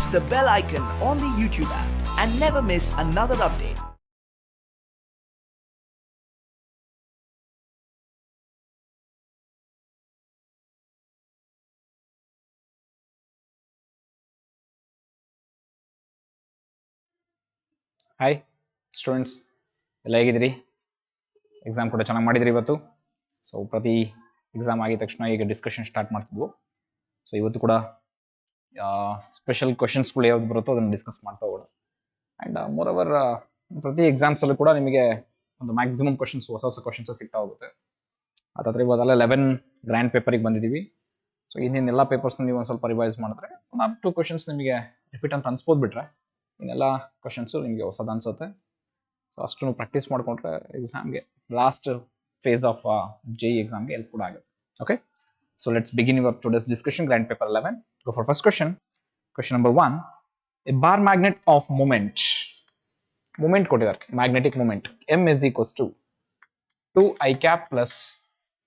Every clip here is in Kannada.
press the bell icon on the YouTube app and never miss another update. Hi students, ಎಲ್ಲ ಹೇಗಿದ್ದೀರಿ? ಎಕ್ಸಾಮ್ ಕೂಡ ಚೆನ್ನಾಗಿ ಮಾಡಿದ್ರಿ ಇವತ್ತು. ಸೊ ಪ್ರತಿ ಎಕ್ಸಾಮ್ ಆಗಿದ ತಕ್ಷಣ ಈಗ ಡಿಸ್ಕಷನ್ ಸ್ಟಾರ್ಟ್ ಮಾಡ್ತಿದ್ವು. ಸೊ ಇವತ್ತು ಕೂಡ ಸ್ಪೆಷಲ್ ಕ್ವಶನ್ಸ್ಗಳು ಯಾವ್ದು ಬರುತ್ತೋ ಅದನ್ನು ಡಿಸ್ಕಸ್ ಮಾಡ್ತಾ ಹೋಗೋಣ. ಆ್ಯಂಡ್ ಮೋರ್ ಓವರ್ ಪ್ರತಿ ಎಕ್ಸಾಮ್ಸಲ್ಲೂ ಕೂಡ ನಿಮಗೆ ಒಂದು ಮ್ಯಾಕ್ಸಿಮಮ್ ಕ್ವಶನ್ಸ್ ಹೊಸ ಹೊಸ ಕ್ವಶನ್ಸ್ ಸಿಗ್ತಾ ಹೋಗುತ್ತೆ. ಅದಾದ್ರೆ ಇವಾಗೆಲ್ಲ 11 ಗ್ರ್ಯಾಂಡ್ ಪೇಪರಿಗೆ ಬಂದಿದ್ದೀವಿ. ಸೊ ಇನ್ನೇನು ಎಲ್ಲ ಪೇಪರ್ಸ್ನ ನೀವು ಒಂದು ಸ್ವಲ್ಪ ರಿವೈಸ್ ಮಾಡಿದ್ರೆ 1-2 ಕ್ವಶನ್ಸ್ ನಿಮಗೆ ರಿಪೀಟ್ ಅಂತ ಅನ್ಸ್ಬೋದು. ಬಿಟ್ರೆ ಇನ್ನೆಲ್ಲ ಕ್ವಶನ್ಸು ನಿಮಗೆ ಹೊಸದು ಅನ್ಸುತ್ತೆ. ಸೊ ಅಷ್ಟನ್ನು ಪ್ರಾಕ್ಟೀಸ್ ಮಾಡ್ಕೊಂಡ್ರೆ ಎಕ್ಸಾಮ್ಗೆ ಲಾಸ್ಟ್ ಫೇಸ್ ಆಫ್ JEE ಎಕ್ಸಾಮ್ಗೆ ಹೆಲ್ಪ್ ಕೂಡ ಆಗುತ್ತೆ. Okay, so let's begin your today's discussion. Grand paper 11. Go for first question. Question number 1. A bar magnet of moment ಕೊಟ್ಟಿದ್ದಾರೆ. Magnetic moment M is equals to 2i cap plus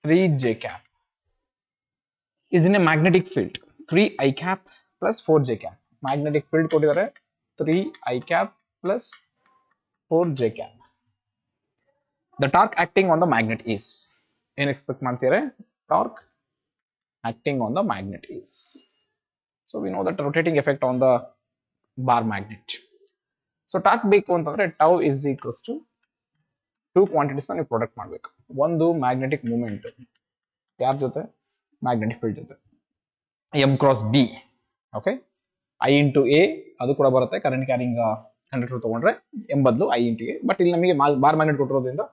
3j cap is in a magnetic field 3i cap plus 4j cap. Magnetic field ಕೊಟ್ಟಿದ್ದಾರೆ 3i cap plus 4j cap. The torque acting on the magnet is. ಏನು ಎಕ್ಸ್ಪೆಕ್ಟ್ ಮಾಡ್ತೀರಾ? Torque acting on the magnet is. So we know that rotating effect on the bar magnet. So torque ಬೇಕು ಅಂತಂದ್ರೆ tau is equals to 2 quantities ನೀವು ಪ್ರೊಡಕ್ಟ್ ಮಾಡಬೇಕು. ಒಂದು ಮ್ಯಾಗ್ನೆಟಿಕ್ ಮೂಮೆಂಟ್ ಯಾರ ಜೊತೆ? ಮ್ಯಾಗ್ನೆಟಿಕ್ ಫೀಲ್ಡ್ ಜೊತೆ. M cross B. Okay, I into A ಅದು ಕೂಡ ಬರುತ್ತೆ. ಕರೆಂಟ್ ಕ್ಯಾರಿಂಗ್ ಕಂಡಕ್ಟರ್ ತಗೊಂಡ್ರೆ M ಬದಲು I into A. ಬಟ್ ಇಲ್ಲಿ ನಮಗೆ ಬಾರ್ ಮ್ಯಾಗ್ನೆಟ್ ಕೊಟ್ಟಿರೋದ್ರಿಂದ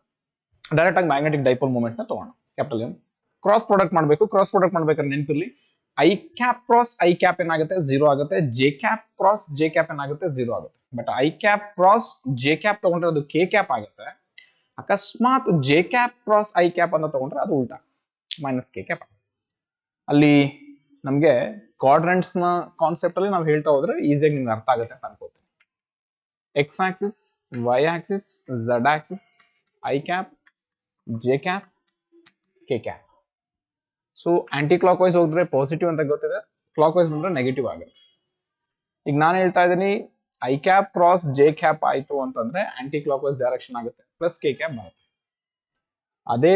ಡೈರೆಕ್ಟ್ ಆಗಿ ಮ್ಯಾಗ್ನೆಟಿಕ್ ಡೈಪೋಲ್ ಮೂಮೆಂಟ್ ನ ತಗೋಣ. Capital M. ಕ್ರಾಸ್ ಪ್ರಾಡಕ್ಟ್ ಮಾಡಬೇಕು. ಕ್ರಾಸ್ ಪ್ರಾಡಕ್ಟ್ ಮಾಡ್ಬೇಕಾದ್ರೆ ನೆನಪಿರ್ಲಿ, I cap cross I cap ಏನಾಗುತ್ತೆ? 0 ಆಗುತ್ತೆ. J cap cross J cap ಏನಾಗುತ್ತೆ? 0 ಆಗುತ್ತೆ. But I cap cross J cap ತಗೊಂಡ್ರೆ ಅದು K cap ಆಗುತ್ತೆ. ಅಕಸ್ಮಾತ್ J cap cross I cap ಅಂತ ತಗೊಂಡ್ರೆ ಅದು ಉಲ್ಟಾ ಮೈನಸ್ K cap. ಅಲ್ಲಿ ನಮಗೆ ಕ್ವಾಡ್ರೆಂಟ್ಸ್ ನ ಕಾನ್ಸೆಪ್ಟ್ ಅಲ್ಲಿ ನಾವು ಹೇಳ್ತಾ ಹೋದ್ರೆ ಈಸಿಯಾಗಿ ನಿಮ್ಗೆ ಅರ್ಥ ಆಗುತ್ತೆ ಅಂತ ಅನ್ಕೋತೀನಿ. X axis, Y axis, Z axis, I cap, J cap, K cap. So anticlockwise ಹೋದ್ರೆ ಪಾಸಿಟಿವ್ ಅಂತ ಗೊತ್ತಿದೆ, ಕ್ಲಾಕ್ ವೈಸ್ ಬಂದ್ರೆ ನೆಗೆಟಿವ್ ಆಗುತ್ತೆ. ಈಗ ನಾನು ಹೇಳ್ತಾ ಇದ್ದೀನಿ I cap cross J cap ಆಯ್ತು ಅಂತಂದ್ರೆ ಆಂಟಿ ಕ್ಲಾಕ್ ವೈಸ್ ಡೈರೆಕ್ಷನ್ ಆಗುತ್ತೆ, ಪ್ಲಸ್ K cap ಬರುತ್ತೆ. ಅದೇ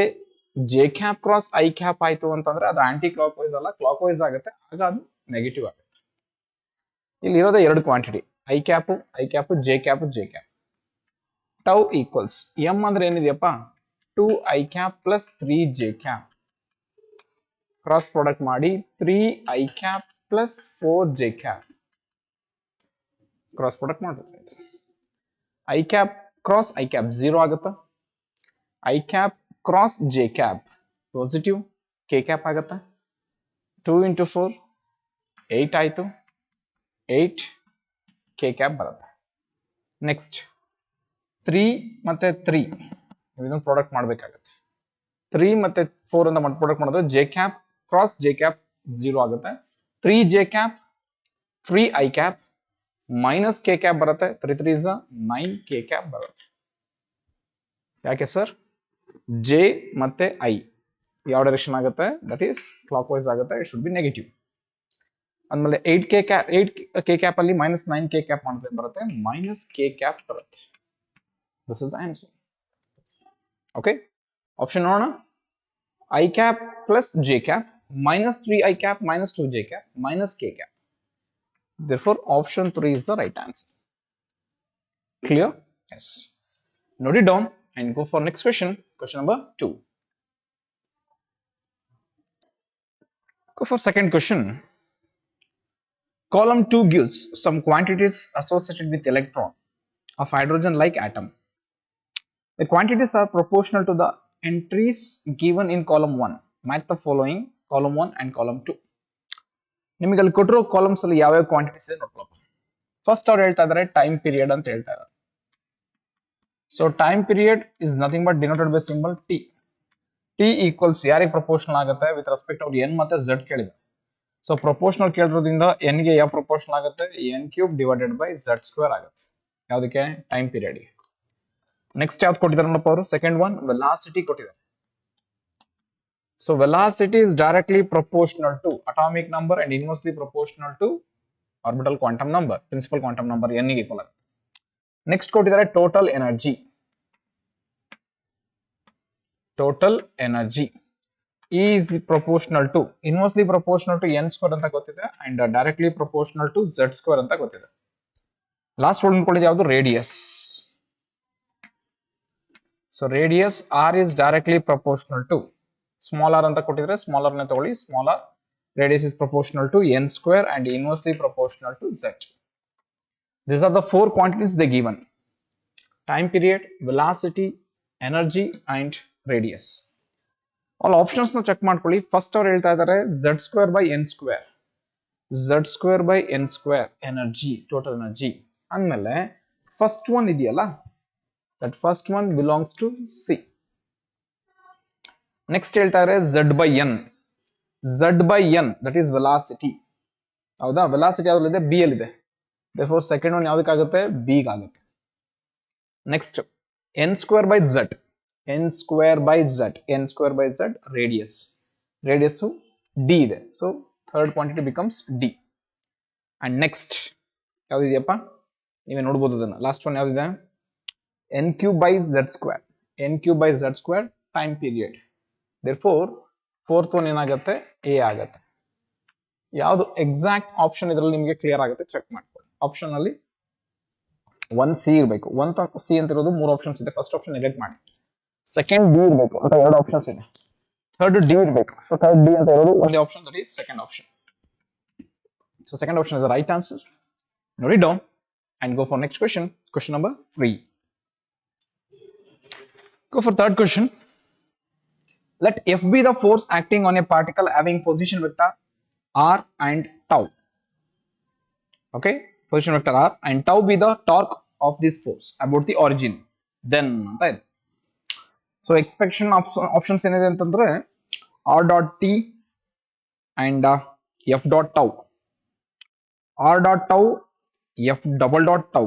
J cap cross I cap ಆಯ್ತು ಅಂತಂದ್ರೆ ಅದು ಆಂಟಿ ಕ್ಲಾಕ್ ವೈಸ್ ಅಲ್ಲ, ಕ್ಲಾಕ್ ವೈಸ್ ಆಗುತ್ತೆ, ಆಗ ಅದು ನೆಗೆಟಿವ್ ಆಗುತ್ತೆ. ಇಲ್ಲಿ ಇರೋದೇ ಎರಡು quantity, I cap, J cap, J cap. Tau equals M ಅಂದ್ರೆ ಏನಿದೆಯಪ್ಪ? 2i cap plus 3j cap. Cross product ಮಾಡಿ 3i cap plus 4j cap. Cross product ಮಾಡಬೇಕು. I cap cross I cap 0 ಆಗುತ್ತೆ. I cap cross J cap positive, K cap ಆಗುತ್ತೆ. 2 into 4 8 ಆಯ್ತು. 8 K cap ಬರುತ್ತೆ. ನೆಕ್ಸ್ಟ್ 3 ಮತ್ತೆ 3 ಇದನ್ನು ಪ್ರಾಡಕ್ಟ್ ಮಾಡಬೇಕಾಗುತ್ತೆ. 3 ಮತ್ತೆ 4 ಅಂತ ಪ್ರಾಡಕ್ಟ್ ಮಾಡಿದ್ರೆ J cap cross J cap 0 ಆಗುತ್ತೆ. 3J cap 3i cap minus K cap ಬರುತ್ತೆ. 3 3 is 9K cap ಬರುತ್ತೆ. ಯಾಕೆ ಸರ್? J ಮತ್ತೆ I ಯಾವ ಡೈರೆಕ್ಷನ್ ಆಗುತ್ತೆ? ದಟ್ ಈಸ್ ಕ್ಲಾಕ್ ವೈಸ್ ಆಗುತ್ತೆ. It should be negative. ಅಂದ್ಮೇಲೆ 8K cap ಅಲ್ಲಿ ಮೈನಸ್ 9K cap ಮಾಡಿದ್ರೆ ಬರುತ್ತೆ ಮೈನಸ್ K cap ಬರುತ್ತೆ. This is answer. Okay, option ನೋಡೋಣ. I cap plus J cap minus 3i cap minus 2j cap minus K cap. Therefore, option 3 is the right answer. Clear? Yes. Note it down and go for next question. Question number 2. Go for second question. Column 2 gives some quantities associated with electron of hydrogen-like atom. The quantities are proportional to the entries given in column 1. Match the following column 1 and column 2. ನಿಮಗೆ ಅಲ್ಲಿ ಕೊಟ್ಟಿರೋ ಕಾಲಮ್ಸ್ ಅಲ್ಲಿ ಯಾವ್ಯಾವ ಕ್ವಾಂಟಿಟೀಸ್ ಇದೆ ನೋಡ್ಕೊಳ್ಳೋಣ. ಫಸ್ಟ್ ಅವ್ರು ಹೇಳ್ತಾ ಇದ್ದಾರೆ ಟೈಮ್ ಪೀರಿಯಡ್ ಅಂತ ಹೇಳ್ತಾ ಇದ್ದಾರೆ. So time period is nothing but denoted by symbol T. T equals ಯಾರಿಗೆ ಪ್ರಪೋರ್ಷನಲ್ ಆಗುತ್ತೆ? ವಿತ್ ರೆಸ್ಪೆಕ್ಟ್ ಅವ್ರು N ಮತ್ತೆ Z ಕೇಳಿದ್ದಾರೆ. ಸೊ ಪ್ರಪೋರ್ಷನಲ್ ಕೇಳಿರೋದ್ರಿಂದ N ಗೆ ಯಾವ ಪ್ರಪೋರ್ಷನಲ್ ಆಗುತ್ತೆ? N³ ಡಿವೈಡೆಡ್ ಬೈ Z² ಆಗುತ್ತೆ. ಯಾವುದಕ್ಕೆ? ಟೈಮ್ ಪೀರಿಯಡ್ಗೆ. ನೆಕ್ಸ್ಟ್ ಯಾವ್ದು ಕೊಟ್ಟಿದ್ದಾರೆ ನೋಡಪ್ಪ ಅವರು? ಸೆಕೆಂಡ್ ಒನ್ ವೆಲಾಸಿಟಿ ಕೊಟ್ಟಿದ್ದಾರೆ. So velocity is directly proportional to atomic number and inversely proportional to orbital quantum number, principal quantum number n ಗೆ ಈಕ್ವಲ್ ಆಗುತ್ತೆ. ನೆಕ್ಸ್ಟ್ ಕೊಟ್ಟಿದ್ದಾರೆ total energy. Total energy is proportional to, inversely proportional to n square ಅಂತ ಗೊತ್ತಿದೆ and directly proportional to z square ಅಂತ ಗೊತ್ತಿದೆ. ಲಾಸ್ಟ್ ವರ್ಡ್ ಅನ್ಕೊಂಡಿದ್ದು ಯಾವುದು? Radius. So radius R is directly proportional to small R ಅಂತ ಕೊಟ್ಟಿದ್ರೆ ಸ್ಮಾಲ್ ಆರ್ ನ ತಗೊಳ್ಳಿ. Small R radius is proportional to n square and inversely proportional to z. These are the four quantities they given: time period, velocity, energy and radius. All options na check ಮಾಡ್ಕೊಳ್ಳಿ. ಫಸ್ಟ್ ಅವರು ಹೇಳ್ತಾ ಇದ್ದಾರೆ z square by n square, z square by n square energy, total energy. ಅಂದಮೇಲೆ ಫಸ್ಟ್ ಒನ್ ಇದೆಯಲ್ಲ, that first one belongs to C. Next ಹೇಳ್ತಾ ಇದ್ದಾರೆ z by n, z by n that is velocity. ಹೌದಾ? ವೆಲಾಸಿಟಿ ಯಾವ್ದ್ರಲ್ಲಿದೆ? ಬಿ ಅಲ್ಲಿದೆ. therefore ಸೆಕೆಂಡ್ ಒನ್ ಯಾವ್ದಕ್ಕಾಗುತ್ತೆ? ಬಿ ಗಾಗುತ್ತೆ. Next n square by z, n square by z, n square by z radius, radius D ಇದೆ. So third quantity becomes D. And next ಯಾವ್ದಿದೆಯಪ್ಪ? ನೀವೇ ನೋಡ್ಬೋದು ಅದನ್ನ. ಲಾಸ್ಟ್ ಒನ್ ಯಾವ್ದಿದೆ? n cube by z square, n cube by z square time period. therefore fourth one ಏನಾಗುತ್ತೆ? ಎ ಆಗುತ್ತೆ. ಯಾವುದು ಎಕ್ಸಾಕ್ಟ್ ಆಪ್ಷನ್ ಇದರಲ್ಲಿ ನಿಮಗೆ ಕ್ಲಿಯರ್ ಆಗುತ್ತೆ ಚೆಕ್ ಮಾಡ್ಕೊಳ್ಳಿ. ಆಪ್ಷನ್ ಅಲ್ಲಿ ಒನ್ ಸಿ ಇರಬೇಕು. ಒನ್ ಸಿ ಅಂತ ಇರೋದು ಮೂರು ಆಪ್ಷನ್ಸ್ ಇದೆ. ಫಸ್ಟ್ ಆಪ್ಷನ್ ನೆಗ್ಲೆಕ್ಟ್ ಮಾಡಿ. ಸೆಕೆಂಡ್ ಡಿ ಇರಬೇಕು ಅಂತ ಎರಡು ಆಪ್ಷನ್ಸ್ ಇದೆ. ಥರ್ಡ್ ಡಿ ಇರಬೇಕು. ಸೊ ಥರ್ಡ್ ಡಿ ಅಂತ ಇರೋದು ಒಂದೇ option, that is second option. So second option is the right answer. Note it down and go for next question. Question number 3. Go for third question. Let F be the force acting on a particle having position vector r and tau. Okay, position vector r and tau be the torque of this force about the origin. Then ಅಂತ ಇದೆ. So expectation options ಏನಿದೆ ಅಂತಂದ್ರೆ r dot t and f dot tau, r dot tau, f double dot tau,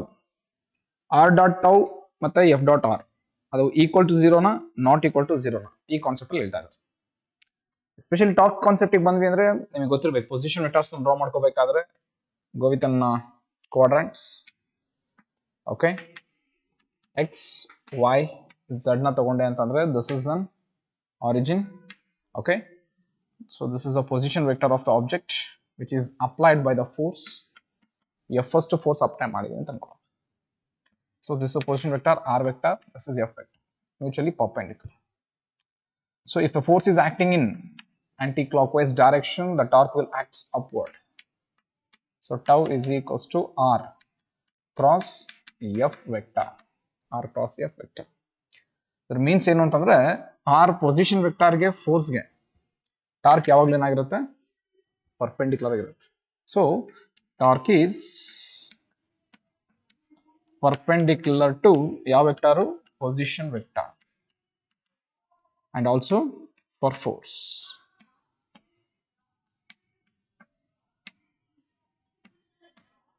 r dot tau ಮತ್ತೆ f dot r ಅದು ಈಕ್ವಲ್ ಟು ಝೀರೋನಾ ನಾಟ್ ಈಕ್ವಲ್ ಟು ಝೀರೋನಾ ಈ ಕಾನ್ಸೆಪ್ಟ್ ಅಲ್ಲಿ ಹೇಳ್ತಾ ಇದ್ದಾರೆ. ಎಸ್ಪೆಷಲಿ ಟಾರ್ಕ್ ಕಾನ್ಸೆಪ್ಟ್ ಬಂದ್ವಿ ಅಂದ್ರೆ ನಿಮಗೆ ಗೊತ್ತಿರಬೇಕು, ಪೊಸಿಷನ್ ವೆಕ್ಟರ್ಸ್ ಡ್ರಾ ಮಾಡ್ಕೋಬೇಕಾದ್ರೆ go with an quadrants. Okay, X Y Z ನ ತಗೊಂಡೆ ಅಂತಂದ್ರೆ this is an origin. Okay, so this is a position vector of the object which is applied by the force. F first force apply ಮಾಡಿದೆ ಅಂತ ಅನ್ಕೊಳ್ಳಿ. So this is a position vector r vector, this is f vector, mutually perpendicular. So if the force is acting in anti-clockwise direction, the torque will act upward. So tau is equals to r cross f vector, r cross f vector. That means ಏನು ಅಂತಂದ್ರೆ r position vector ಗೆ force ಗೆ torque ಯಾವಾಗಲೂ ಏನಾಗಿರುತ್ತೆ? perpendicular ಆಗಿರುತ್ತೆ. So torque is perpendicular to ಯಾವ vector? Position vector. And also for force.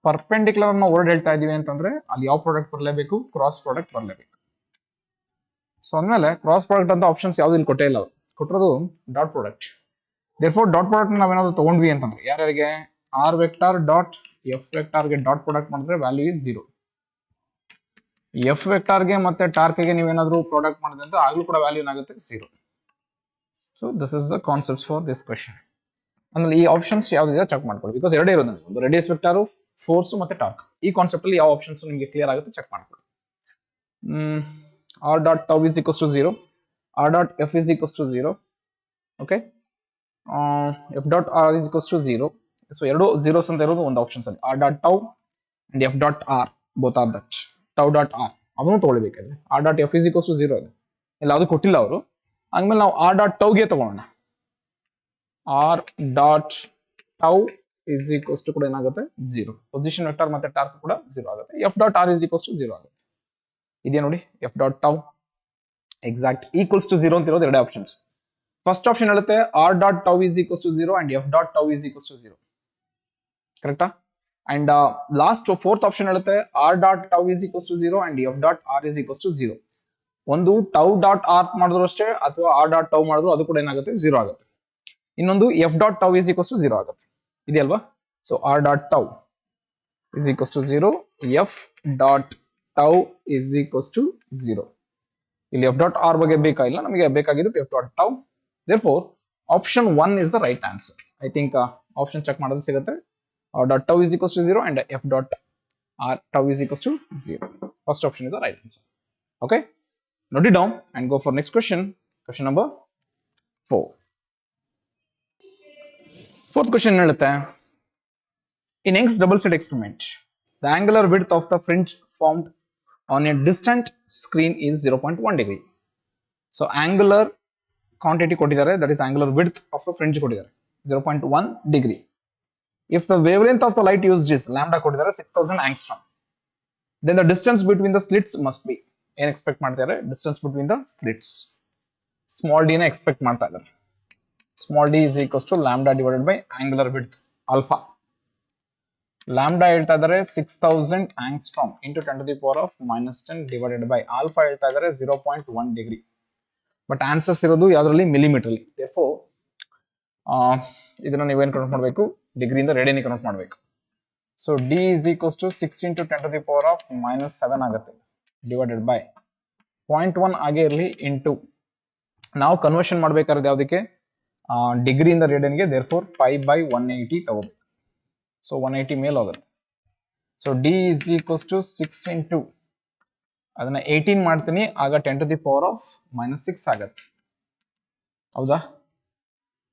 Perpendicular ಅನ್ನೋ ವರ್ಡ್ ಹೇಳ್ತಾ ಇದೀವಿ ಅಂತಂದ್ರೆ ಅಲ್ಲಿ ಯಾವ ಪ್ರಾಡಕ್ಟ್ ಬರಲೇಬೇಕು? ಕ್ರಾಸ್ ಪ್ರಾಡಕ್ಟ್ ಬರಲೇಬೇಕು. ಸೊ ಅಂದ್ಮೇಲೆ ಕ್ರಾಸ್ ಪ್ರಾಡಕ್ಟ್ ಅಂತ ಆಪ್ಷನ್ಸ್ ಯಾವ್ದು ಇಲ್ಲಿ ಕೊಟ್ಟೇ ಇಲ್ಲ, ಅವರು ಕೊಟ್ಟಿರೋದು dot product. Therefore dot product ನಾವೇನಾದ್ರು ತಗೊಂಡ್ವಿ ಅಂತಂದ್ರೆ ಯಾರ್ಯಾರಿಗೆ? ಆರ್ ವೆಕ್ಟರ್ ಡಾಟ್ ಎಫ್ ವೆಕ್ಟರ್ಗೆ ಡಾಟ್ ಪ್ರಾಡಕ್ಟ್ ಮಾಡಿದ್ರೆ ವ್ಯಾಲ್ಯೂ ಇಸ್ 0. ಎಫ್ ವೆಕ್ಟರ್ಗೆ ಮತ್ತೆ ಟಾರ್ಕ್ಗೆ ನೀವೇನಾದ್ರೂ ಪ್ರಾಡಕ್ಟ್ ಮಾಡಿದ್ರೆ ಅಂತ ಆಗ್ಲೂ ಕೂಡ ವ್ಯಾಲ್ಯೂ ಏನಾಗುತ್ತೆ? 0. So this is the concepts for this question. ಆಮೇಲೆ ಈ ಆಪ್ಷನ್ಸ್ ಯಾವ್ದಿದೆ ಚೆಕ್ ಮಾಡ್ಕೊಳ್ಳಿ, ಬಿಕಾಸ್ ಎರಡೇ ಇರೋದು ನನಗೆ, ಒಂದು ರೇಡಿಯಸ್ ವೆಕ್ಟರ್, ಫೋರ್ಸ್ ಮತ್ತೆ ಟಾರ್ಕ್. ಈ ಕಾನ್ಸೆಪ್ಟ್ ಅಲ್ಲಿ ಯಾವ ಆಪ್ಷನ್ಸ್ ನಿಮಗೆ ಕ್ಲಿಯರ್ ಆಗುತ್ತೆ ಚೆಕ್ ಮಾಡ್ಕೊಳ್ಳಿ. R dot tau is equals to 0, R dot F is equals to 0. Okay, F dot R is equals to 0. So ಎರಡು ಝೀರೋಸ್ ಅಂತ ಇರೋದು ಒಂದು ಆಪ್ಷನ್ಸ್ ಅಲ್ಲಿ. R dot tau and F dot R both are that. Tau dot R ಅದನ್ನು ತಗೊಳ್ಬೇಕಾದ್ರೆ R dot F is equals to 0 ಇದೆ, ಇಲ್ಲ ಅದು ಕೊಟ್ಟಿಲ್ಲ ಅವರು. ಆದ್ಮೇಲೆ ನಾವು ಆರ್ ಡಾಟ್ ಟೌಗೆ ತಗೊಳ್ಳೋಣ. R dot tau is equals to ಕೂಡ ಏನಾಗುತ್ತೆ? 0. ಪೊಸಿಷನ್ ವೆಕ್ಟರ್ ಮತ್ತೆ ಟಾರ್ಕ್ ಕೂಡ 0 ಆಗುತ್ತೆ. F dot R is equals to 0 ಆಗುತ್ತೆ. ಇದೆಯಾ ನೋಡಿ, F dot tau exact equals to 0 ಅಂತ ಇರೋದು ಎರಡೇ ಆಪ್ಷನ್ಸ್. ಫಸ್ಟ್ ಆಪ್ಷನ್ ಹೇಳುತ್ತೆ R dot tau is equals to 0 and F dot tau is equals to 0. ಕರೆಕ್ಟಾ? ಅಂಡ್ ಲಾಸ್ಟ್ ಫೋರ್ತ್ ಆಪ್ಷನ್ ಹೇಳುತ್ತೆ R dot tau is equals to 0 and F dot R is equals to 0. ಒಂದು ಟೌ ಡಾಟ್ ಆರ್ ಮಾಡಿದ್ರು ಅಷ್ಟೇ, ಅಥವಾ ಆರ್ ಡಾಟ್ ಟೌ ಮಾಡಿದ್ರು ಅದು ಕೂಡ ಏನಾಗುತ್ತೆ? 0 ಆಗುತ್ತೆ. ಇನ್ನೊಂದು F dot tau is equals to 0 ಆಗುತ್ತೆ. ಇದೆಯಲ್ವಾ? So R dot tau is equals to 0, f dot tau is equals to 0. ಇಲ್ಲಿ f dot r ಬಗ್ಗೆ ಬೇಕಾಗಿಲ್ಲ, ನಮಗೆ ಬೇಕಾಗಿದ್ದು f dot tau. Therefore, option 1 is the right answer. I think option check ಮಾಡೋದು ಸಿಗುತ್ತೆ. Dot tau is equals to 0 and f dot r tau is equals to 0. First option is the right answer. Okay, note it down and go for next question. Question number 4. Fourth question ಹೇಳುತ್ತೆ, in Young's double slit experiment, the angular width of the fringe formed on a distant screen is 0.1 degree. So angular quantity ಕೊಟ್ಟಿದ್ದಾರೆ, that is angular width of the fringe ಕೊಟ್ಟಿದ್ದಾರೆ 0.1 degree. If the wavelength of the light used is lambda ಕೊಟ್ಟಿದ್ದಾರೆ 6000 angstrom, then the distance between the slits must be, ಏನು ಎಕ್ಸ್ಪೆಕ್ಟ್ ಮಾಡ್ತಾರೆ, distance between the slits small d ನ ಎಕ್ಸ್ಪೆಕ್ಟ್ ಮಾಡ್ತಾ ಇದ್ದಾರೆ. Small d is equals to lambda divided by angular width alpha. Lambda ಹೇಳ್ತಾ ಇದ್ದಾರೆ 6000 angstrom into 10 to the power of minus 10 divided by alpha ಹೇಳ್ತಾ ಇದ್ದಾರೆ 0.1 degree. ಬಟ್ ಆನ್ಸರ್ಸ್ ಇರೋದು ಯಾವ್ದ್ರಲ್ಲಿ, ಮಿಲಿಮೀಟರ್ ಅಲ್ಲಿ. Therefore ಇದನ್ನ ನೀವೇನು ಕನ್ವರ್ಟ್ ಮಾಡಬೇಕು, ಡಿಗ್ರಿಯಿಂದ ರೇಡಿಯನ್ ಕನ್ವರ್ಟ್ ಮಾಡಬೇಕು. So d is equals to 6 into 10 to the power of minus 7 ಆಗುತ್ತೆ, divided by 0.1 ಆಗೇ ಇರಲಿ ಇಂಟು, ನಾವು ಕನ್ವರ್ಷನ್ ಮಾಡಬೇಕಾದ್ರೆ ಯಾವುದಕ್ಕೆ, ಡಿಗ್ರಿಯಿಂದ ರೇಡಿಯನ್ಗೆ. therefore pi by 180 ತಗೋಬೇಕು. ಸೊ 180 ಮೇಲೆ ಹೋಗುತ್ತೆ. So d is equals to 6 into, ಅದನ್ನ 18 ಮಾಡ್ತೀನಿ, ಆಗ 10 to the power of minus 6 ಆಗತ್ತೆ. ಹೌದಾ?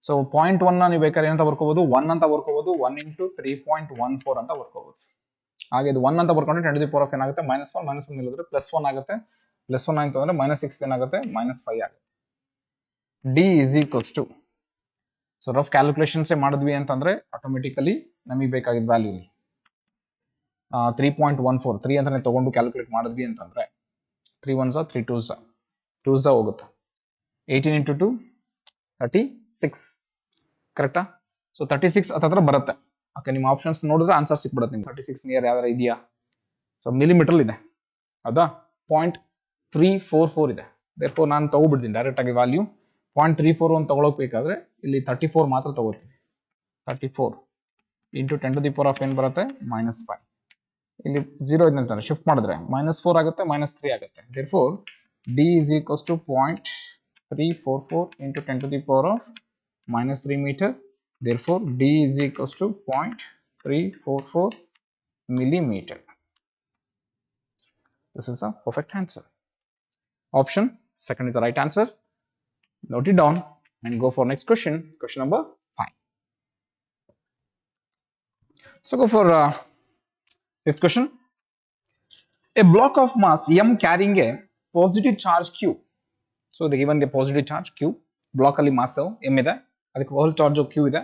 ಸೊ 0.1 ನ ನೀವು ಬೇಕಾದ್ರೆ ಏನಂತ ಬರ್ಕೋಬಹುದು, 1 ಅಂತ ಬರ್ಕೋಬಹುದು, 1 into 3.14 ಅಂತ ಬರ್ಕೋಬಹುದು. ಹಾಗೆ ಇದು 1 ಅಂತ ಬರ್ಕೊಂಡ್ರೆ 10 to the power of ಏನಾಗುತ್ತೆ, -1 -1 ಇಲ್ಲಿದ್ರೆ +1 ಆಗುತ್ತೆ, +1 ಆಯ್ತು ಅಂದ್ರೆ -6 ಏನಾಗುತ್ತೆ, -5 ಆಗುತ್ತೆ. d is equals to, so rough calculations ಮಾಡಿದ್ವಿ ಅಂತಂದ್ರೆ ಆಟೋಮೆಟಿಕಲಿ ನಮಗೆ ಬೇಕಾಗಿದ್ದ ವ್ಯಾಲ್ಯೂ ಇಲ್ಲಿ 3.14, 3 ಅಂತಾನೆ ತಗೊಂಡು ಕ್ಯಾಲ್ಕುಲೇಟ್ ಮಾಡಿದ್ವಿ ಅಂತಂದ್ರೆ 3 1s 3 2s 2s ಹೋಗುತ್ತೆ. 18 into 2 36, ಕರೆಕ್ಟಾ? ಸೊ 36 ಹತ್ರ ಬರುತ್ತೆ. ಓಕೆ, ನಿಮ್ಮ ಆಪ್ಷನ್ಸ್ ನೋಡಿದ್ರೆ ಆನ್ಸರ್ ಸಿಕ್ಬಿಡುತ್ತೆ ನಿಮ್ಗೆ. 36 ನಿಯರ್ ಯಾವ್ದಾರ ಇದೆಯಾ? ಸೊ ಮಿಲಿಮೀಟರ್ ಇದೆ, ಹೌದಾ? 0.344 ಇದೆ. therefore ನಾನು ತಗೋಬಿಡ್ತೀನಿ ಡೈರೆಕ್ಟ್ ಆಗಿ ವ್ಯಾಲ್ಯೂ 0.341 ತಗೊಳಕ್ಬೇಕಾದ್ರೆ ಇಲ್ಲಿ 34 ಮಾತ್ರ ತಗೋತೀವಿ. 34 into 10 to the power of ಏನು ಬರುತ್ತೆ, -5. ಇಲ್ಲಿ 0 ಇದೆ ಅಂತಾರೆ, ಶಿಫ್ಟ್ ಮಾಡಿದ್ರೆ -4 ಆಗುತ್ತೆ, -3 ಆಗುತ್ತೆ. therefore d is equals to 0.344 into 10 to the power of -3 meter. therefore d is equals to 0.344 millimeter. This is a perfect answer. Option second is the right answer. Note it down and go for next question. Question number 5. So go for fifth question. A block of mass m carrying a positive charge q. So they given the positive charge q. Block ali mass m ide, adike whole charge q ide,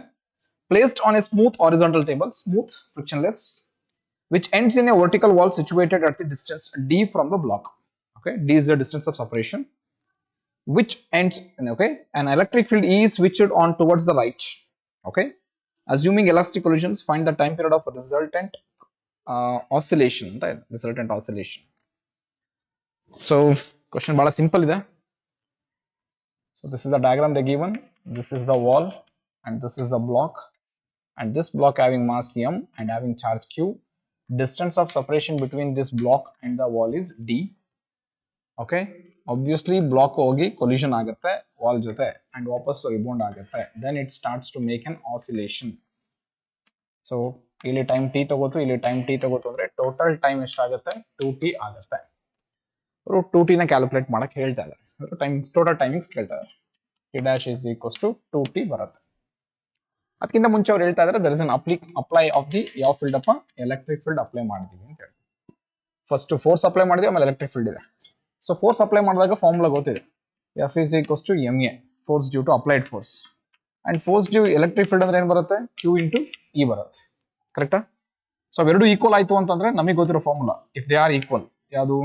placed on a smooth horizontal table, smooth frictionless, which ends in a vertical wall situated at the distance d from the block. Okay, d is the distance of separation, which ends in, okay, an electric field E is switched on towards the right. Okay, assuming elastic collisions, find the time period of resultant oscillation. The resultant oscillation. So question bada simple ide. So this is the diagram they given. This is the wall and this is the block, and this block having mass m and having charge q. Distance of separation between this block and the wall is d. Okay, obviously block ಹೋಗಿ collision ಆಗುತ್ತೆ wall ಜೊತೆ and ವಾಪಸ್ rebound ಆಗುತ್ತೆ, then it starts to make an oscillation. So ಇಲ್ಲಿ ಟೈಮ್ t ತಗೋತು, ಇಲ್ಲಿ ಟೈಮ್ t ತಗೋತು ಅಂದ್ರೆ ಟೋಟಲ್ ಟೈಮ್ ಎಷ್ಟಾಗುತ್ತೆ, 2t ಆಗುತ್ತೆ. ಅವರು 2t ನ ಕ್ಯಾಲ್ಕುಲೇಟ್ ಮಾಡಕ್ಕೆ ಹೇಳ್ತಾ ಇದ್ದಾರೆ, ಟೋಟಲ್ ಟೈಮಿಂಗ್ಸ್ ಕೇಳ್ತಾ ಇದ್ದಾರೆ. t dash is equals to 2t ಬರುತ್ತೆ. ಅದಕ್ಕಿಂತ ಮುಂಚೆ ಅವ್ರು ಹೇಳ್ತಾ ಇದ್ದಾರೆ there is an apply of the ಯಾವ ಫೀಲ್ಡ್ ಅಪ್ಪ, ಎಲೆಕ್ಟ್ರಿಕ್ ಫೀಲ್ಡ್ ಅಪ್ಲೈ ಮಾಡಿದೀವಿ ಅಂತ ಹೇಳಿ. ಫಸ್ಟ್ ಫೋರ್ಸ್ ಅಪ್ಲೈ ಮಾಡಿದ್ವಿ, ಆಮೇಲೆ ಎಲೆಕ್ಟ್ರಿಕ್ ಫೀಲ್ಡ್ ಇದೆ. ಸೊ ಫೋರ್ಸ್ ಅಪ್ಲೈ ಮಾಡಿದಾಗ ಫಾರ್ಮುಲಾ ಗೊತ್ತಿದೆ, F is equals to ma, force due to applied force, and force due electric field ಅಂದ್ರೆ ಏನು ಬರುತ್ತೆ, Q into E ಬರುತ್ತೆ. ಕರೆಕ್ಟಾ? ಸೊ ಅವೆರಡು ಈಕ್ವಲ್ ಆಯ್ತು ಅಂತಂದ್ರೆ ನಮಗೆ ಗೊತ್ತಿರೋ formula, if they are equal, ಯಾವುದು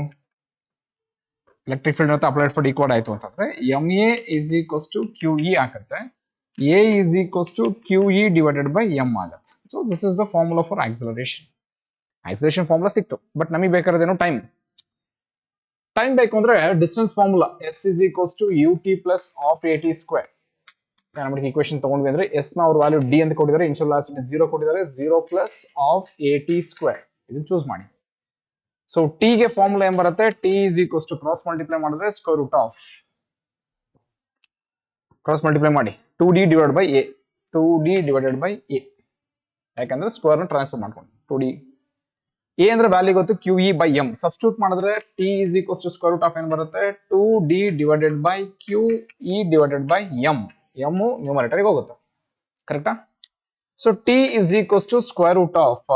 ಎಲೆಕ್ಟ್ರಿಕ್ ಫೀಲ್ಡ್ ಮತ್ತು ಅಪ್ಲೈಡ್ ಫೀಲ್ಡ್ ಈಕ್ವಲ್ ಆಯ್ತು ಅಂತಂದ್ರೆ ma is equals to QE ಆಗುತ್ತೆ, A is equals to QE divided by m ಆಗುತ್ತೆ. So this is the formula for acceleration. Acceleration formula ಸಿಕ್ತು, ಬಟ್ ನಮಗೆ ಬೇಕಾಗಿರೋದೇನು ಟೈಮ್. ಟೈಮ್ ಬೇಕು ಅಂದ್ರೆ distance formula s is equals to ut plus of at square. ನಮಗೆ ಈಕ್ವೇಶನ್ ತಗೊಂಡ್ವಿ ಅಂದ್ರೆ s ನ ಅವ್ರ ವ್ಯಾಲ್ಯೂ d ಅಂತ ಕೊಟ್ಟಿದ್ದಾರೆ, ಇನಿಷಿಯಲ್ ವೆಲಾಸಿಟಿ 0 ಕೊಟ್ಟಿದ್ದಾರೆ, 0 plus of at square. ಇದನ್ನ ಚೂಸ್ ಮಾಡಿ. ಸೊ ಟಿ ಗೆ ಫಾರ್ಮುಲಾ ಏನ್ ಬರುತ್ತೆ, T is equals to cross multiply ಮಾಡಿದ್ರೆ square root of, cross multiply ಮಾಡಿ 2d divide by A, 2d divided by A, ಯಾಕಂದ್ರೆ ಸ್ಕ್ವೇರ್ ನ ಟ್ರಾನ್ಸ್ಫರ್ ಮಾಡ್ಕೊಂಡು 2d, ಎ ಅಂದ್ರೆ ವ್ಯಾಲ್ಯೂ ಗೊತ್ತು, Q E by M substitute ಮಾಡಿದ್ರೆ T is equals to square root of ಏನ್ ಬರುತ್ತೆ, 2d divided by Q E divided by M, M numerator ಗೆ ಹೋಗುತ್ತೆ, ಕರೆಕ್ಟಾ. So T is equals to square root of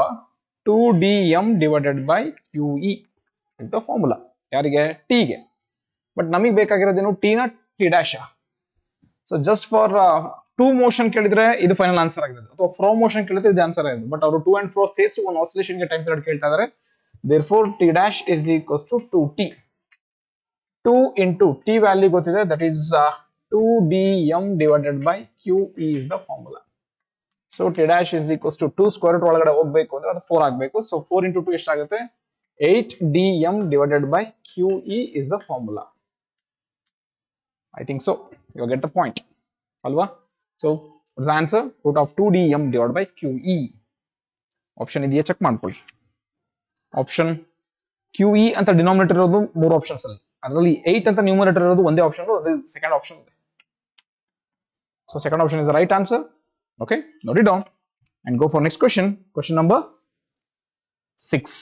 2dm divided by Q E is the formula, ಯಾರಿಗೆ, ಟಿ ಗೆ. ಬಟ್ ನಮಗೆ ಬೇಕಾಗಿರೋದೇನು, ಟಿ ನ T dash. So just for two motion ಕೇಳಿದ್ರೆ ಇದು ಫೈನಲ್ ಆನ್ಸರ್ ಆಗಿದೆ, ಅಥವಾ ಫ್ರೋ ಮೋಷನ್ ಕೇಳಿದ್ರೆ ಇದು ಆನ್ಸರ್ ಆಗಿದೆ. ಬಟ್ ಅವರು ಟೂ ಅಂಡ್ ಫ್ರೋ ಸೇರಿಸಿ ಒಂದು ಆಸಿಲೇಷನ್ ಗೆ ಟೈಮ್ ಪೀರಿಯಡ್ ಕೇಳ್ತಾ ಇದ್ದಾರೆ. Therefore T dash is equals to 2t, 2 into T value ಗೊತ್ತಿದೆ, that is 2dm divided by Q E is the formula. So T dash is equals to 2 square root ಒಳಗಡೆ ಹೋಗ್ಬೇಕು ಅಂದ್ರೆ ಅದು 4 ಆಗಬೇಕು. ಸೊ 4 ಇಂಟು 2 ಎಷ್ಟಾಗುತ್ತೆ, 8dm divided by Q E is the formula. I think so you get the point ಅಲ್ವಾ. So what's the answer, root of 2dm divide by Q E. Option ಇದೆಯಾ ಚೆಕ್ ಮಾಡ್ಕೊಳ್ಳಿ. ಆಪ್ಷನ್ ಕ್ಯೂ ಇ ಅಂತ ಡಿನಾಮಿನೇಟರ್ ಇರೋದು 3 ಆಪ್ಷನ್ಸ್ ಅಲ್ಲಿ, ಅದರಲ್ಲಿ 8 ಅಂತ ನ್ಯೂಮರೇಟರ್ ಇರೋದು ಒಂದೇ ಆಪ್ಷನ್, ಅದು ಸೆಕೆಂಡ್ ಆಪ್ಷನ್ ಇದೆ. So second option is the right answer. Okay, note it down and go for next question. Question number 6.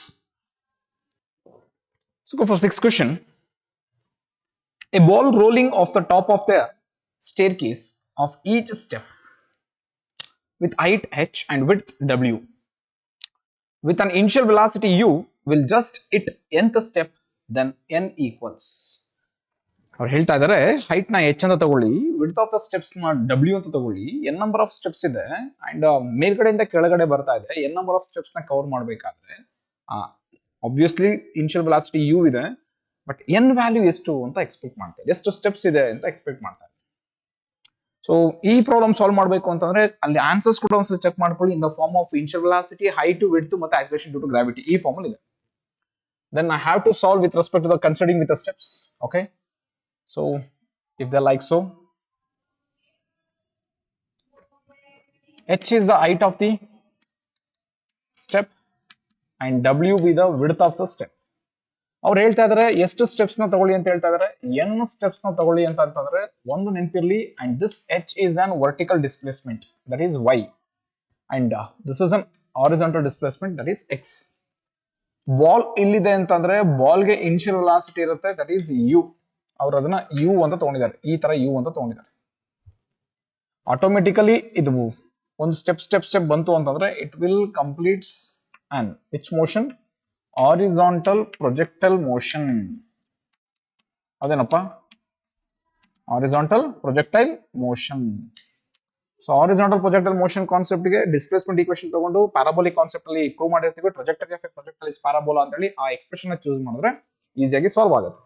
So go for 6th question. A ball rolling off the top of the staircase of each step with height h and width w with an initial velocity u will just hit nth step, then n equals. ಅವ್ರು ಹೇಳ್ತಾ ಇದಾರೆ ಹೈಟ್ ನ ಎಚ್ ಅಂತ ತಗೊಳ್ಳಿ, ವಿಡ್ತ್ ಆಫ್ ದ ಸ್ಟೆಪ್ಸ್ ನ ಡಬ್ಲ್ಯೂ ಅಂತ ತಗೊಳ್ಳಿ, ಎನ್ ನಂಬರ್ ಆಫ್ ಸ್ಟೆಪ್ಸ್ ಇದೆ ಅಂಡ್ ಮೇಲ್ಗಡೆಯಿಂದ ಕೆಳಗಡೆ ಬರ್ತಾ ಇದೆ, ಎನ್ ನಂಬರ್ ಆಫ್ ಸ್ಟೆಪ್ಸ್ ನ ಕವರ್ ಮಾಡಬೇಕಾದ್ರೆ ಆಬ್ವಿಯಸ್ಲಿ ಇನಿಷಿಯಲ್ ವೆಲಾಸಿಟಿ ಯು ಇದೆ, ಬಟ್ ಎನ್ ವ್ಯಾಲ್ಯೂ ಎಷ್ಟು ಅಂತ ಎಕ್ಸ್ಪೆಕ್ಟ್ ಮಾಡ್ತಾರೆ, ಎಷ್ಟು ಸ್ಟೆಪ್ಸ್ ಇದೆ ಅಂತ ಎಕ್ಸ್ಪೆಕ್ಟ್ ಮಾಡ್ತಾರೆ. ಸೊ ಈ ಪ್ರಾಬ್ಲಮ್ ಸಾಲ್ವ್ ಮಾಡಬೇಕು ಅಂತಂದ್ರೆ ಅಲ್ಲಿ ಆನ್ಸರ್ಸ್ ಕೂಡ ಒಂದ್ಸಲ ಚೆಕ್ ಮಾಡ್ಕೊಳ್ಳಿ. In the form of initial velocity, height, width ಮತ್ತೆ ಆಕ್ಸಲರೇಷನ್ ಡ್ಯೂ ಟು ಗ್ರಾವಿಟಿ, ಈ ಫಾರ್ಮಲ್ ಇದೆ. Then I have to solve with respect to the considering with the steps. Okay, so if they like so, h is the height of the step and w be the width of the step. ಅವ್ರು ಹೇಳ್ತಾ ಇದಾರೆ ಎಷ್ಟು ಸ್ಟೆಪ್ಸ್ ನ ತಗೊಳ್ಳಿ ಅಂತ ಹೇಳ್ತಾ ಇದಾರೆ, n ಸ್ಟೆಪ್ಸ್ ನ ತಗೊಳ್ಳಿ ಅಂತ ಅಂತಂದ್ರೆ ಒಂದು ನೆನಪಿರ್ಲಿ, and this h is an vertical displacement, that is y, and this is an horizontal displacement, that is x. Ball ಇಲ್ಲಿದೆ ಅಂತಂದ್ರೆ ಬಾಲ್ ಗೆ ಇನಿಷಿಯಲ್ ವೆಲಾಸಿಟಿ ಇರುತ್ತೆ, that is u. ಅವ್ರು ಅದನ್ನ ಯು ಅಂತ ತಗೊಂಡಿದ್ದಾರೆ, ಈ ತರ ಯು ಅಂತ ತಗೊಂಡಿದ್ದಾರೆ. ಆಟೋಮೆಟಿಕಲಿ ಇದು ಒಂದು ಸ್ಟೆಪ್ ಬಂತು ಅಂತಂದ್ರೆ it will completes and which motion, horizontal projectile motion. ಅದೇನಪ್ಪ, horizontal projectile motion. So horizontal projectile motion concept ಗೆ ಡಿಸ್ಪ್ಲೇಸ್ಮೆಂಟ್ ಈಕ್ವೇಷನ್ ತಗೊಂಡು ಪ್ಯಾರಾಬೋಲಿಕ್ ಕಾನ್ಸೆಪ್ಟ್ ಅಲ್ಲಿ ಪ್ರೂವ್ ಮಾಡಿರ್ತೀವಿ. Trajectory of a projectile is parabola ಅಂತ ಹೇಳಿ ಆ ಎಕ್ಸ್ಪ್ರೆಷನ್ ಚೂಸ್ ಮಾಡಿದ್ರೆ ಈಸಿಯಾಗಿ ಸಾಲ್ವ್ ಆಗುತ್ತೆ.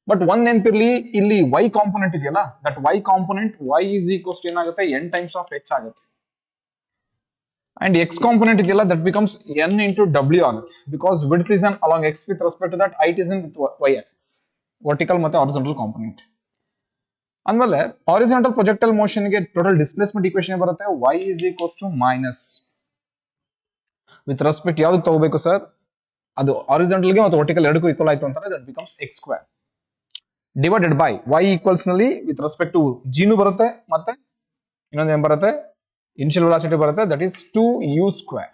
ಬಟ್ ಒಂದ್ ನೆನಪಿರ್ಲಿ, ಇಲ್ಲಿ y ಕಾಂಪೊನೆಂಟ್ ಇದೆಯಲ್ಲ, that y component y is equals to ಏನಾಗುತ್ತೆ, n ಟೈಮ್ಸ್ ಆಫ್ h ಆಗುತ್ತೆ. ಅಂಡ್ x ಕಾಂಪೊನೆಂಟ್ ಇದೆಯಲ್ಲ, that becomes n into w ಆಗುತ್ತೆ, because width is on along x with respect to that, height is in with y axis, vertical ಮತ್ತೆ ಹಾರಿಜಾಂಟಲ್ ಕಾಂಪೊನೆಂಟ್. ಅಂದ್ಮೇಲೆ ಹಾರಿಜಾಂಟಲ್ ಪ್ರೊಜೆಕ್ಟೈಲ್ ಮೋಷನ್ ಗೆ ಟೋಟಲ್ ಡಿಸ್ಪ್ಲೇಸ್ಮೆಂಟ್ ಈಕ್ವೇಷನ್ ಬರುತ್ತೆ, y is equals to minus with respect ಯಾವ್ದಕ್ಕೆ ತಗೋಬೇಕು ಸರ್, ಅದು ಹಾರಿಜಾಂಟಲ್ ಗೆ ಮತ್ತು ವರ್ಟಿಕಲ್ ಎರಡಕ್ಕೂ ಈಕ್ವಲ್ ಆಯ್ತು ಅಂತಂದ್ರೆ that becomes x square divided by y equals ನಲ್ಲಿ ವಿತ್ ರೆಸ್ಪೆಕ್ಟ್ ಟು ಜಿನು ಬರುತ್ತೆ, ಮತ್ತೆ ಇನ್ನೊಂದು ಏನ್ ಬರುತ್ತೆ, ಇನಿಷಿಯಲ್ ವೆಲಾಸಿಟಿ ಬರುತ್ತೆ, that is 2u square,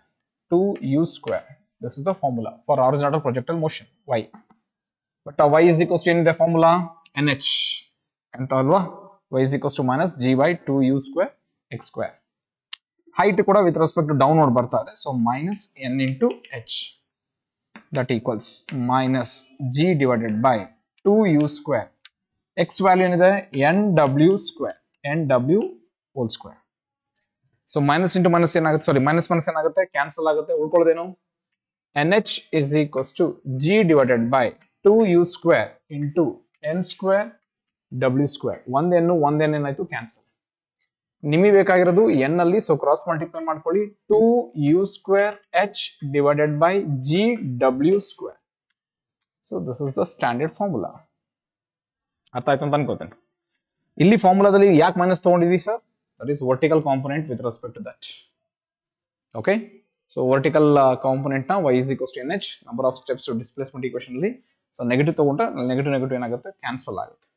2u square. This is the formula for horizontal projectile motion y. But y is equals to ಏನಿದೆ ಫಾರ್ಮುಲಾ, nh ಅಂತ ಅಲ್ವಾ, y is equals to minus g by 2u square x square. Height ಕೂಡ ವಿತ್ ರೆಸ್ಪೆಕ್ಟ್ ಟು ಡೌನ್ವರ್ಡ್ ಬರ್ತಾ ಇದೆ, so minus n into h that equals minus g divided by 2u square. x value ಏನಿದೆ, nw square, nw whole square. So minus into minus ಏನಾಗುತ್ತೆ, ಸಾರಿ ಮೈನಸ್ ಮೈನಸ್ ಏನಾಗುತ್ತೆ, ಕ್ಯಾನ್ಸಲ್ ಆಗುತ್ತೆ, ಉಳ್ಕೊಳ್ಳೋದೇನು, nh is equals to g divided by 2u square into n square w square. ಒಂದೇನು ಏನಾಯ್ತು, ಕ್ಯಾನ್ಸಲ್. ನಿಮಗೆ ಬೇಕಾಗಿರೋದು n ಅಲ್ಲಿ, ಸೊ ಕ್ರಾಸ್ ಮಲ್ಟಿಪ್ಲೈ ಮಾಡ್ಕೊಳ್ಳಿ, 2u square h divided by g w square. So this is the standard formula. ಅರ್ಥ ಆಯ್ತು ಅಂತ ಅನ್ಕೋತೇನೆ. ಇಲ್ಲಿ ಫಾರ್ಮುಲಾದಲ್ಲಿ ಯಾಕೆ ಮೈನಸ್ ತಗೊಂಡಿದ್ವಿ sir, that is vertical component with respect to that. Okay, so vertical component ನ y is equals to nh number of steps to displacement equation ಅಲ್ಲಿ. ಸೊ ನೆಗೆಟಿವ್ ತಗೊಂಡ್ರೆ ನೆಗೆಟಿವ್ ಏನಾಗುತ್ತೆ, ಕ್ಯಾನ್ಸಲ್ ಆಗುತ್ತೆ.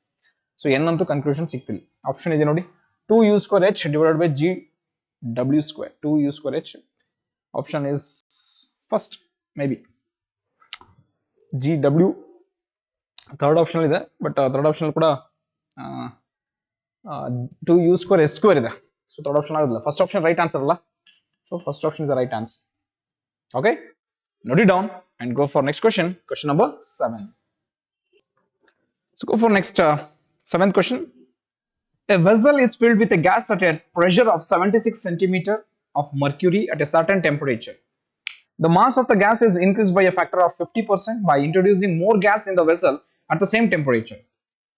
ಸೊ n ಅಂತೂ ಕನ್ಕ್ಲೂಷನ್ ಸಿಗ್ತಿಲ್ಲ. ಆಪ್ಷನ್ ಇದೆ ನೋಡಿ, 2u square h divided by gw square. 2u square h option is first may be gw. Third option ಇದೆ, ಬಟ್ ಥರ್ಡ್ ಆಪ್ಷನ್ ಕೂಡ 2u square h square ಇದೆ. ಸೊ ಥರ್ಡ್ ಆಪ್ಷನ್ ಆಗೋದಿಲ್ಲ. ಫಸ್ಟ್ ಆಪ್ಷನ್ ರೈಟ್ ಆನ್ಸರ್ ಅಲ್ಲ. So first option is the right answer. Okay, note it down and go for next question. Question number 7. So go for next 7th question. A vessel is filled with a gas at a pressure of 76 centimeter of mercury at a certain temperature. The mass of the gas is increased by a factor of 50% by introducing more gas in the vessel at the same temperature.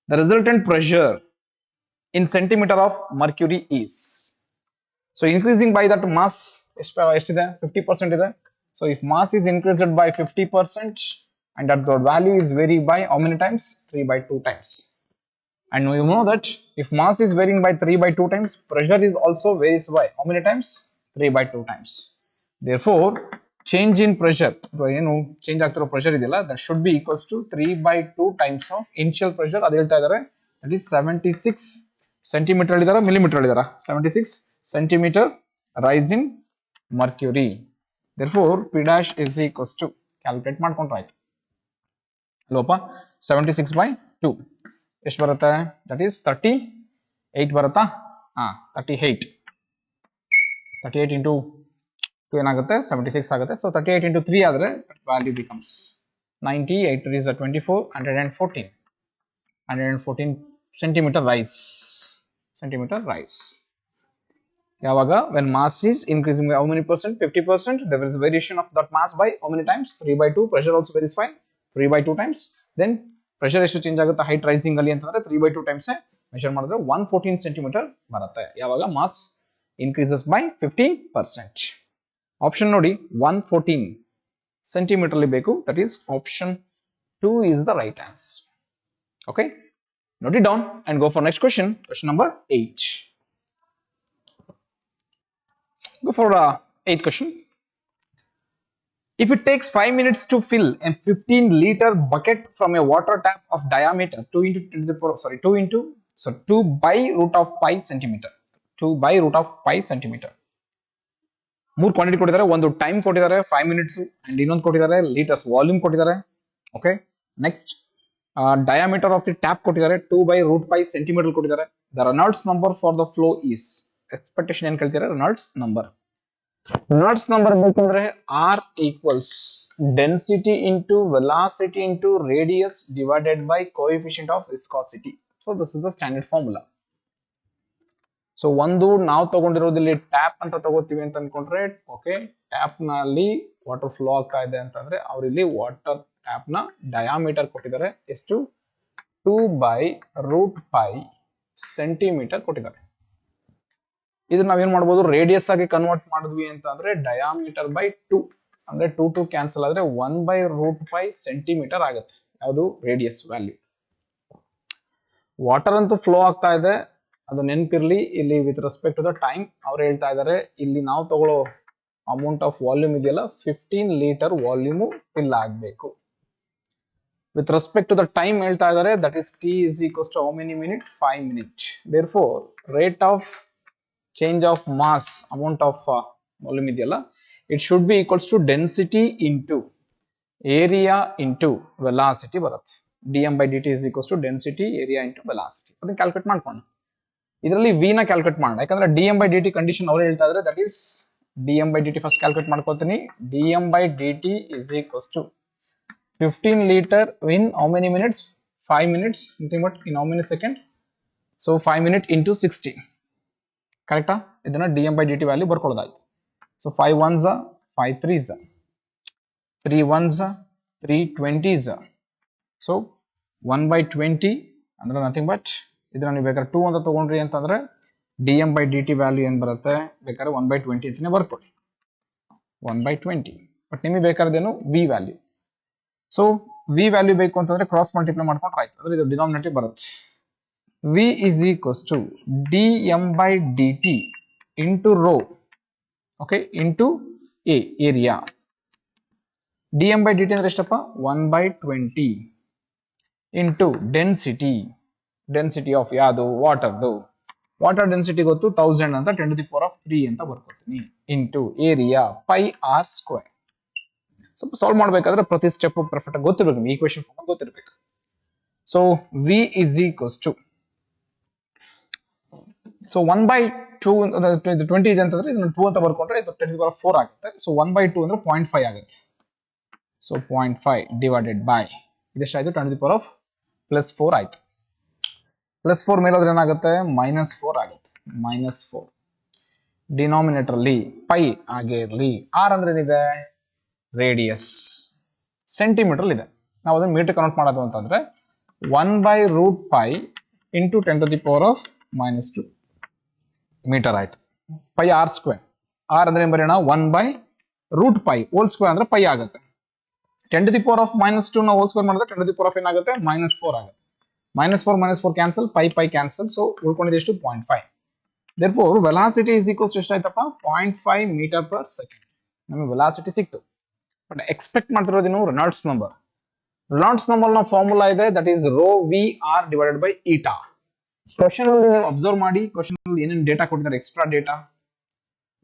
The resultant pressure in centimeter of mercury is. So increasing by that mass ಎಷ್ಟಿದೆ, 50% ಇದೆ. So if mass is increased by 50% and that the value is varied by how many times? 3 by 2 times. And you know that if mass is varying by 3 by 2 times, pressure is also varies by how many times? 3 by 2 times. Therefore, change in pressure, change ಆಗ್ತಿರೋ pressure ಇದೆಯಲ್ಲ, that should be equals to 3 by 2 times of initial pressure. ಅದು ಹೇಳ್ತಾ ಇದ್ದಾರೆ, that is 76 centimeter ಹೇಳಿದಾರ, millimeter ಹೇಳಿದಾರ, 76 centimeter rise in mercury. Therefore p dash is equals to calculate ಮಾಡ್ಕೊಂಡ್ರೆ ಆಯ್ತು ಅಲ್ವಪ್ಪ. 76 by 2 ಎಷ್ಟು ಬರುತ್ತೆ, ದಟ್ ಈಸ್ 38 ಬರುತ್ತಾ? 38 ಇಂಟು 2 ಏನಾಗುತ್ತೆ, 76 ಆಗುತ್ತೆ. ಸೊ 38 ಇಂಟು 3 ಆದರೆ value becomes 90. 8 3 is 24, 114 centimeter rise. ಯಾವಾಗ when mass is increasing by how many percent? 50%. There is variation of that mass by how many times? 3 by 2. Pressure also varies by 3 by 2 times. Then pressure ಎಷ್ಟು ಚೇಂಜ್ ಆಗುತ್ತೆ ಹೈಟ್ ರೈಸಿಂಗ್ ಅಲ್ಲಿ ಅಂತಂದ್ರೆ 3 by 2 times ಮೆಷರ್ ಮಾಡಿದ್ರೆ 114 ಸೆಂಟಿಮೀಟರ್ ಬರುತ್ತೆ. ಯಾವಾಗ ಮಾಸ್ ಇನ್ಕ್ರೀಸಸ್ ಬೈ 50%. ಆಪ್ಷನ್ ನೋಡಿ 114 ಸೆಂಟಿಮೀಟರ್ ಅಲ್ಲಿ ಬೇಕು. That is option 2 is the right answer. Okay, note it down and go for next question. Question number 8. Go for 8th question. If it takes 5 minutes to fill a 15-liter bucket from a water tap of diameter 2 by root of pi centimeter. 2 by root of pi centimeter. ಮೂರು ಕ್ವಾಂಟಿಟಿ ಕೊಟ್ಟಿದ್ದಾರೆ, ಒಂದು ಟೈಮ್ ಕೊಟ್ಟಿದ್ದಾರೆ 5 ಮಿನಿಟ್ಸ್ ಅಂಡ್ ಇನ್ನೊಂದು ಕೊಟ್ಟಿದ್ದಾರೆ ಲೀಟರ್ಸ್ ವಾಲ್ಯೂಮ್ ಕೊಟ್ಟಿದ್ದಾರೆ. Okay, next diameter of the tap ಕೊಟ್ಟಿದ್ದಾರೆ, 2 by root pi centimeter ಕೊಟ್ಟಿದ್ದಾರೆ. The Reynolds number for the flow is, expectation ಏನ್ ಕೇಳ್ತಾರೆ, ರೆನಾಲ್ಡ್ಸ್ ನಂಬರ್. ರೆನಾಲ್ಡ್ಸ್ ನಂಬರ್ ಬೇಕಂದ್ರೆ R equals density into velocity into radius divided by coefficient of viscosity. So this is the standard formula. So ಒಂದು ನಾವು ತಗೊಂಡಿರೋದಿಲ್ಲಿ ಟ್ಯಾಪ್ ಅಂತ ತಗೋತೀವಿ ಅಂತ ಅನ್ಕೊಂಡ್ರೆ, ಓಕೆ, ಟ್ಯಾಪ್ ನಲ್ಲಿ ವಾಟರ್ ಫ್ಲೋ ಆಗ್ತಾ ಇದೆ ಅಂತಂದ್ರೆ ಅವ್ರಿಲ್ಲಿ ವಾಟರ್ ಟ್ಯಾಪ್ ನ ಡಯಾಮೀಟರ್ ಕೊಟ್ಟಿದ್ದಾರೆ ಎಷ್ಟು, 2 by root pi centimeter ಕೊಟ್ಟಿದ್ದಾರೆ. ಇದನ್ನ ನಾವೇನ್ ಮಾಡ್ಬೋದು, ರೇಡಿಯಸ್ ಆಗಿ ಕನ್ವರ್ಟ್ ಮಾಡಿದ್ವಿ ಅಂತ ಅಂದ್ರೆ ಡಯಾಮೀಟರ್ ಬೈ 2 ಅಂದ್ರೆ 2 ಕ್ಯಾನ್ಸಲ್ ಆದ್ರೆ 1 by root pi centimeter ಆಗುತ್ತೆ. ಯಾವುದು ರೇಡಿಯಸ್ ವ್ಯಾಲ್ಯೂ. ವಾಟರ್ ಅಂತೂ ಫ್ಲೋ ಆಗ್ತಾ ಇದೆ, ಅದು ನೆನಪಿರ್ಲಿ. ಇಲ್ಲಿ with respect to the time ಅವ್ರು ಹೇಳ್ತಾ ಇದ್ದಾರೆ, ಇಲ್ಲಿ ನಾವು ತಗೊಳ್ಳೋ ಅಮೌಂಟ್ ಆಫ್ ವಾಲ್ಯೂಮ್ ಇದೆಯಲ್ಲ 15 ಲೀಟರ್ ವಾಲ್ಯೂಮ್ ಫಿಲ್ ಆಗಬೇಕು. With respect to the time ಹೇಳ್ತಾ ಇದ್ದಾರೆ, that is t is equals to how many minute? 5 minutes. Therefore rate of change of mass, amount of volume ಇದೆಯಲ್ಲ, it should be equals to density into area into velocity ಬರುತ್ತೆ. dm by dt is equals to density area into velocity. ಅದನ್ನ ಕ್ಯಾಲ್ಕುಲೇಟ್ ಮಾಡ್ಕೊಂಡು ಇದರಲ್ಲಿ v ನ ಕ್ಯಾಲ್ಕುಲೇಟ್ ಮಾಡೋಣ. ಯಾಕಂದ್ರೆ dm by dt ಕಂಡೀಷನ್ ಅವ್ರು ಹೇಳ್ತಾ ಇದ್ದಾರೆ, that is dm by dt first calculate ಮಾಡ್ಕೊತೀನಿ. dm by dt is equals to 15 liter in how many minutes? 5 minutes. Nothing but in how many second? So 5 minutes into 60. ಕರೆಕ್ಟಾ? ಇದನ್ನ dm by dt ವ್ಯಾಲ್ಯೂ ಬರ್ಕೊಳ್ಳೋದಾಯ್ತು. So 5 1s 5 3s 3 1s 3 20s. ಸೊ 1 by 20 ಅಂದ್ರೆ ನಥಿಂಗ್ ಬಟ್ ಇದನ್ನ ನೀವು ಬೇಕಾದ್ರೆ 2 ಅಂತ ತಗೊಂಡ್ರಿ ಅಂತಂದ್ರೆ dm by dt ವ್ಯಾಲ್ಯೂ ಏನ್ ಬರುತ್ತೆ, ಬೇಕಾದ್ರೆ 1 by 20 ಅಂತಾನೆ ಬರ್ಕೊಳ್ಳಿ, 1 by 20. ಬಟ್ ನಿಮಗೆ ಬೇಕಾದ್ರೇನು v value. So v value ಬೇಕು ಅಂತಂದ್ರೆ ಕ್ರಾಸ್ ಮಲ್ಟಿಪ್ಲೈ ಮಾಡ್ಕೊಂಡ್ರೆ ಆಯ್ತು, ಅಂದ್ರೆ ಇದು ಡಿನಾಮಿನೇಟರ್ ಬರುತ್ತೆ. v is equals to dm by dt into rho, okay, into a area, dm by dt ಅಂದ್ರೆ ಎಷ್ಟಪ್ಪ 1/20 ಇಂಟು ಡೆನ್ಸಿಟಿ ಆಫ್ ಯಾವುದು ವಾಟರ್ ಡೆನ್ಸಿಟಿ ಗೊತ್ತು 1000 ಅಂತ 10⁻³ ಅಂತ ಬರ್ಕೊತೀನಿ into area pi R square. ಸ್ವಲ್ಪ ಸಾಲ್ವ್ ಮಾಡಬೇಕಾದ್ರೆ ಪ್ರತಿ ಸ್ಟೆಪ್ ಪರ್ಫೆಕ್ಟ್ ಆಗಿ ಗೊತ್ತಿರಬೇಕು, ನಿಮ್ಗೆ ಈಕ್ವೇಷನ್ ಫಾರ್ಮ್ ಗೊತ್ತಿರಬೇಕು. So V is equals to 1/2 20 ಇದೆ ಅಂತಂದ್ರೆ ಇದನ್ನ 2 ಅಂತ ಬರ್ಕೊಂಡ್ರೆ ಇದು 10⁻⁴ ಆಗುತ್ತೆ. ಸೊ 1/2 ಅಂದ್ರೆ 0.5 ಆಗುತ್ತೆ. ಸೊ 0.5 ಡಿವೈಡೆಡ್ ಬೈ ಇದೆಷ್ಟಾಯ್ತು 10⁻+4 ಆಯ್ತು. +4 ಮೇಲಾದ್ರೆ ಏನಾಗುತ್ತೆ -4 ಆಗುತ್ತೆ. -4 ಡಿನಾಮಿನೇಟರ್ ಅಲ್ಲಿ ಪೈ ಹಾಗೆ ಇರಲಿ. ಆರ್ ಅಂದ್ರೆ ಏನಿದೆ ರೇಡಿಯಸ್, ಸೆಂಟಿಮೀಟರ್ ಇದೆ. ನಾವು ಅದನ್ನ ಮೀಟರ್ ಕನ್ವರ್ಟ್ ಮಾಡೋದು ಅಂತಂದ್ರೆ 1/√π ಇಂಟು 10⁻⁻² ಮೀಟರ್ ಆಯ್ತು. ಪೈ ಆರ್ ಸ್ಕ್ವೇರ್, ಆರ್ ಅಂದ್ರೆ ಏನ್ ಬರೆಯೋಣ 1/√π ಹೋಲ್ ಸ್ಕ್ವೇರ್ ಅಂದ್ರೆ ಪೈ ಆಗುತ್ತೆ. 10⁻⁻² ನ ಹೋಲ್ ಸ್ಕ್ವೇರ್ ಮಾಡಿದ್ರೆ 10⁻⁴ ಏನಾಗುತ್ತೆ -4 ಆಗುತ್ತೆ. -4 ಕ್ಯಾನ್ಸಲ್, ಪೈ ಕ್ಯಾನ್ಸಲ್. ಸೊ ಉಳ್ಕೊಂಡಿದೆ ಎಷ್ಟು 0.5. therefore velocity is equals to ಎಷ್ಟಾಯ್ತಪ್ಪ 0.5 ಮೀಟರ್ ಪರ್ ಸೆಕೆಂಡ್. ನಮಗೆ ವೆಲಾಸಿಟಿ ಸಿಕ್ತು. ಬಟ್ ಎಕ್ಸ್ಪೆಕ್ಟ್ ಮಾಡ್ತಿರೋದೇನು ರೆನಾಲ್ಡ್ಸ್ ನಂಬರ್. ರೆನಾಲ್ಡ್ಸ್ ನಂಬರ್ ನ ಫಾರ್ಮುಲಾ ಇದೆ, that is ρVr divided by eta. Question ಅಲ್ಲಿ ಅಬ್ಸರ್ವ್ ಮಾಡಿ, ಕ್ವಶನ್ ಅಲ್ಲಿ ಏನೇನು ಡೇಟಾ ಕೊಟ್ಟಿದ್ದಾರೆ, ಎಕ್ಸ್ಟ್ರಾ ಡೇಟಾ.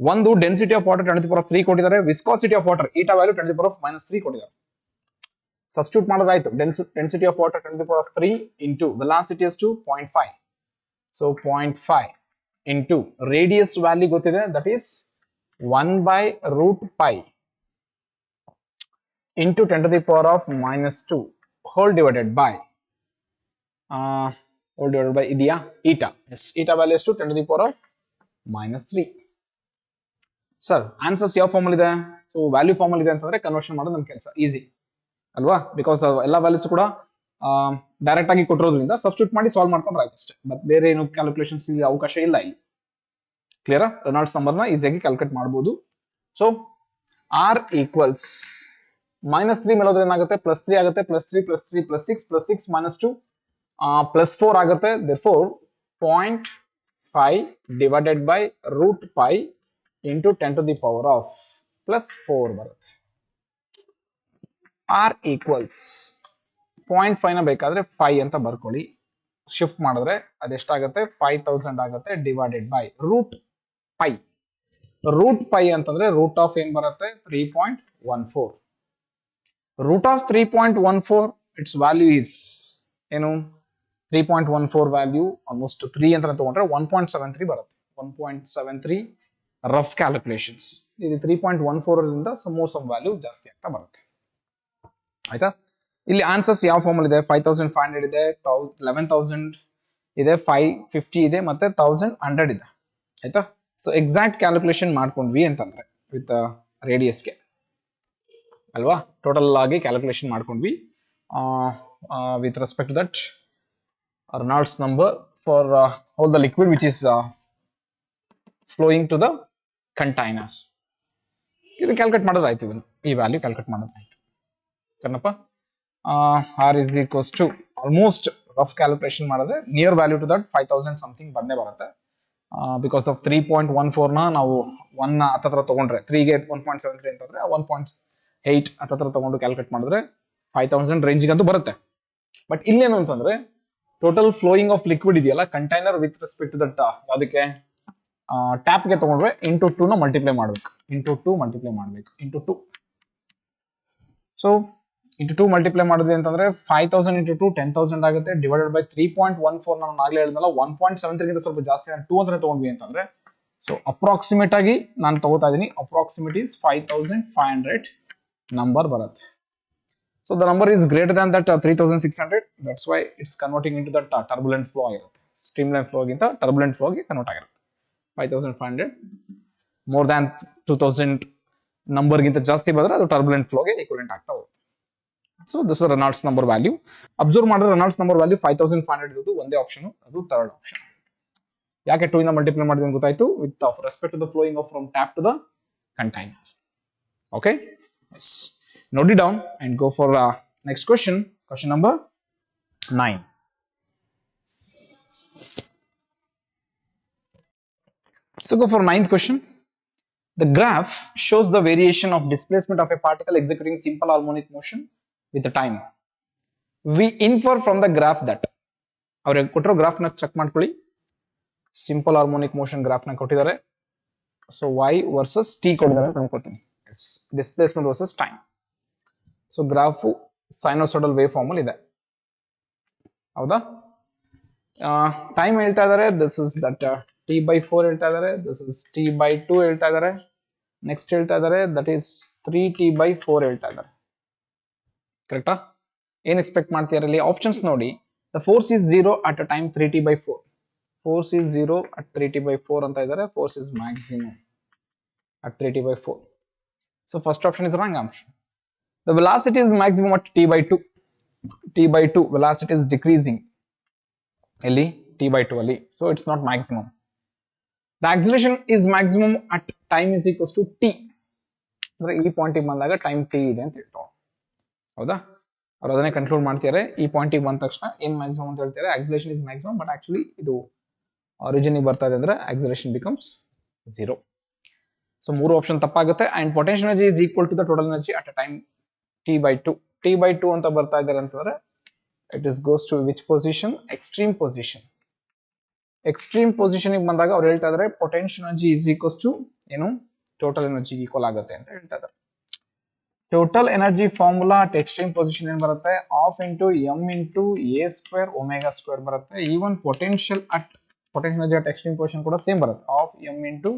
ಒಂದು ಡೆನ್ಸಿಟಿ ಆಫ್ ವಾಟರ್ 10⁻³ ಕೊಟ್ಟಿದ್ದಾರೆ, viscosity of water eta value 10⁻⁻³ ಕೊಟ್ಟಿದ್ದಾರೆ. ಸಬ್ಸ್ಟಿಟ್ಯೂಟ್ ಮಾಡೋದಾಯ್ತು. Density of water 10⁻³ into velocity ಎಷ್ಟು 0.5. ಸೊ 0.5 ಇಂಟು ರೇಡಿಯಸ್ ವ್ಯಾಲ್ಯೂ ಗೊತ್ತಿದೆ, that is 1/√π into 10⁻⁻² whole divided by ಇದೆಯಾ ಈಟಾ. ಎಸ್, ಈಟಾ ವ್ಯಾಲ್ಯೂ ಎಷ್ಟು 10⁻⁻3. ಸರ್ ಆನ್ಸರ್ಸ್ ಯಾವ ಫಾರ್ಮಲ್ ಇದೆ? ಸೊ ವ್ಯಾಲ್ಯೂ ಫಾರ್ಮಲ್ ಇದೆ ಅಂತಂದ್ರೆ ಕನ್ವರ್ಷನ್ ಮಾಡೋದು ನಮ್ಮ ಕೆಲಸ ಈಸಿ ಅಲ್ವಾ? ಬಿಕಾಸ್ ಎಲ್ಲ ವ್ಯಾಲ್ಯೂಸ್ ಕೂಡ ಡೈರೆಕ್ಟ್ ಆಗಿ ಕೊಟ್ಟಿರೋದ್ರಿಂದ ಸಬ್ಸ್ಟಿಟ್ಯೂಟ್ ಮಾಡಿ ಸಾಲ್ವ್ ಮಾಡ್ಕೊಂಡ್ರೆ ಆಯ್ತು ಅಷ್ಟೇ. ಬಟ್ ಬೇರೆ ಏನು ಕ್ಯಾಲ್ಕುಲೇಷನ್ಸ್ ಅವಕಾಶ ಇಲ್ಲ ಇಲ್ಲಿ. ಕ್ಲಿಯರ್? ರೆನಾಲ್ಡ್ಸ್ ನಂಬರ್ನ ಈಸಿಯಾಗಿ ಕ್ಯಾಲ್ಕುಲೇಟ್ ಮಾಡಬಹುದು. ಸೊ ಆರ್ ಈಕ್ವಲ್ಸ್ -3 ಮೇಲೆ ಹೋದ್ರೆ ಏನಾಗುತ್ತೆ +3 ಆಗುತ್ತೆ, +3 +3 +6 +6 -2 +4 ಆಗುತ್ತೆ. therefore 0.5 ಡಿವೈಡೆಡ್ ಬೈ √π ಇಂಟು 10⁻⁻4 ಬರುತ್ತೆ. ಆರ್ ಈಕ್ವಲ್ಸ್ 0.5 ನ ಬೇಕಾದ್ರೆ 5 ಅಂತ ಬರ್ಕೊಳ್ಳಿ. ಶಿಫ್ಟ್ ಮಾಡಿದ್ರೆ ಅದೆಷ್ಟಾಗುತ್ತೆ 5000 ಆಗುತ್ತೆ ಡಿವೈಡೆಡ್ ಬೈ √π. √π ಅಂತಂದ್ರೆ ರೂಟ್ ಆಫ್ ಏನ್ ಬರುತ್ತೆ 3.14. Root of 3.14 its value is ಏನು 3.14 ವ್ಯಾಲ್ಯೂ ಆಲ್ಮೋಸ್ಟ್ 3 ಅಂತ ತಗೊಂಡ್ರೆ 1.73 ಬರುತ್ತೆ. 1.73 ರಫ್ ಕ್ಯಾಲ್ಕುಲೇಷನ್ಸ್. ಇದು 3.14 ರಿಂದ ಸಮ್ ವ್ಯಾಲ್ಯೂ ಜಾಸ್ತಿ ಆಗ್ತಾ ಬರುತ್ತೆ. ಆಯ್ತಾ? ಇಲ್ಲಿ ಆನ್ಸರ್ಸ್ ಯಾವ ಫಾರ್ಮಲ್ ಇದೆ 5500 ಇದೆ, 11000 ಇದೆ, 550 ಇದೆ, ಮತ್ತೆ 1100 ಇದೆ. ಆಯ್ತಾ? ಸೊ ಎಕ್ಸಾಕ್ಟ್ ಕ್ಯಾಲ್ಕುಲೇಷನ್ ಮಾಡ್ಕೊಂಡ್ವಿ ಅಂತಂದ್ರೆ ವಿತ್ ರೇಡಿಯಸ್ಗೆ ಅಲ್ವಾ, ಟೋಟಲ್ ಆಗಿ ಕ್ಯಾಲ್ಕುಲೇಷನ್ ಮಾಡ್ಕೊಂಡ್ವಿ with respect to that Reynolds number for all the liquid which is flowing to the container. ಇದನ್ನ ಕ್ಯಾಲ್ಕುಲೇಟ್ ಮಾಡೋದಾಯ್ತು, ಇದನ್ನು ಈ ವ್ಯಾಲ್ಯೂ ಕ್ಯಾಲ್ಕುಲೇಟ್ ಮಾಡೋದಾಯ್ತು. ಸರಿನಪ್ಪ? R is equals to almost rough calculation ಮಾಡಿದ್ರೆ near value to that 5000 something ಬಂದೇ ಬರುತ್ತೆ. ಬಿಕಾಸ್ ಆಫ್ 3.14 ನ ನಾವು 1 ಹತ್ತತ್ರ ತಗೊಂಡ್ರೆ 3ಗೆ 1.73 ಅಂತಂದ್ರೆ 1.8 ಹತ್ತತ್ರ ತಗೊಂಡು ಕ್ಯಾಲ್ಕುಲೇಟ್ ಮಾಡಿದ್ರೆ 5000 ರೇಂಜಿಗೆ ಅಂತೂ ಬರುತ್ತೆ. ಬಟ್ ಇಲ್ಲೇನು ಅಂತಂದ್ರೆ ಟೋಟಲ್ ಫ್ಲೋಯಿಂಗ್ ಆಫ್ ಲಿಕ್ವಿಡ್ ಇದೆಯಲ್ಲ container with respect to that ಅದಕ್ಕೆ ಟ್ಯಾಪ್ಗೆ ತಗೊಂಡ್ರೆ ಇಂಟು 2 ನ ಮಲ್ಟಿಪ್ಲೈ ಮಾಡಬೇಕು. ಇಂಟು 2 ಸೊ ಇಂಟು 2 ಮಲ್ಟಿಪ್ಲೈ ಮಾಡಿದ್ವಿ ಅಂತಂದ್ರೆ 5000 ಇಂಟು 2 10,000 ಆಗುತ್ತೆ ಡಿವೈಡೆಡ್ ಬೈ 3.14 ನಾನು ಆಗ್ಲೇ ಹೇಳಿದ್ನಲ್ಲ 1.73 ಗಿಂತ ಸ್ವಲ್ಪ ಜಾಸ್ತಿ 2 ಅಂತ ತಗೊಂಡ್ವಿ ಅಂತಂದ್ರೆ ಸೊ ಅಪ್ರಾಕ್ಸಿಮೇಟ್ ಆಗಿ ನಾನು ತಗೋತಾ ಇದೀನಿ ಅಪ್ರಾಕ್ಸಿಮೇಟ್ ಇಸ್ 5500 ನಂಬರ್ ಬರುತ್ತೆ. So the number is greater than that 3600. That's why it's converting into that turbulent flow ಆಗಿರುತ್ತೆ. ಸ್ಟ್ರೀಮ್ ಲೈನ್ ಫ್ಲೋ ಗಿಂತ ಟರ್ಬುಲೆಂಟ್ ಫ್ಲೋ ಗೆ ಕನ್ವರ್ಟ್ ಆಗಿರುತ್ತೆ. 5500 ಮೋರ್ ದ್ಯಾನ್ 2000 ನಂಬರ್ ಗಿಂತ ಜಾಸ್ತಿ ಬಂದ್ರೆ ಅದು ಟರ್ಬುಲೆಂಟ್ ಫ್ಲೋ ಗೆ ಈಕ್ವಲೆಂಟ್ ಆಗ್ತಾ ಹೋಗುತ್ತೆ. So this is Reynolds number value. Observe ಮಾಡಿದ್ರೆ ರೆನಾಲ್ಡ್ಸ್ ನಂಬರ್ ವ್ಯಾಲ್ಯೂ 5500 ಇರೋದು ಒಂದೇ ಆಪ್ಷನ್, ಅದು ಥರ್ಡ್ ಆಪ್ಷನ್. ಯಾಕೆ 2 ಇಂದ ಮಲ್ಟಿಪ್ಲೈ ಮಾಡಿದ್ವಿ ಅಂತ ಗೊತ್ತಾಯ್ತು with respect to the flowing of from tap to the container. Okay, note it down and go for next question number 9. So go for 9th question. The graph shows the variation of displacement of a particle executing simple harmonic motion with the time. We infer from the graph that ಅವ್ರಿಗೆ ಕೊಟ್ಟಿರೋ ಗ್ರಾಫ್ ನ ಚೆಕ್ ಮಾಡ್ಕೊಳ್ಳಿ. ಸಿಂಪಲ್ ಹಾರ್ಮೋನಿಕ್ ಮೋಷನ್ ಗ್ರಾಫ್ ನ ಕೊಟ್ಟಿದ್ದಾರೆ. ಸೊ y ವರ್ಸಸ್ t ಕೊಟ್ಟಿದ್ದಾರೆ ಅಂತ ಅನ್ಕೊಳ್ತೀನಿ. Displacement versus time. So graph sinusoidal wave form ಅಲ್ಲಿ ಇದೆ, ಹೌದಾ? ಟೈಮ್ ಹೇಳ್ತಾ ಇದ್ದಾರೆ, ದಿಸ್ ಇಸ್ ದಟ್ t/4 ಹೇಳ್ತಾ ಇದ್ದಾರೆ, ದಿಸ್ ಇಸ್ t/2 ಹೇಳ್ತಾ ಇದ್ದಾರೆ, ನೆಕ್ಸ್ಟ್ ಹೇಳ್ತಾ ಇದ್ದಾರೆ ದಟ್ ಈಸ್ 3t/4 ಹೇಳ್ತಾ ಇದ್ದಾರೆ. ಕರೆಕ್ಟಾ? ಏನ್ ಎಕ್ಸ್ಪೆಕ್ಟ್ ಮಾಡ್ತೀರಾ ಇಲ್ಲಿ? ಆಪ್ಷನ್ಸ್ ನೋಡಿ. The force is 0 at a time 3t/4. Force is 0 at 3t/4 ಅಂತ ಇದ್ದಾರೆ. Force is maximum at 3t/4. So first option is wrong option. The velocity is maximum at t/2. t/2 velocity is decreasing ಇಲ್ಲಿ t/2 ಅಲ್ಲಿ. So it's not maximum. The acceleration is maximum at time is equals to t. ಅಂದ್ರೆ ಈ ಪಾಯಿಂಟಿಗೆ ಬಂದಾಗ ಟೈಮ್ t ಇದೆ ಅಂತ ಹೇಳ್ತಾರೆ, ಹೌದಾ? ಅವ್ರು ಅದನ್ನೇ ಕನ್ಕ್ಲೂಡ್ ಮಾಡ್ತಾರೆ. ಈ ಪಾಯಿಂಟಿಗೆ ಬಂದ ತಕ್ಷಣ ಏನ್ ಮ್ಯಾಕ್ಸಿಮಮ್ ಅಂತ ಹೇಳ್ತಾರೆ, acceleration is maximum, but actually ಇದು ಆರಿಜಿನ್ ಬರ್ತಾ ಇದೆ ಅಂದ್ರೆ ಆಕ್ಸಿಲರೇಷನ್ ಬಿಕಮ್ಸ್ 0. ಸೊ ಮೂರು ಆಪ್ಷನ್ ತಪ್ಪಾಗುತ್ತೆ. And potential energy is equal to the total energy at a time t/2. t/2 ಅಂತ ಬರ್ತಾ ಇದ್ದಾರೆ ಅಂತಂದ್ರೆ it is goes to which position? Extreme position. Extreme position ಬಂದಾಗ ಅವ್ರು ಹೇಳ್ತಾ ಇದ್ದಾರೆ potential energy is equals to ಏನು? ಟೋಟಲ್ ಎನರ್ಜಿ ಈಕ್ವಲ್ ಆಗುತ್ತೆ ಅಂತ ಹೇಳ್ತಾ ಇದ್ದಾರೆ. Total energy formula at extreme position ಏನ್ ಬರುತ್ತೆ? ½ into m into a square omega square ಬರುತ್ತೆ. Even potential energy at extreme position ಕೂಡ ಸೇಮ್ ಬರುತ್ತೆ, ½ m into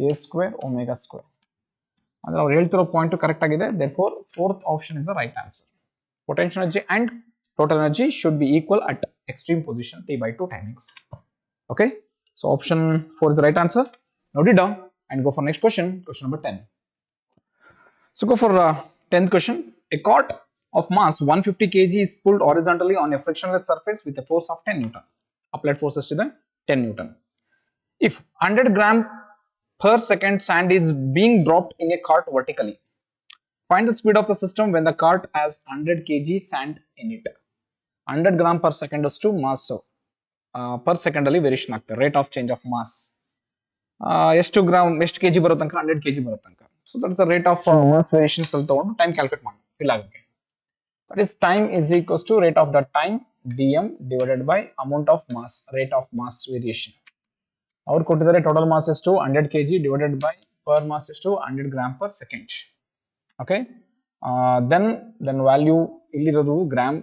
a square omega square. ಅಂದ್ರೆ ಅವ್ರು ಹೇಳ್ತಿರೋ ಪಾಯಿಂಟ್ ಕರೆಕ್ಟ್ ಆಗಿದೆ. therefore fourth option is the right answer. Potential energy and total energy should be equal at extreme position t/2 timings. Okay, so option 4 is the right answer. Note it down and go for next question, question number 10. So go for 10th question. A cart of mass 150 kg is pulled horizontally on a frictionless surface with a force of 10 Newton. Applied force is 10 Newton. If 100 gram per second sand is being dropped in a cart vertically, find the speed of the system when the cart has 100 kg sand in it. 100 gram per second ಅಷ್ಟು ಮಾಸ್ ಪರ್ ಸೆಕೆಂಡ್ ಅಲ್ಲಿ ವೇರಿಯೇಷನ್ ಆಗ್ತದೆ. Rate of change of mass ಎಷ್ಟು ಕೆಜಿ ಬರೋ ತನಕ? 100 kg ಬರೋ ತನಕ. So that is the rate of mass variations ಅಲ್ಲಿ ತಗೊಂಡು ಟೈಮ್ ಕ್ಯಾಲ್ಕುಲೇಟ್ ಮಾಡಿ ಫಿಲ್ ಆಗುತ್ತೆ. That is time is equals to rate of the time dm divided by amount of mass, rate of mass variation. ಅವ್ರು ಕೊಟ್ಟಿದ್ದಾರೆ ಟೋಟಲ್ ಮಾಸ್ ಎಷ್ಟು? 100 kg divided by per mass ಎಷ್ಟು? 100 gram per second. Okay, then value ಇಲ್ಲಿರೋದು ಗ್ರಾಮ್,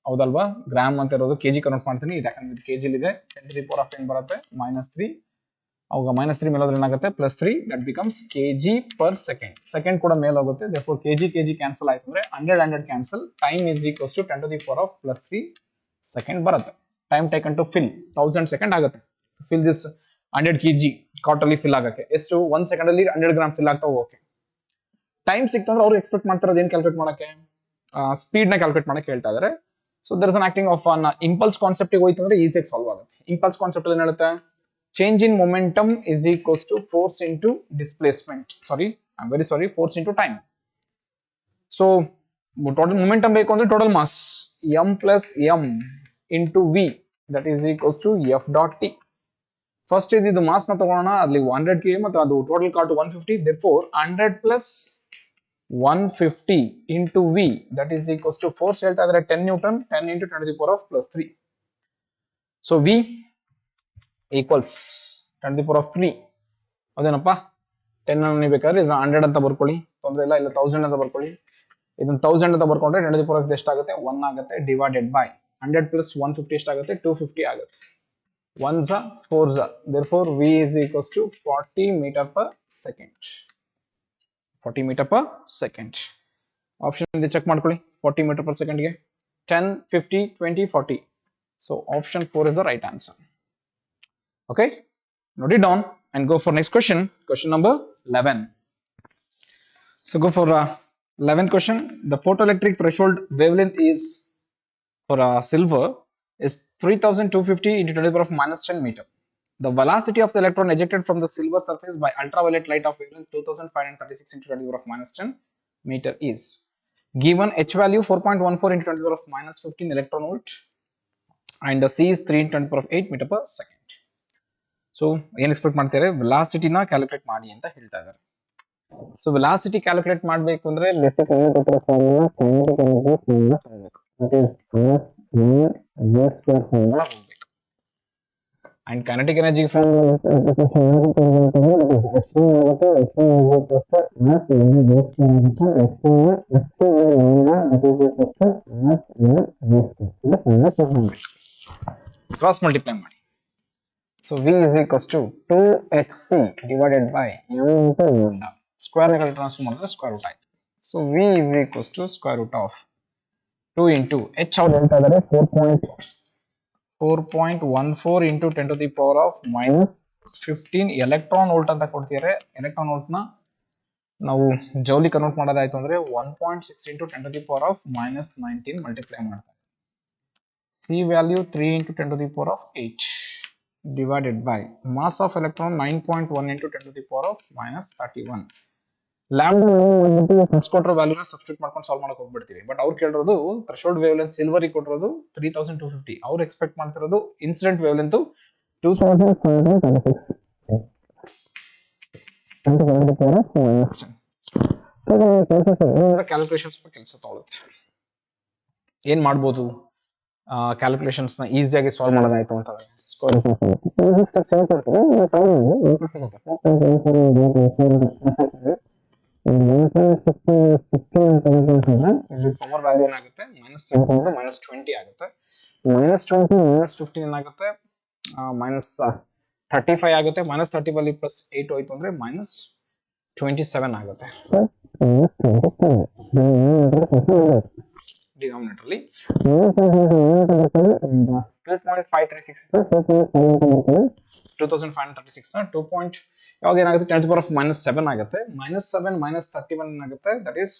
ಹೌದಲ್ವಾ? ಗ್ರಾಮ್ ಅಂತ ಇರೋದು ಕೆಜಿ ಕನ್ವರ್ಟ್ ಮಾಡ್ತೀನಿ. ಇದು ಯಾಕಂದ್ರೆ ಕೆಜಿ ಇದೆ. 10⁻⁴ ಬರುತ್ತೆ -3. ಅವಾಗ -3 ಮೇಲೆ ಹೋದ್ರೆ ಏನಾಗುತ್ತೆ? +3. That becomes KG per second. Second ಕೂಡ ಮೇಲೆ ಹೋಗುತ್ತೆ. therefore ಕೆಜಿ ಕ್ಯಾನ್ಸಲ್ ಆಯ್ತು ಅಂದ್ರೆ 100 cancel. Time is equals to 10⁻⁻ +3 second ಬರುತ್ತೆ. Time taken to fill 1000 second ಆಗುತ್ತೆ. ಫಿಲ್ ದಿಸ್ 100 kg ಕಾಟ್ ಅಲ್ಲಿ ಫಿಲ್ ಆಗಕ್ಕೆ ಎಷ್ಟು? 1 ಸೆಕೆಂಡ್ ಅಲ್ಲಿ 100 ಗ್ರಾಮ್ ಫಿಲ್ ಆಗ್ತಾ ಹೋಗಕ್ಕೆ. ಟೈಮ್ ಸಿಕ್ತು ಅಂದ್ರೆ ಅವ್ರು ಎಕ್ಸ್ಪೆಕ್ಟ್ ಮಾಡ್ತಾರೆ ಏನ್ ಕ್ಯಾಲ್ಕುಲೇಟ್ ಮಾಡಕ್ಕೆ? ಸ್ಪೀಡ್ ನ ಕ್ಯಾಲ್ಕುಲೇಟ್ ಮಾಡಕ್ಕೆ ಹೇಳ್ತಾ ಇದಾರೆ. So there is an acting of an impulse concept ಹೋಯ್ತು ಅಂದ್ರೆ ಈಸಿಯಾಗಿ ಸಾಲ್ವ್ ಆಗುತ್ತೆ. ಇಂಪಲ್ಸ್ ಕಾನ್ಸೆಪ್ಟ್ ಅಲ್ಲಿ ಏನ್ ಹೇಳುತ್ತೆ? Change in momentum is equals to force into displacement. Force into time. So total momentum ಬೇಕು ಅಂದ್ರೆ total mass m plus m into v that is equals to f.t. First ಇದು ಮಾಸ್ ನ ತಗೋಣ. ಅಲ್ಲಿ 100 kg ಮತ್ತು ಅದು total cart 150. therefore 100 plus 150 into v that is equals to force ಹೇಳ್ತಾ ಇದ್ರೆ 10 newton. 10 into 10⁻⁻+3. So v equals 10⁻⁻3. ಅದೇನಪ್ಪ? 10 ಅನ್ನು ನೀವು ಬೇಕಾದ್ರೆ ಇದನ್ನ 100 ಅಂತ ಬರ್ಕೊಳ್ಳಿ, ತೊಂದರೆ ಇಲ್ಲ. ಇಲ್ಲ 1000 ಅಂತ ಬರ್ಕೊಳ್ಳಿ. ಇದನ್ನ 1000 ಅಂತ ಬರ್ಕೊಂಡ್ರೆ 10⁻⁻ ಎಷ್ಟಾಗುತ್ತೆ? 1 ಆಗುತ್ತೆ. ಡಿವೈಡೆಡ್ ಬೈ 100 ಪ್ಲಸ್ 150 ಎಷ್ಟಾಗುತ್ತೆ? 250 ಆಗುತ್ತೆ. 1s 4s. therefore v is equals to 40 meter per second. 40 meter per second. Option ಇದೆ, ಚೆಕ್ ಮಾಡ್ಕೊಳ್ಳಿ. 40 meter per second ಗೆ 10, 50, 20, 40. So option 4 is the right answer. Okay, note it down and go for next question. Question number 11. So go for 11th question. The photoelectric threshold wavelength is for silver is 3250 into 10⁻⁻10 meter. The velocity of the electron ejected from the silver surface by ultraviolet light of wavelength 2536 into 10⁻⁻10 meter is given. H value 4.14 into 10⁻⁻15 electron volt and the C is 3 into 10⁸ meter per second. So ಏನು ಎಕ್ಸ್ಪೆಕ್ಟ್ ಮಾಡ್ತಾರೆ? ವೆಲಾಸಿಟಿನ ಕ್ಯಾಲ್ಕುಲೇಟ್ ಮಾಡಿ ಅಂತ ಹೇಳ್ತಾ ಇದ್ದಾರೆ. ಸೊ ವೆಲಾಸಿಟಿ ಕ್ಯಾಲ್ಕುಲೇಟ್ ಮಾಡಬೇಕು ಅಂದ್ರೆ ಬೇಸಿಕ್ ಕೊಟ್ಟಿರೋ ಫಾರ್ಮುಲಾ ಕೈನೆಟಿಕ್ ಎನರ್ಜಿ ಫಾರ್ಮುಲಾ ತಗೋಬೇಕು. ದಟ್ ಈಸ್ v² ಫಾರ್ಮುಲಾ ಹೋಗ್ಬೇಕು. And kinetic energy cross multiply ಮಾಡಿ. So v is equals to 2hc divided by m into lambda. Square ಗಳು ಟ್ರಾನ್ಸ್ಫರ್ ಮಾಡಿದ್ರೆ ಸ್ಕ್ವೇರ್ ರೂಟ್ ಆಯ್ತು. So v is equals to square root of 2 into h ಅವ್ರು ಹೇಳ್ತಾ ಇದ್ದಾರೆ 4.14 into 10 to the power of minus 15 electron volt ಅಂತ ಕೊಡ್ತಿದ್ದಾರೆ. ಎಲೆಕ್ಟ್ರಾನ್ ವೋಲ್ಟ್ ನ ನಾವು ಜೌಲಿ ಕನ್ವರ್ಟ್ ಮಾಡೋದಾಯ್ತು ಅಂದ್ರೆ 1.6 into 10 to the power of minus 19 multiply ಮಾಡ್ತಾರೆ. C value 3 into 10 to the power of 8 divided by mass of electron 9.1 into 10 to the power of minus 31. Lambda first ಕೊಟ್ಟಿರೋ ವ್ಯಾಲ್ಯೂನ ಸಬ್ಸ್ಟಿಟ್ಯೂಟ್ ಮಾಡ್ಕೊಂಡು ಸಾಲ್ವ್ ಮಾಡಕ್ಕೆ ಹೋಗ್ಬಿಡ್ತೀವಿ. ಬಟ್ ಅವ್ರು ಕೇಳಿರೋದು ಥ್ರೆಶೋಲ್ಡ್ ವೇವ್ ಲೆಂತ್ ಸಿಲ್ವರಿಗೆ ಕೊಟ್ಟಿರೋದು 3250. ಅವ್ರು ಎಕ್ಸ್ಪೆಕ್ಟ್ ಮಾಡ್ತಿರೋದು ಇನ್ಸಿಡೆಂಟ್ ವೇವ್ ಲೆಂತ್ 2536. ಕ್ಯಾಲ್ಕುಲೇಷನ್ಸ್ ಕೆಲಸ ತಗೊಳುತ್ತೆ. ಏನ್ ಮಾಡ್ಬೋದು ಕ್ಯಾಲ್ಕುಲೇಷನ್ಸ್ ನ ಈಸಿಯಾಗಿ ಸಾಲ್ವ್ ಮಾಡೋದಾಯ್ತು ಅಂತಂದ್ರೆ ಪವರ್ ವ್ಯಾಲ್ಯೂ ಏನಾಗುತ್ತೆ ಮೈನಸ್ 20 ಆಗುತ್ತೆ. -20 -15 ಏನಾಗುತ್ತೆ -35 ಆಗುತ್ತೆ. -35 ಪ್ಲಸ್ 8 ಹೋಯ್ತು ಅಂದ್ರೆ -27 ಆಗುತ್ತೆ ಡಿನಾಮಿನೇಟರ್ ಅಲ್ಲಿ. 2536 ನ 2. ಯಾವಾಗ ಏನಾಗುತ್ತೆ 10 to the power of -7 ಆಗುತ್ತೆ. -7 -31 ಏನಾಗುತ್ತೆ ದಟ್ ಈಸ್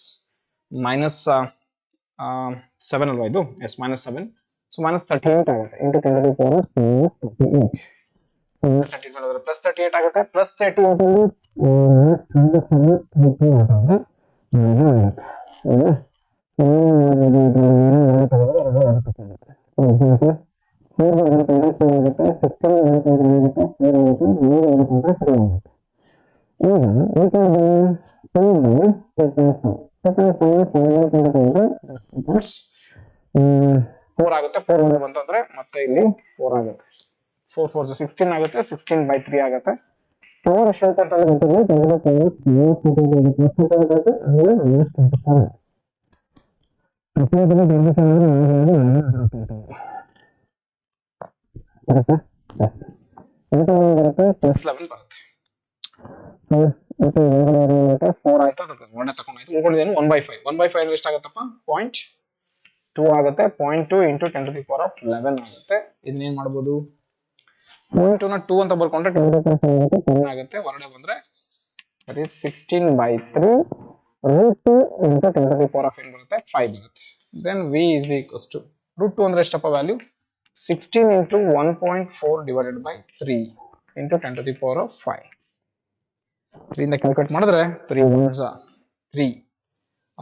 -7 ಅಲ್ವಾ ಇದು? ಎಸ್ -7. ಸೊ -38 ಆಗುತ್ತೆ into 10 to the power of -38. Plus 38 ಆಗುತ್ತೆ. ಪ್ಲಸ್ 30 4 ಆಗುತ್ತೆ. 4 ಬಂತಂದ್ರೆ ಮತ್ತೆ ಇಲ್ಲಿ 4 ಆಗುತ್ತೆ. 4 4 16 ಆಗುತ್ತೆ. 16/3 ಆಗುತ್ತೆ. ಪವರ್ ಎಷ್ಟು ಅಂತ ಗೊತ್ತಿಲ್ಲ. ಫೋರ್ ಆಯ್ತು. ಒಳ್ಳೆ ತಗೊಂಡಾಯ್ತು. ಉಳ್ಕೊಳ್ಳೋದೇನು 1/5. 1/5 ಎಷ್ಟಾಗತ್ತಪ್ಪ 0.2 ಆಗುತ್ತೆ. 0.2 into 10 to the power of 11 ಆಗುತ್ತೆ. ಇದನ್ನೇನ್ ಮಾಡ್ಬೋದು 0.2 ನ 2 ಅಂತ ಬರ್ಕೊಂಡ್ರೆ 10 ಆಗುತ್ತೆ. ಹೊರಗಡೆ ಬಂದ್ರೆ that is 16/3 √2 into 10 to the power of ಏನ್ ಬರುತ್ತೆ 5 ಬರುತ್ತೆ. then v is equals to √2 ಅಂದ್ರೆ ಎಷ್ಟಪ್ಪ value 16 into 1.4 divided by 3 into 10 to the power of 5. 3 ಇಂದ ಕ್ಯಾಲ್ಕುಲೇಟ್ ಮಾಡಿದ್ರೆ 3 1s 3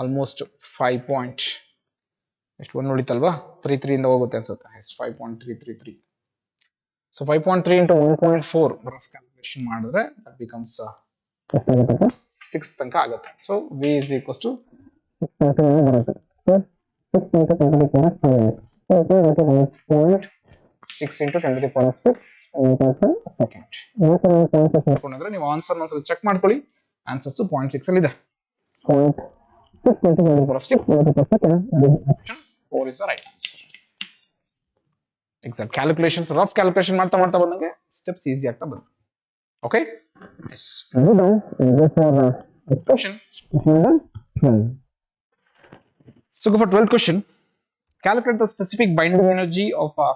ಆಲ್ಮೋಸ್ಟ್ 5 ಪಾಯಿಂಟ್ ಎಷ್ಟು 1 ಉಳಿತಲ್ವಾ 33 ಇಂದ ಹೋಗುತ್ತೆ ಅನ್ಸುತ್ತೆ. 5.333. ಸೊ 5.3 into 1.4 ರಫ್ ಕ್ಯಾಲ್ಕುಲೇಷನ್ ಮಾಡಿದ್ರೆ that becomes 6 ತನಕ ಆಗುತ್ತೆ. So v is equals to 6 ಬರುತ್ತೆ. 6 into 10 to the power of 5. So it is 0.6 into 10 to the power of 6 second. ನೋಡಿದ್ರೆ ನೀವು ಆನ್ಸರ್ ಒಂದ್ಸಲ ಚೆಕ್ ಮಾಡ್ಕೊಳ್ಳಿ. ಆನ್ಸರ್ಸ್ 0.6 ಅಲ್ಲಿ ಇದೆ. 0.6 into 10 to the power of 6 second. Option 4 is the right answer. Exact calculations rough calculation ಮಾಡ್ತಾ ಬಂದಂಗೆ ಸ್ಟೆಪ್ಸ್ ಈಸಿ ಆಗ್ತಾ ಬಂತು. Okay yes question. So go for 12th question. Calculate the specific binding energy of a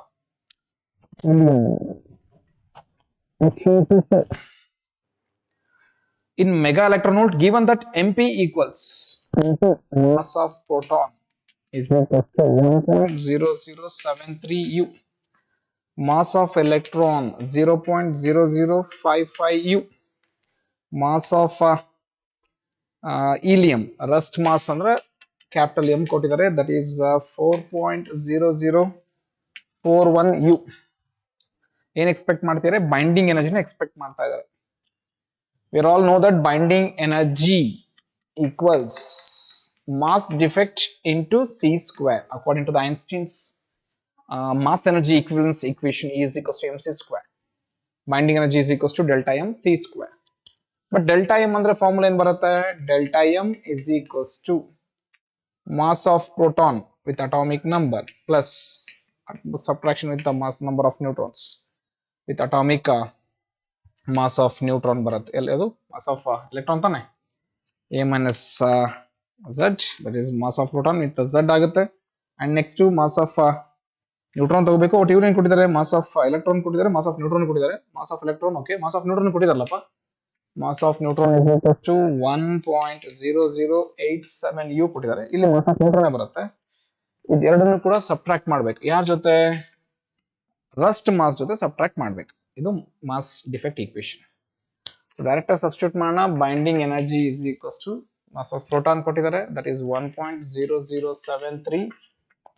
in mega electron volt given that mp equals mass of proton is equal to 1.0073 u, mass of electron 0.0055 u, mass of helium rust mass ಅಂದ್ರೆ ಕ್ಯಾಪಿಟಲ್ ಎಂ ಕೊಟ್ಟಿದ್ದಾರೆ ದಟ್ ಈಸ್ 4.0041 ಯು. ಏನ್ ಎಕ್ಸ್ಪೆಕ್ಟ್ ಮಾಡ್ತಿದ್ದಾರೆ ಬೈಂಡಿಂಗ್ ಎನರ್ಜಿನ ಎಕ್ಸ್ಪೆಕ್ಟ್ ಮಾಡ್ತಾ ಇದ್ದಾರೆ. we all know that binding energy equals mass defect into c square according to the Einstein's mass energy equivalence equation. E is equals to mc square. Binding energy is equals to delta m c square. But delta m ಅಂದ್ರೆ ಫಾರ್ಮುಲಾ ಏನು ಬರುತ್ತೆ? delta m is equals to mass of proton with atomic number plus subtraction with the mass number of neutrons with atomic mass of neutron ಬರುತ್ತೆ. ಎಲ್ಲದು mass of electron ತಾನೆ, a minus z, that is mass of proton with z ಆಗುತ್ತೆ. and next to mass of neutron ತಗೋಬೇಕು. ಒಟ್ಟು ಇವ್ರು ಏನು ಕೊಟ್ಟಿದ್ದಾರೆ? ಮಾಸ್ ಆಫ್ ಎಲೆಕ್ಟ್ರಾನ್ ಕೊಟ್ಟಿದ್ದಾರೆ, ಮಾಸ್ ಆಫ್ ನ್ಯೂಟ್ರಾನ್ ಕೊಟ್ಟಿದ್ದಾರೆ. Mass of electron okay, mass of neutron ಕೊಟ್ಟಿದ್ದಾರಲ್ಲಪ್ಪ. Mass of neutron is equals to 1.0087 u ಕೊಟ್ಟಿದ್ದಾರೆ. ಇಲ್ಲಿ ಮಾಸ್ ಆಫ್ ನ್ಯೂಟ್ರಾನ್ ಬರುತ್ತೆ. ಇದು ಎರಡನ್ನು ಕೂಡ ಸಬ್ಟ್ರಾಕ್ಟ್ ಮಾಡಬೇಕು. ಯಾರ ಜೊತೆ? ರಸ್ಟ್ ಮಾಸ್ ಜೊತೆ ಸಬ್ಟ್ರಾಕ್ಟ್ ಮಾಡಬೇಕು. ಇದು mass defect equation. So direct ಆಗಿ ಸಬ್ಸ್ಟಿಟ್ಯೂಟ್ ಮಾಡೋಣ. Binding energy is equals to mass of proton ಕೊಟ್ಟಿದ್ದಾರೆ, that is 1.0073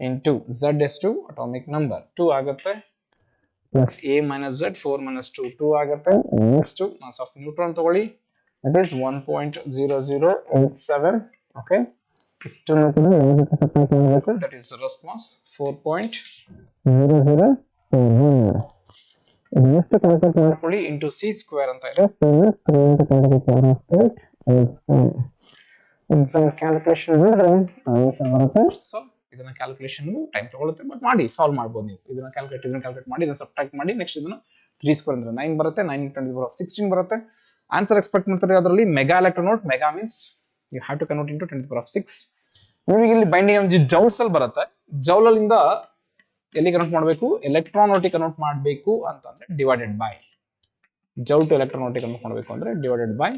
into z is to atomic number 2 ಆಗುತ್ತೆ, plus a minus z 4 minus 2 2 ಆಗುತ್ತೆ. next to mass of neutron ತಗೊಳ್ಳಿ, that is 1.0087. okay, ಇಷ್ಟು ಮಾಡಬೇಕು, that is rust mass 4.0041. Next calculate ಮಾಡ್ಕೊಳ್ಳಿ, into c square ಅಂತ ಇದೆ. ಎಕ್ಸಾಮ್ ಕ್ಯಾಲ್ಕುಲೇಷನ್ ಮಾಡಿದ್ರೆ ಆನ್ಸರ್ ಬರುತ್ತೆ. ಸೊ ಇದನ್ನ ಕ್ಯಾಲ್ಕುಲೇಷನ್ ಟೈಮ್ ತಗೊಳುತ್ತೆ, ಬಟ್ ಮಾಡಿ ಸಾಲ್ವ್ ಮಾಡ್ಬೋದು ನೀವು. ಇದನ್ನ ಕ್ಯಾಲ್ಕುಲೇಟ್ ಮಾಡಿ ಇದನ್ನ ಸಬ್ಟ್ರಾಕ್ಟ್ ಮಾಡಿ ನೆಕ್ಸ್ಟ್ ಇದನ್ನ 3 ಸ್ಕ್ವೇರ್ ಅಂದ್ರೆ 9 ಬರುತ್ತೆ. 9 × 10⁻16 ಬರುತ್ತೆ. ಆನ್ಸರ್ ಎಕ್ಸ್ಪೆಕ್ಟ್ ಮಾಡ್ತಾರೆ ಅದರಲ್ಲಿ mega electronvolt. Mega means you have to convert into 10⁶. ನಿಮಗೆ ಇಲ್ಲಿ ಬೈಂಡಿಂಗ್ ಎನರ್ಜಿ ಜೌಲ್ಸ್ ಅಲ್ಲಿ ಬರುತ್ತೆ. ಜೌಲಲ್ಲಿಂದ ಎಲ್ಲಿ ಕನ್ವರ್ಟ್ ಮಾಡಬೇಕು? ಎಲೆಕ್ಟ್ರಾನೋಟಿಗೆ ಕನ್ವರ್ಟ್ ಮಾಡಬೇಕು ಅಂತಂದ್ರೆ ಡಿವೈಡೆಡ್ ಬೈ ಜೌಲ್ ಟು ಎಲೆಕ್ಟ್ರಾನೋಟಿಗೆ ಕನ್ವರ್ಟ್ ಮಾಡಬೇಕು ಅಂದ್ರೆ ಡಿವೈಡೆಡ್ ಬೈ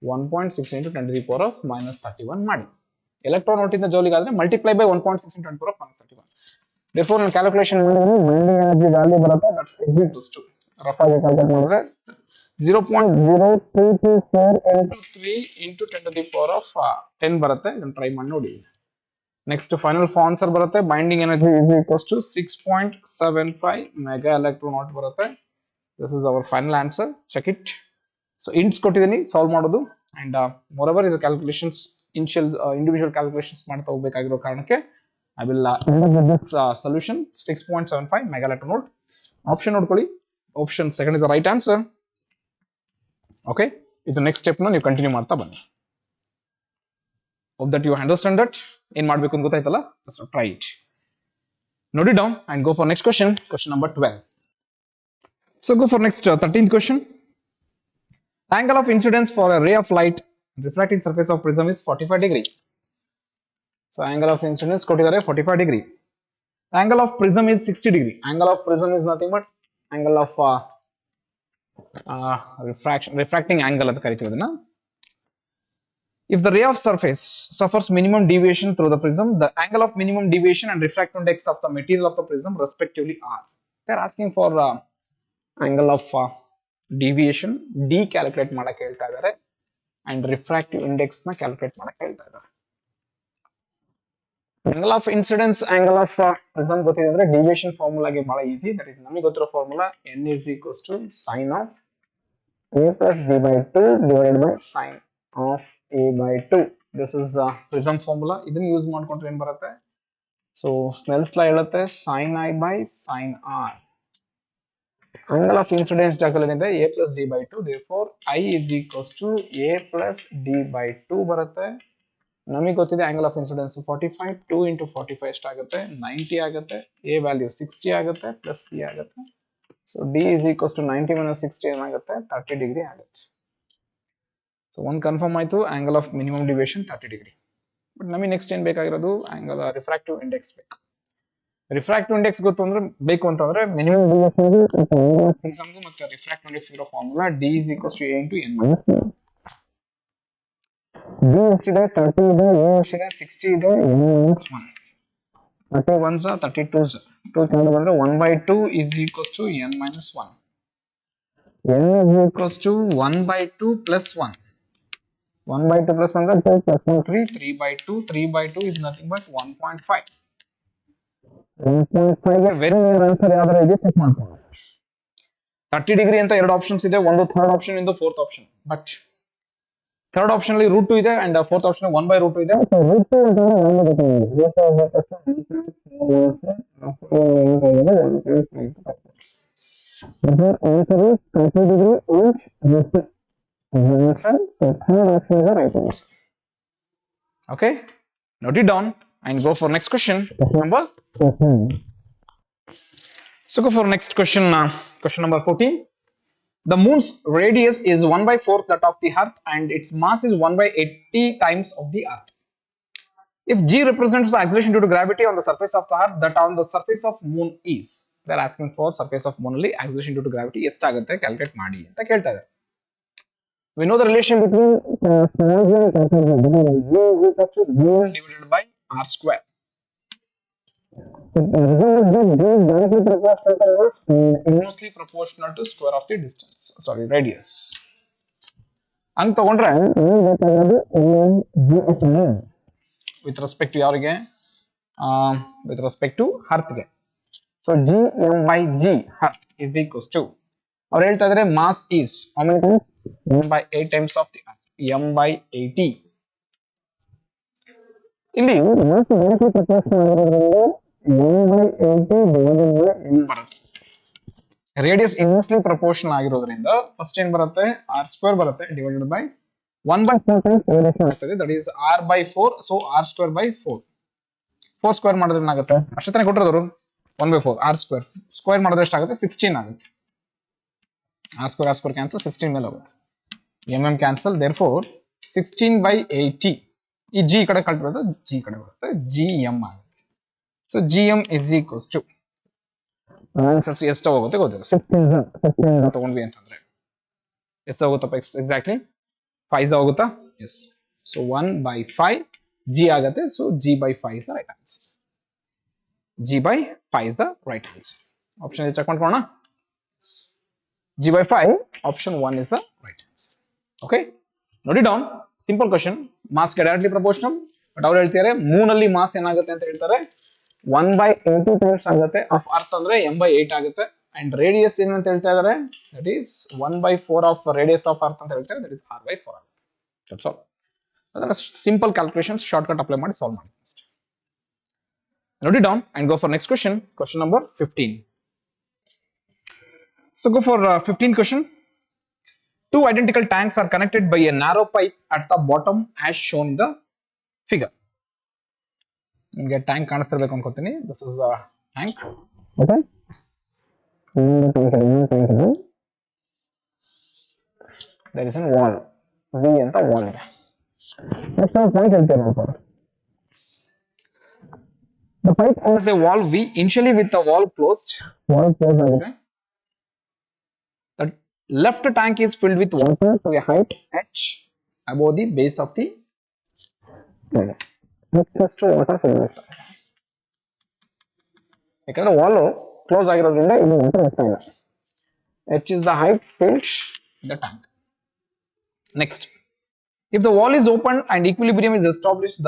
1.6 × 10⁻31 ಮಾಡಿ. ಎಲೆಕ್ಟ್ರಾನೋಟ್ ಇಂದ ಜೌಲಿಗೆ ಆದ್ರೆ ಮಲ್ಟಿಪ್ಲೈ ಬೈ 1.6 × 10⁻31. therefore ನಾನು ಕ್ಯಾಲ್ಕುಲೇಷನ್ ಮಾಡಿದ್ರೆ ಬೈಂಡಿಂಗ್ ಎನರ್ಜಿ ವ್ಯಾಲ್ಯೂ ಬರುತ್ತೆ, ದಟ್ಸ್ ಈಕ್ವಲ್ಸ್ ಟು ರಫ್ ಆಗಿ ಕ್ಯಾಲ್ಕುಲೇಟ್ ಮಾಡಿದ್ರೆ 0.0324 × 3 × 10⁻10 ಬರುತ್ತೆ. ಇದನ್ನ ಟ್ರೈ ಮಾಡಿ ನೋಡಿ. ನೆಕ್ಸ್ಟ್ ಫೈನಲ್ ಆನ್ಸರ್ ಬರುತ್ತೆ. Binding energy is equals to 6.75 mega electronvolt ಬರುತ್ತೆ. This is our final answer. Check it. So hints ಕೊಟ್ಟಿದ್ದೀನಿ ಸಾಲ್ವ್ ಮಾಡೋದು, ಅಂಡ್ ಮೋರ್ ಇದು ಕ್ಯಾಲ್ಕುಲೇಷನ್ಸ್ ಇಂಡಿವಿಜುವಲ್ ಕ್ಯಾಲ್ಕುಲೇಷನ್ಸ್ ಮಾಡ್ತಾ ಹೋಗಬೇಕಾಗಿರೋ ಕಾರಣಕ್ಕೆ I will solution 6.75 mega electronvolt. Option ನೋಡ್ಕೊಳ್ಳಿ, option second is the right answer. Okay, ಇದು ನೆಕ್ಸ್ಟ್ ಸ್ಟೆಪ್ ನ ನೀವು ಕಂಟಿನ್ಯೂ ಮಾಡ್ತಾ ಬನ್ನಿ. Hope that you understand that ಏನ್ ಮಾಡಬೇಕು ಅಂತ ಗೊತ್ತಾಯ್ತಲ್ಲ. Try it, note it down and go for next question, question number 12. So go for next 13th question. Angle of incidence for a ray of light refracting surface of prism is 45 degree. So angle of incidence ಕೊಟ್ಟಿದ್ದಾರೆ 45 degree. Angle of prism is 60 degree. Angle of prism is nothing but angle of refracting angle ಅಂತ ಕರಿತೀವಿ ಅದನ್ನ. If the ray of surface suffers minimum deviation through the prism, the angle of minimum deviation and refractive index of the material of the prism respectively are. They are asking for angle of deviation D calculate ಮಾಡಕ್ಕೆ ಹೇಳ್ತಾ ಇದ್ದಾರೆ ಅಂಡ್ ರಿಫ್ರಾಕ್ಟಿವ್ ಇಂಡೆಕ್ಸ್ ನ ಕ್ಯಾಲ್ಕುಲೇಟ್ ಮಾಡಕ್ಕೆ ಹೇಳ್ತಾ ಇದ್ದಾರೆ. Angle of incidence, angle of prism ಗೊತ್ತಿದೆ ಅಂದ್ರೆ ಡಿವಿಯೇಷನ್ ಫಾರ್ಮುಲಾಗೆ ಬಹಳ ಈಸಿ. ದಟ್ ಇಸ್ ನಮಗೆ ಗೊತ್ತಿರೋ formula n is equals to sin of a plus b by 2 divided by sin of a by 2. This is prism formula. ಇದನ್ನ ಯೂಸ್ ಮಾಡ್ಕೊಂಡ್ರೆ ಏನ್ ಬರುತ್ತೆ? ಸೊ ಸ್ನೆಲ್ಸ್ ಲಾ ಹೇಳುತ್ತೆ sin i by sin r. Angle of incidence ಜಾಗದಲ್ಲಿದೆ a plus d by 2, therefore I is equals to a plus d by 2 ಬರುತ್ತೆ. ನಮಗೆ ಗೊತ್ತಿದೆ angle of incidence 45, 2 into 45 ಎಷ್ಟಾಗುತ್ತೆ? 90 ಆಗುತ್ತೆ. a ವ್ಯಾಲ್ಯೂ 60 ಆಗುತ್ತೆ ಪ್ಲಸ್ b ಆಗುತ್ತೆ. So d is equals to 90 minus 60 ಏನಾಗುತ್ತೆ? 30 ಡಿಗ್ರಿ ಆಗುತ್ತೆ. ಸೊ ಒಂದು ಕನ್ಫರ್ಮ್ ಆಯ್ತು, angle of minimum deviation 30 degree. But ನಮಗೆ ನೆಕ್ಸ್ಟ್ ಏನ್ ಬೇಕಾಗಿರೋದು? angle ರಿಫ್ರಾಕ್ಟಿವ್ ಇಂಡೆಕ್ಸ್ ಬೇಕು. ರಿಫ್ರಾಕ್ಟಿವ್ ಇಂಡೆಕ್ಸ್ ಗೊತ್ತು ಅಂದ್ರೆ ಬೇಕು ಅಂತಂದ್ರೆ ಮಿನಿಮಮ್ ಡಿವಿಯೇಷನ್ ಮತ್ತೆ ರಿಫ್ರಾಕ್ಟಿವ್ ಇಂಡೆಕ್ಸ್ ಇರೋ formula d is equals to a into n minus 1. d ಎಷ್ಟಿದೆ? 30 ಇದೆ, a ಎಷ್ಟಿದೆ? 60 ಇದೆ, n minus 1. 30 1s 32s 2 ತಗೊಂಡು ಬಂದ್ರೆ 1/2 is equals to n minus 1. n is equals to 1/2 plus 1. 1/2 plus 1 2 plus 1 3, 3/2. 3/2 is nothing but 1.5. 1.5 ಗೆ ವೆರಿ ನಿಯರ್ ಆನ್ಸರ್ ಯಾವ್ದಾರ ಇದೆ ಚೆಕ್ ಮಾಡ್ಕೊಳ್ಳಿ. 30 ಡಿಗ್ರಿ ಅಂತ ಎರಡು ಆಪ್ಷನ್ಸ್ ಇದೆ, ಒಂದು ಥರ್ಡ್ ಆಪ್ಷನ್ ಇಂದು fourth option. But third option ಅಲ್ಲಿ ರೂಟ್ 2 ಇದೆ ಅಂಡ್ ಫೋರ್ತ್ ಆಪ್ಷನ್ 1/√2 ಇದೆ. Okay, note it down and go for next question. Number. So go for next question. Question number 14. The moon's radius is 1/4 that of the Earth and its mass is 1/80 times of the Earth. If G represents the acceleration due to gravity on the surface of the Earth, that on the surface of moon is. They are asking for surface of moon ಅಲ್ಲಿ acceleration due to gravity ಎಷ್ಟಾಗುತ್ತೆ ಕ್ಯಾಲ್ಕುಲೇಟ್ ಮಾಡಿ ಅಂತ ಕೇಳ್ತಾ ಇದ್ದಾರೆ. We know the relation between small g and capital G. G is equal to G divided by R square. Inversely proportional to square of the distance. Sorry, radius. ಹಂಗ್ ತಗೊಂಡ್ರೆ with respect to ಯಾರಿಗೆ with respect to Earth ಗೆ. So G m by G Earth is equals to ಅವ್ರು ಹೇಳ್ತಾ ಇದ್ದಾರೆ mass is how many times m by 8 times of the Earth, m by 80. ಇಲ್ಲಿ mass directly proportional ಆಗಿರೋದ್ರಿಂದ m by 80 divided by m ಬರುತ್ತೆ. ರೇಡಿಯಸ್ ಇನ್ವರ್ಸ್ಲಿ ಪ್ರಪೋರ್ಷನಲ್ ಆಗಿರೋದ್ರಿಂದ ಫಸ್ಟ್ ಏನ್ ಬರುತ್ತೆ r ಸ್ಕ್ವೇರ್ ಬರುತ್ತೆ ಡಿವೈಡೆಡ್ ಬೈ 1/4 ಟೈಮ್ಸ್ ರೇಡಿಯಸ್ ಆಗ್ತದೆ, that is r by 4, so r square by 4. 4 square ಮಾಡಿದ್ರೆ ಏನಾಗುತ್ತೆ ಅಷ್ಟೇ ತಾನೇ ಕೊಟ್ಟಿರೋದು 1/4 r ಸ್ಕ್ವೇರ್ ಸ್ಕ್ವೇರ್ ಮಾಡಿದ್ರೆ ಎಷ್ಟಾಗುತ್ತೆ 16 ಆಗುತ್ತೆ. r square ಕ್ಯಾನ್ಸಲ್ 16 ಮೇಲೆ ಹೋಗುತ್ತೆ, mm ಕ್ಯಾನ್ಸಲ್, therefore 16/80 ಈ g ಕಡೆ ಕಳ್ಬಿಡುತ್ತೆ g ಕಡೆ ಬರುತ್ತೆ gm ಆಗುತ್ತೆ. So gm is equals to answers ಎಷ್ಟು ಹೋಗುತ್ತೆ ಗೊತ್ತಿಲ್ಲ 16 ತಗೊಂಡ್ವಿ ಅಂತಂದ್ರೆ ಎಷ್ಟು ಹೋಗುತ್ತಪ್ಪ ಎಕ್ಸಾಕ್ಟ್ಲಿ 5 ಹೋಗುತ್ತಾ? ಎಸ್. ಸೊ 1/5 g ಆಗುತ್ತೆ, so g by 5 is the right answer. g by 5 is the right answer. Option check ಮಾಡ್ಕೊಳ್ಳೋಣ. g by 5 option 1 is the right answer. Okay, note it down. Simple question. Mass directly proportional, but ಅವ್ರು ಹೇಳ್ತಾರೆ ಮೂನ್ ಅಲ್ಲಿ ಮಾಸ್ ಏನಾಗುತ್ತೆ ಅಂತ ಹೇಳ್ತಾರೆ 1/80 ಟೈಮ್ಸ್ ಆಗುತ್ತೆ, ಆಫ್ ಅರ್ತ್ ಅಂದ್ರೆ m/8 ಆಗುತ್ತೆ, ಅಂಡ್ ರೇಡಿಯಸ್ ಏನು ಅಂತ ಹೇಳ್ತಾ ಇದ್ದಾರೆ that is 1/4 of radius of earth ಅಂತ ಹೇಳ್ತಾರೆ, ದಟ್ ಈಸ್ r/4 ಆಗುತ್ತೆ. That's all. ಅದನ್ನ simple calculations shortcut apply ಮಾಡಿ ಸಾಲ್ವ್ ಮಾಡಿ ಅಷ್ಟೇ. Note it down and go for next question. Question number 15. So go for 15th question. Two identical tanks are connected by a narrow pipe at the bottom as shown in the figure. ನಿಮಗೆ ಟ್ಯಾಂಕ್ ಕಾಣಿಸ್ತಿರ್ಬೇಕು ಅನ್ಕೋತೀನಿ. This is a tank. Okay. There is a wall. V ಅಂತ wall ಇದೆ. Next ನಾವು ಪಾಯಿಂಟ್ ಹೇಳ್ತೇವೆ ನೋಡ್ಕೊಳ್ಳಿ. The pipe has a wall V initially with the wall closed. Okay. The left tank is filled with water to a height h above the base of the toilet. Just water filled with. ಯಾಕಂದ್ರೆ ವಾಲ್ ಕ್ಲೋಸ್ ಆಗಿರೋದ್ರಿಂದ ಇಲ್ಲಿ ವಾಟರ್ ಹೋಗ್ತಾ ಇಲ್ಲ. h is the height filled in the tank. Next. If the wall is open and equilibrium is established,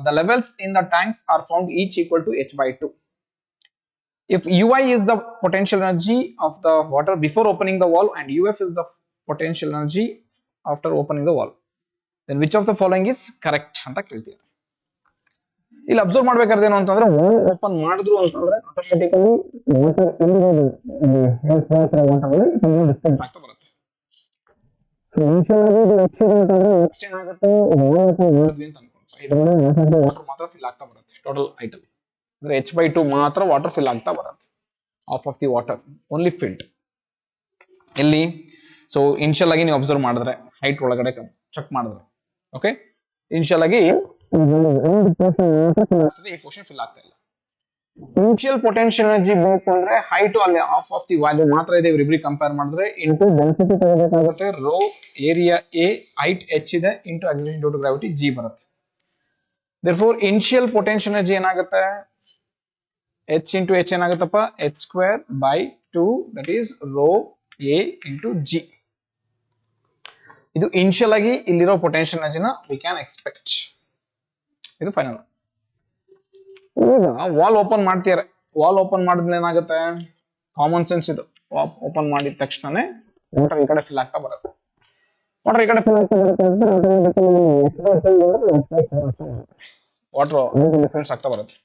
the levels in the tanks are found each equal to h/2. If Ui is the potential energy of the water before opening the wall and Uf is the potential energy after opening the wall, then which of the following is correct ಅಂತ ಕೇಳ್ತೀವಿ. ಇಲ್ಲಿ ಅಬ್ಸರ್ವ್ ಮಾಡ್ಬೇಕಾದ್ರೆ ಏನು ಅಂತಂದ್ರೆ ವಾಲ್ ಓಪನ್ ಮಾಡಿದ್ರು ಅಂತಂದ್ರೆ ಆಟೋಮೆಟಿಕಲಿ ವಾಟರ್ ಇಲ್ಲಿ ಡಿಸ್ಟೆನ್ಸ್ ಆಗ್ತಾ ಬರುತ್ತೆ. ಸೊ ಇನಿಷಿಯಲ್ ಆಗಿ ಎಕ್ಸ್ಟೆಂಡ್ ಆಗುತ್ತೆ ವಾಟರ್ ಮಾತ್ರ ಫಿಲ್ ಆಗ್ತಾ ಬರುತ್ತೆ ಟೋಟಲ್ ಐಟಮ್ ಅಂದ್ರೆ h/2 ಮಾತ್ರ ವಾಟರ್ ಫಿಲ್ ಆಗ್ತಾ ಬರುತ್ತೆ. Of of the water only filled ಇಲ್ಲಿ. ಸೊ ಇನಿಷಿಯಲ್ ಆಗಿ ನೀವು ಅಬ್ಸರ್ವ್ ಮಾಡಿದ್ರೆ ಹೈಟ್ ಒಳಗಡೆ ಚೆಕ್ ಮಾಡಿದ್ರೆ ಓಕೆ ಇನಿಷಿಯಲ್ ಆಗಿ ಈ ಪೋರ್ಷನ್ ಫಿಲ್ ಆಗ್ತಾ ಇಲ್ಲ. ಇನಿಷಿಯಲ್ ಪೊಟೆನ್ಷಿಯಲ್ ಎನರ್ಜಿ ಬೇಕು ಅಂದ್ರೆ ಹೈಟ್ ಅಲ್ಲಿ ಆಫ್ ಆಫ್ ದಿ ವ್ಯಾಲ್ಯೂ ಮಾತ್ರ ಇದೆ ಇವ್ರಿಬ್ರಿ ಕಂಪೇರ್ ಮಾಡಿದ್ರೆ ಇಂಟು ಡೆನ್ಸಿಟಿ ತಗೋಬೇಕಾಗುತ್ತೆ rho area A height H ಇದೆ into acceleration due to gravity G ಬರುತ್ತೆ. therefore ಇನಿಷಿಯಲ್ ಪೊಟೆನ್ಷಿಯಲ್ ಎನರ್ಜಿ ಏನಾಗುತ್ತೆ h ಇಂಟು h ಏನಾಗುತ್ತಪ್ಪ h²/2 that is rho A into G. ಇದು ಇನಿಷಿಯಲ್ ಆಗಿ ಇಲ್ಲಿರೋ ಪೊಟೆನ್ಷಿಯಲ್ ಎನರ್ಜಿನ ವಿ ಕ್ಯಾನ್ ಎಕ್ಸ್ಪೆಕ್ಟ್. ಇದು ಫೈನಲ್. ಈಗ ವಾಲ್ ಓಪನ್ ಮಾಡ್ತೀರಾ, ವಾಲ್ ಓಪನ್ ಮಾಡಿದ್ಮೇಲೆ ಏನಾಗುತ್ತೆ ಕಾಮನ್ ಸೆನ್ಸ್ ಇದು ಓಪನ್ ಮಾಡಿದ ತಕ್ಷಣನೇ ವಾಟರ್ ಈ ಕಡೆ ಫಿಲ್ ಆಗ್ತಾ ಬರುತ್ತೆ. ವಾಟರ್ ಈ ಕಡೆ ವಾಟರ್ ಡಿಫ್ರೆನ್ಸ್ ಆಗ್ತಾ ಬರುತ್ತೆ.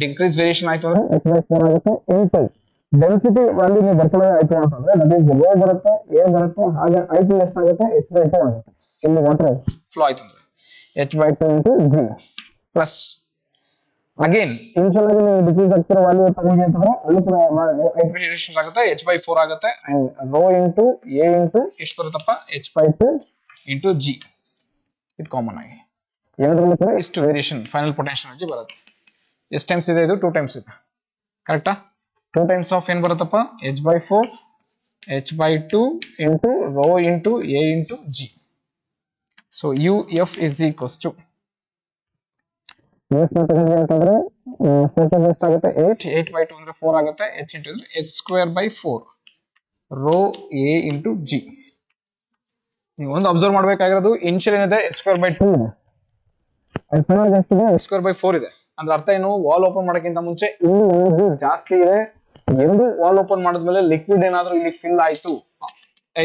ಡಿಕ್ರೀಸ್ ವೇರಿಯೇಷನ್ ಆಯ್ತು ಅಂದ್ರೆ ಡೆನ್ಸಿಟಿ ವ್ಯಾಲ್ಯೂ ನೀವು ಬರ್ಕೊಳ್ಳೋದು ಆಯ್ತು ಅಂತಂದ್ರೆ ದಟ್ ಈಸ್ ಲೋ ಬರುತ್ತೆ, ಏನ್ ಬರುತ್ತೆ, ಹಾಗೆ ಐಟಿ ಎಷ್ಟಾಗುತ್ತೆ H/2 ಆಗುತ್ತೆ. ಇಲ್ಲಿ ವಾಟರ್ ಫ್ಲೋ ಆಯ್ತು ಅಂದ್ರೆ H/2 into G plus again initial ಆಗಿ ನೀವು ಡಿಕ್ರೀಸ್ ಆಗ್ತಿರೋ ವ್ಯಾಲ್ಯೂ ತಗೊಂಡಿ ಅಂತಂದ್ರೆ ಅಲ್ಲಿ ಕೂಡ ವೇರಿಯೇಷನ್ ಆಗುತ್ತೆ, H/4 ಆಗುತ್ತೆ. ರೋ ಇಂಟು ಎ ಇಂಟು ಎಷ್ಟು ಬರುತ್ತಪ್ಪ H/2 ಇಂಟು G. ಇದು ಕಾಮನ್ ಆಗಿ ಎರಡರಲ್ಲಿ ಕೂಡ ಇಷ್ಟು ವೇರಿಯೇಷನ್ ಫೈನಲ್ ಪೊಟೆನ್ಷಿಯಲ್ ಎನರ್ಜಿ ಬರುತ್ತೆ. ಎಷ್ಟು ಟೈಮ್ಸ್ ಇದೆ ಇದು? 2 ಟೈಮ್ಸ್ ಇದೆ. ಕರೆಕ್ಟಾ? 2 ಟೈಮ್ಸ್ ಆಫ್ ಏನ್ ಬರುತ್ತಪ್ಪ H/4 H/2 into row into A into G. So UF is equals to ಅಂತಂದ್ರೆ ಎಷ್ಟಾಗುತ್ತೆ 8/2 ಅಂದ್ರೆ 4 ಆಗುತ್ತೆ. H into H²/4 rho A into G. ನೀವು ಒಂದು ಅಬ್ಸರ್ವ್ ಮಾಡ್ಬೇಕಾಗಿರೋದು ಇನಿಷಿಯಲ್ ಏನಿದೆ H²/2 ಇದೆ, H²/4 ಇದೆ. ಅಂದ್ರೆ ಅರ್ಥ ಏನು? ವಾಲ್ ಓಪನ್ ಮಾಡೋಕ್ಕಿಂತ ಮುಂಚೆ ಇನ್ನೂ ಜಾಸ್ತಿ ಇದೆ. ಎರಡು ವಾಲ್ ಓಪನ್ ಮಾಡಿದ್ಮೇಲೆ ಲಿಕ್ವಿಡ್ ಏನಾದ್ರೂ ಇಲ್ಲಿ ಫಿಲ್ ಆಯ್ತು,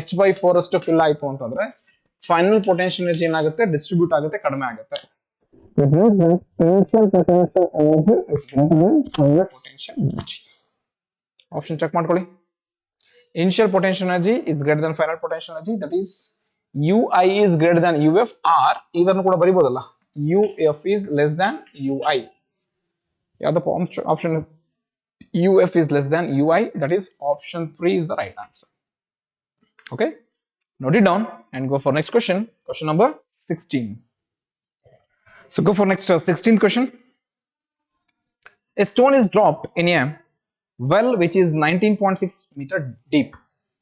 H/4 ಅಷ್ಟು ಫಿಲ್ ಆಯ್ತು ಅಂತಂದ್ರೆ ಫೈನಲ್ ಪೊಟೆನ್ಷಿಯಲ್ ಎನರ್ಜಿ ಏನಾಗುತ್ತೆ? ಡಿಸ್ಟ್ರಿಬ್ಯೂಟ್ ಆಗುತ್ತೆ, ಕಡಿಮೆ ಆಗುತ್ತೆ. ಆಪ್ಷನ್ ಚೆಕ್ ಮಾಡ್ಕೊಳ್ಳಿ. Initial potential energy is greater than final potential energy, that is UI is greater than UF, or ಇದನ್ನು ಕೂಡ ಬರಿಬೋದಲ್ಲ UF is less than UI. ಯಾವ್ದಪ್ಪ ಆಪ್ಷನ್? UF is less than UI, that is option 3 is the right answer. Okay, note it down and go for next question, question number 16. So go for next 16th question. A stone is dropped in a well which is 19.6 meter deep.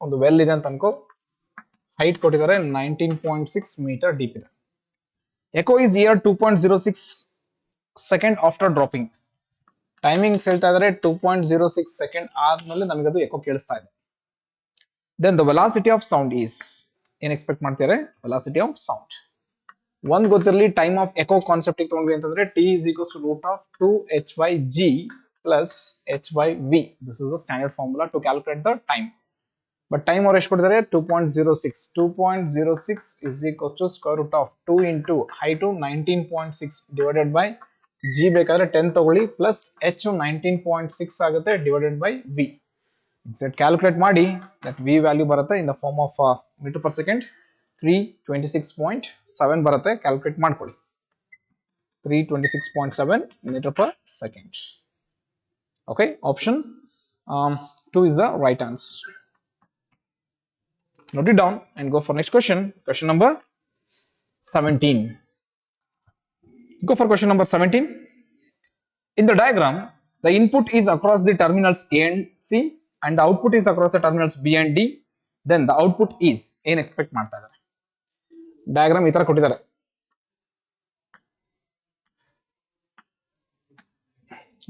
ಒಂದು well ಇದೆ ಅಂತ ಅನ್ಕೋ, ಹೈಟ್ ಕೊಟ್ಟಿದ್ದಾರೆ 19.6 ಮೀಟರ್ ಡೀಪ್ ಇದೆ. Echo is heard 2.06 second after dropping. Timings ಹೇಳ್ತಾ ಇದ್ದಾರೆ 2.06 ಸೆಕೆಂಡ್ ಆದ್ಮೇಲೆ ನಮಗೆ ಅದು ಎಕೋ ಕೇಳಿಸ್ತಾ ಇದೆ. Then the velocity of sound is, ಏನ್ ಎಕ್ಸ್ಪೆಕ್ಟ್ ಮಾಡ್ತಾರೆ? Velocity of sound. ಒಂದ್ ಗೊತ್ತಿರಲಿ, ಟೈಮ್ ಆಫ್ ಎಕೋ ಕಾನ್ಸೆಪ್ಟ್ ತಗೊಂಡ್ವಿ ಅಂತಂದ್ರೆ T is equals to root of 2h/g plus h/v. This is the standard formula to calculate the time. But time ಅವ್ರು ಎಷ್ಟು ಕೊಟ್ಟಿದ್ದಾರೆ? 2.06. 2.06 is equals to square root of 2 into height 19.6 divided by G ಬೇಕಾದ್ರೆ 10 ತಗೊಳ್ಳಿ ಪ್ಲಸ್ H 19.6 ಆಗುತ್ತೆ divided by V. Exact calculate ಮಾಡಿ ದಟ್ V ವ್ಯಾಲ್ಯೂ ಬರುತ್ತೆ in the form of metre per second 326.7 ಬರುತ್ತೆ. ಕ್ಯಾಲ್ಕುಲೇಟ್ ಮಾಡ್ಕೊಳ್ಳಿ. 326.7 metre per second. Okay, option 2 is the right answer. Note it down and go for next question, question number 17. Go for question number 17. In the diagram, the input is across the terminals A and C and the output is across the terminals B and D. Then the output is, ಏನು ಎಕ್ಸ್ಪೆಕ್ಟ್ ಮಾಡ್ತಾ ಇದ್ದಾರೆ? ಡಯಾಗ್ರಾಮ್ ಈ ತರ ಕೊಟ್ಟಿದ್ದಾರೆ.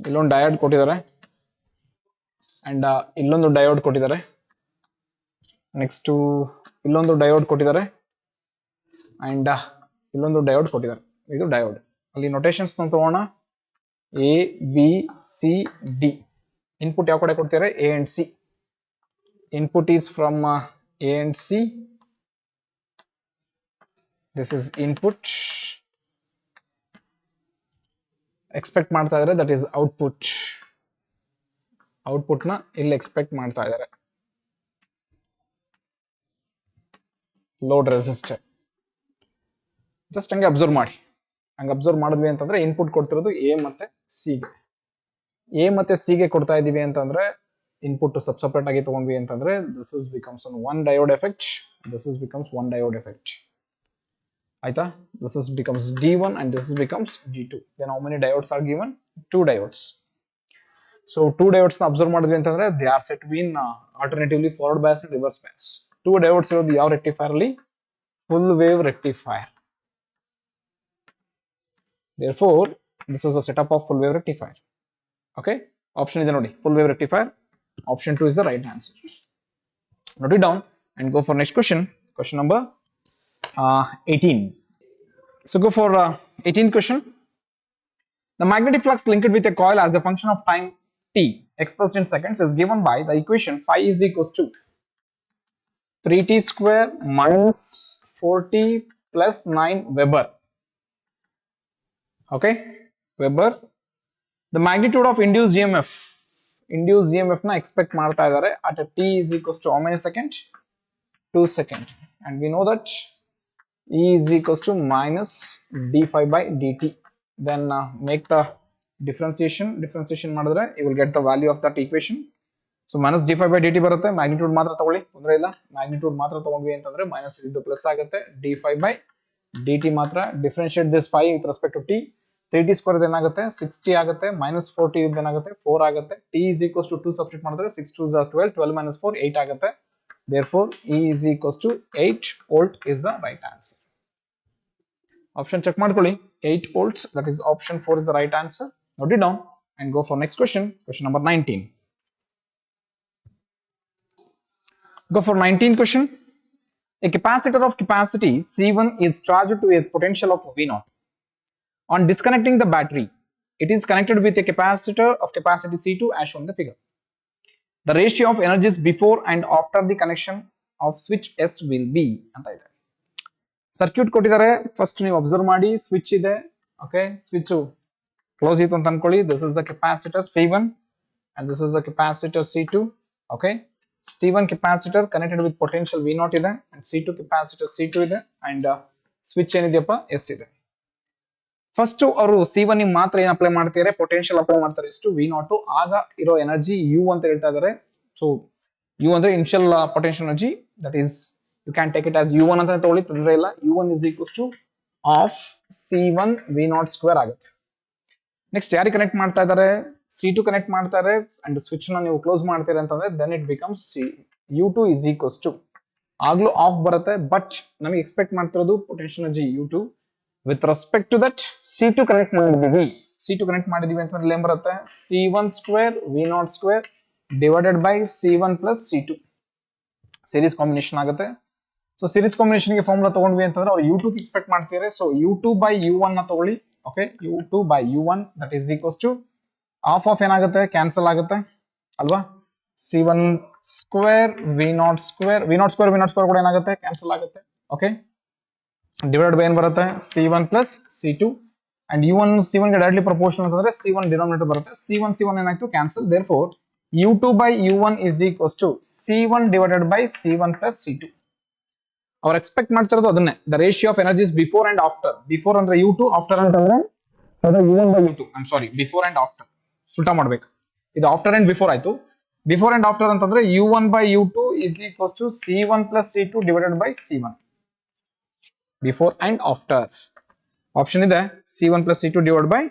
ಇಲ್ಲೊಂದು ಡಯೋಡ್ ಕೊಟ್ಟಿದ್ದಾರೆ ಅಂಡ್ ಇಲ್ಲೊಂದು ಡಯೋಡ್ ಕೊಟ್ಟಿದ್ದಾರೆ. ನೆಕ್ಸ್ಟ್ ಇಲ್ಲೊಂದು ಡಯೋಡ್ ಕೊಟ್ಟಿದ್ದಾರೆ ಅಂಡ್ ಇಲ್ಲೊಂದು ಡಯೋಡ್ ಕೊಟ್ಟಿದ್ದಾರೆ. ಇದು ಡಯೋಡ್. ಅಲ್ಲಿ ನೊಟೇಷನ್ಸ್ ತಗೋಣ. A B C D. Input ಯಾವ ಕಡೆ ಕೊಡ್ತಾರೆ? A and C. Input is from A and C. This is input. Expect ಮಾಡ್ತಾ ಇದ್ದಾರೆ ದಟ್ ಈಸ್ ಔಟ್ಪುಟ್. ಔಟ್ಪುಟ್ ನ ಇಲ್ಲಿ ಎಕ್ಸ್ಪೆಕ್ಟ್ ಮಾಡ್ತಾ ಇದ್ದಾರೆ. Load resistor. ಜಸ್ಟ್ ಹಂಗೆ ಅಬ್ಸರ್ವ್ ಮಾಡಿ. ಹಂಗೆ ಅಬ್ಸರ್ವ್ ಮಾಡಿದ್ವಿ ಅಂತಂದ್ರೆ ಇನ್ಪುಟ್ ಕೊಡ್ತಿರೋದು ಎ ಮತ್ತೆ ಸಿಗೆ. ಎ ಮತ್ತೆ ಸಿಗೆ ಕೊಡ್ತಾ ಇದೀವಿ ಅಂತಂದ್ರೆ ಇನ್ಪುಟ್ ಸಪ್ರೇಟ್ ಆಗಿ ತಗೊಂಡ್ವಿ ಅಂತಂದ್ರೆ this is becomes one diode effect. This is becomes one diode effect. ಆಯ್ತಾ? This is becomes D1 and this is becomes D2. Then how many diodes are given? 2 diodes. So 2 diodes ನ ಅಬ್ಸರ್ವ್ ಮಾಡಿದ್ವಿ ಅಂತಂದ್ರೆ they are said to be in alternatively forward bias and reverse bias. 2 diodes ಇರೋದು ಯಾವ ರೆಕ್ಟಿಫೈರ್ ಅಲ್ಲಿ? Full wave rectifier. Therefore, this is a setup of full wave rectifier. Okay, option ಇದೆ ನೋಡಿ, full wave rectifier. Option 2 is the right answer. Note it down and go for next question, question number 18. So go for 18th question. The magnetic flux linked with a coil as the function of time t expressed in seconds is given by the equation phi is equals to 3t square minus 4t plus 9 Weber. Okay, Weber. The magnitude of induced EMF na expect ಮಾಡ್ತಾ ಇದ್ದಾರೆ at a t is equals to how many seconds? 2 seconds. And we know that E is equals to minus d phi by dt. Then make the differentiation ಮಾಡಿದ್ರೆ you will get the value of that equation. So minus d phi by dt ಬರುತ್ತೆ, magnitude ಮಾತ್ರ ತಗೊಳ್ಳಿ, ತೊಂದರೆ ಇಲ್ಲ. magnitude ಮಾತ್ರ ತಗೊಂಡ್ವಿ ಅಂತಂದ್ರೆ minus ಇದು ಪ್ಲಸ್ ಆಗುತ್ತೆ, d phi by dt ಮಾತ್ರ. differentiate this phi with respect to t. 3t square ಏನಾಗುತ್ತೆ 6t ಆಗುತ್ತೆ, minus 4t ಏನಾಗುತ್ತೆ 4 ಆಗುತ್ತೆ. t is equals to 2 substitute ಮಾಡಿದ್ರೆ 6 2s are 12, 12 minus 4 8 ಆಗುತ್ತೆ. Therefore E is equals to 8 volt is the right answer. Option check ಮಾಡ್ಕೊಳ್ಳಿ, 8 volts, that is option 4 is the right answer. Note it down and go for next question, question number 19. Go for 19th question. A capacitor of capacity C1 is charged to a potential of V0. On disconnecting the battery, it is connected with a capacitor of capacity C2 as shown in the figure. The ratio of energies before and after the connection of switch S will be ಅಂತ ಇದೆ. ಸರ್ಕ್ಯೂಟ್ ಕೊಟ್ಟಿದ್ದಾರೆ, ಫಸ್ಟ್ ನೀವು ಅಬ್ಸರ್ವ್ ಮಾಡಿ, ಸ್ವಿಚ್ ಇದೆ. ಓಕೆ, ಸ್ವಿಚ್ ಕ್ಲೋಸ್ ಇತ್ತು ಅಂತ ಅನ್ಕೊಳ್ಳಿ. This is the capacitor C1 and this is the capacitor C2. Okay, C1 capacitor connected with potential V0 ಇದೆ and C2 capacitor C2 ಇದೆ and ಸ್ವಿಚ್ ಏನಿದೆಯಪ್ಪ S ಇದೆ. ಫಸ್ಟ್ ಅವರು C1 ಗೆ ಮಾತ್ರ ಏನು ಅಪ್ಲೈ ಮಾಡ್ತಾರೆ, ಪೊಟೆನ್ಶಿಯಲ್ ಅಪ್ಲೈ ಮಾಡ್ತಾರೆ, ಎಷ್ಟು V0. ಆಗ ಇರೋ ಎನರ್ಜಿ U ಅಂತ ಹೇಳ್ತಾ ಇದ್ದಾರೆ. ಸೊ U ಅಂದ್ರೆ initial potential energy, that is you can take it as U1 ಅಂತ ತಗೊಳ್ಳಿ, ತೊಂದರೆ ಇಲ್ಲ. U1 is equals to half C1 V0 square ಆಗುತ್ತೆ. ನೆಕ್ಸ್ಟ್ ಯಾರಿಗೆ ಕನೆಕ್ಟ್ ಮಾಡ್ತಾ ಇದ್ದಾರೆ, C2 ಕನೆಕ್ಟ್ ಮಾಡ್ತಾರೆ ಅಂಡ್ ಸ್ವಿಚ್ ನ ನೀವು ಕ್ಲೋಸ್ ಮಾಡ್ತೀರಾ ಅಂತಂದ್ರೆ then it becomes U2 is equals to, ಆಗ್ಲೂ ಆಫ್ ಬರುತ್ತೆ, ಬಟ್ ನಮಗೆ ಎಕ್ಸ್ಪೆಕ್ಟ್ ಮಾಡ್ತಿರೋದು potential energy U2. With respect to that C2 connect ಮಾಡಿದೀವಿ ಅಂತಂದ್ರೆ ಏನ್ ಬರುತ್ತೆ, C1 square V0 square divided by C1 plus C2 series combination ಆಗುತ್ತೆ. ಸೊ ಸೀರೀಸ್ ಕಾಂಬಿನೇಷನ್ ಗೆ ಫಾರ್ಮುಲಾ ತಗೊಂಡ್ವಿ ಅಂತಂದ್ರೆ ಅವ್ರು U2 ಎಕ್ಸ್ಪೆಕ್ಟ್ ಮಾಡ್ತಿದ್ದಾರೆ. ಸೊ U2 ಬೈ U1 ನ ತಗೊಳ್ಳಿ. Okay, U2 by U1 that is equals to half ಏನಾಗುತ್ತೆ, ಕ್ಯಾನ್ಸಲ್ ಆಗುತ್ತೆ ಅಲ್ವಾ. C1 ಸ್ಕ್ವೇರ್ V0 ಸ್ಕ್ವೇರ್ ಕೂಡ ಏನಾಗುತ್ತೆ, ಕ್ಯಾನ್ಸಲ್ ಆಗುತ್ತೆ. ಓಕೆ, ಡಿವೈಡ್ ಬೈ ಏನ್ ಬರುತ್ತೆ, C1 plus C2 and U1 C1 ಗೆ ಡೈರೆಕ್ಟ್ಲಿ ಪ್ರಪೋರ್ಷನಲ್ ಅಂತಂದ್ರೆ C1 ಡಿನಾಮಿನೇಟರ್ ಬರುತ್ತೆ. C1 ಏನಾಯ್ತು, cancel. Therefore U2 by U1 is equals to C1 divided by C1 plus C2. ಅವ್ರು ಎಕ್ಸ್ಪೆಕ್ಟ್ ಮಾಡ್ತಿರೋದು ಅದನ್ನೇ, the ratio of energies before and after. Before ಅಂದ್ರೆ U2, ಆಫ್ಟರ್ ಅಂತಂದ್ರೆ U1 by U2. I am sorry, before and after ಸುಲ್ಟಾ ಮಾಡ್ಬೇಕು. ಇದು ಆಫ್ಟರ್ ಅಂಡ್ ಬಿಫೋರ್ ಆಯ್ತು. ಬಿಫೋರ್ ಅಂಡ್ ಆಫ್ಟರ್ ಅಂತಂದ್ರೆ U1 by U2 is equals to C1 plus C2 divided by C1. Before and after option ಇದೆ, C1 plus C2 divided by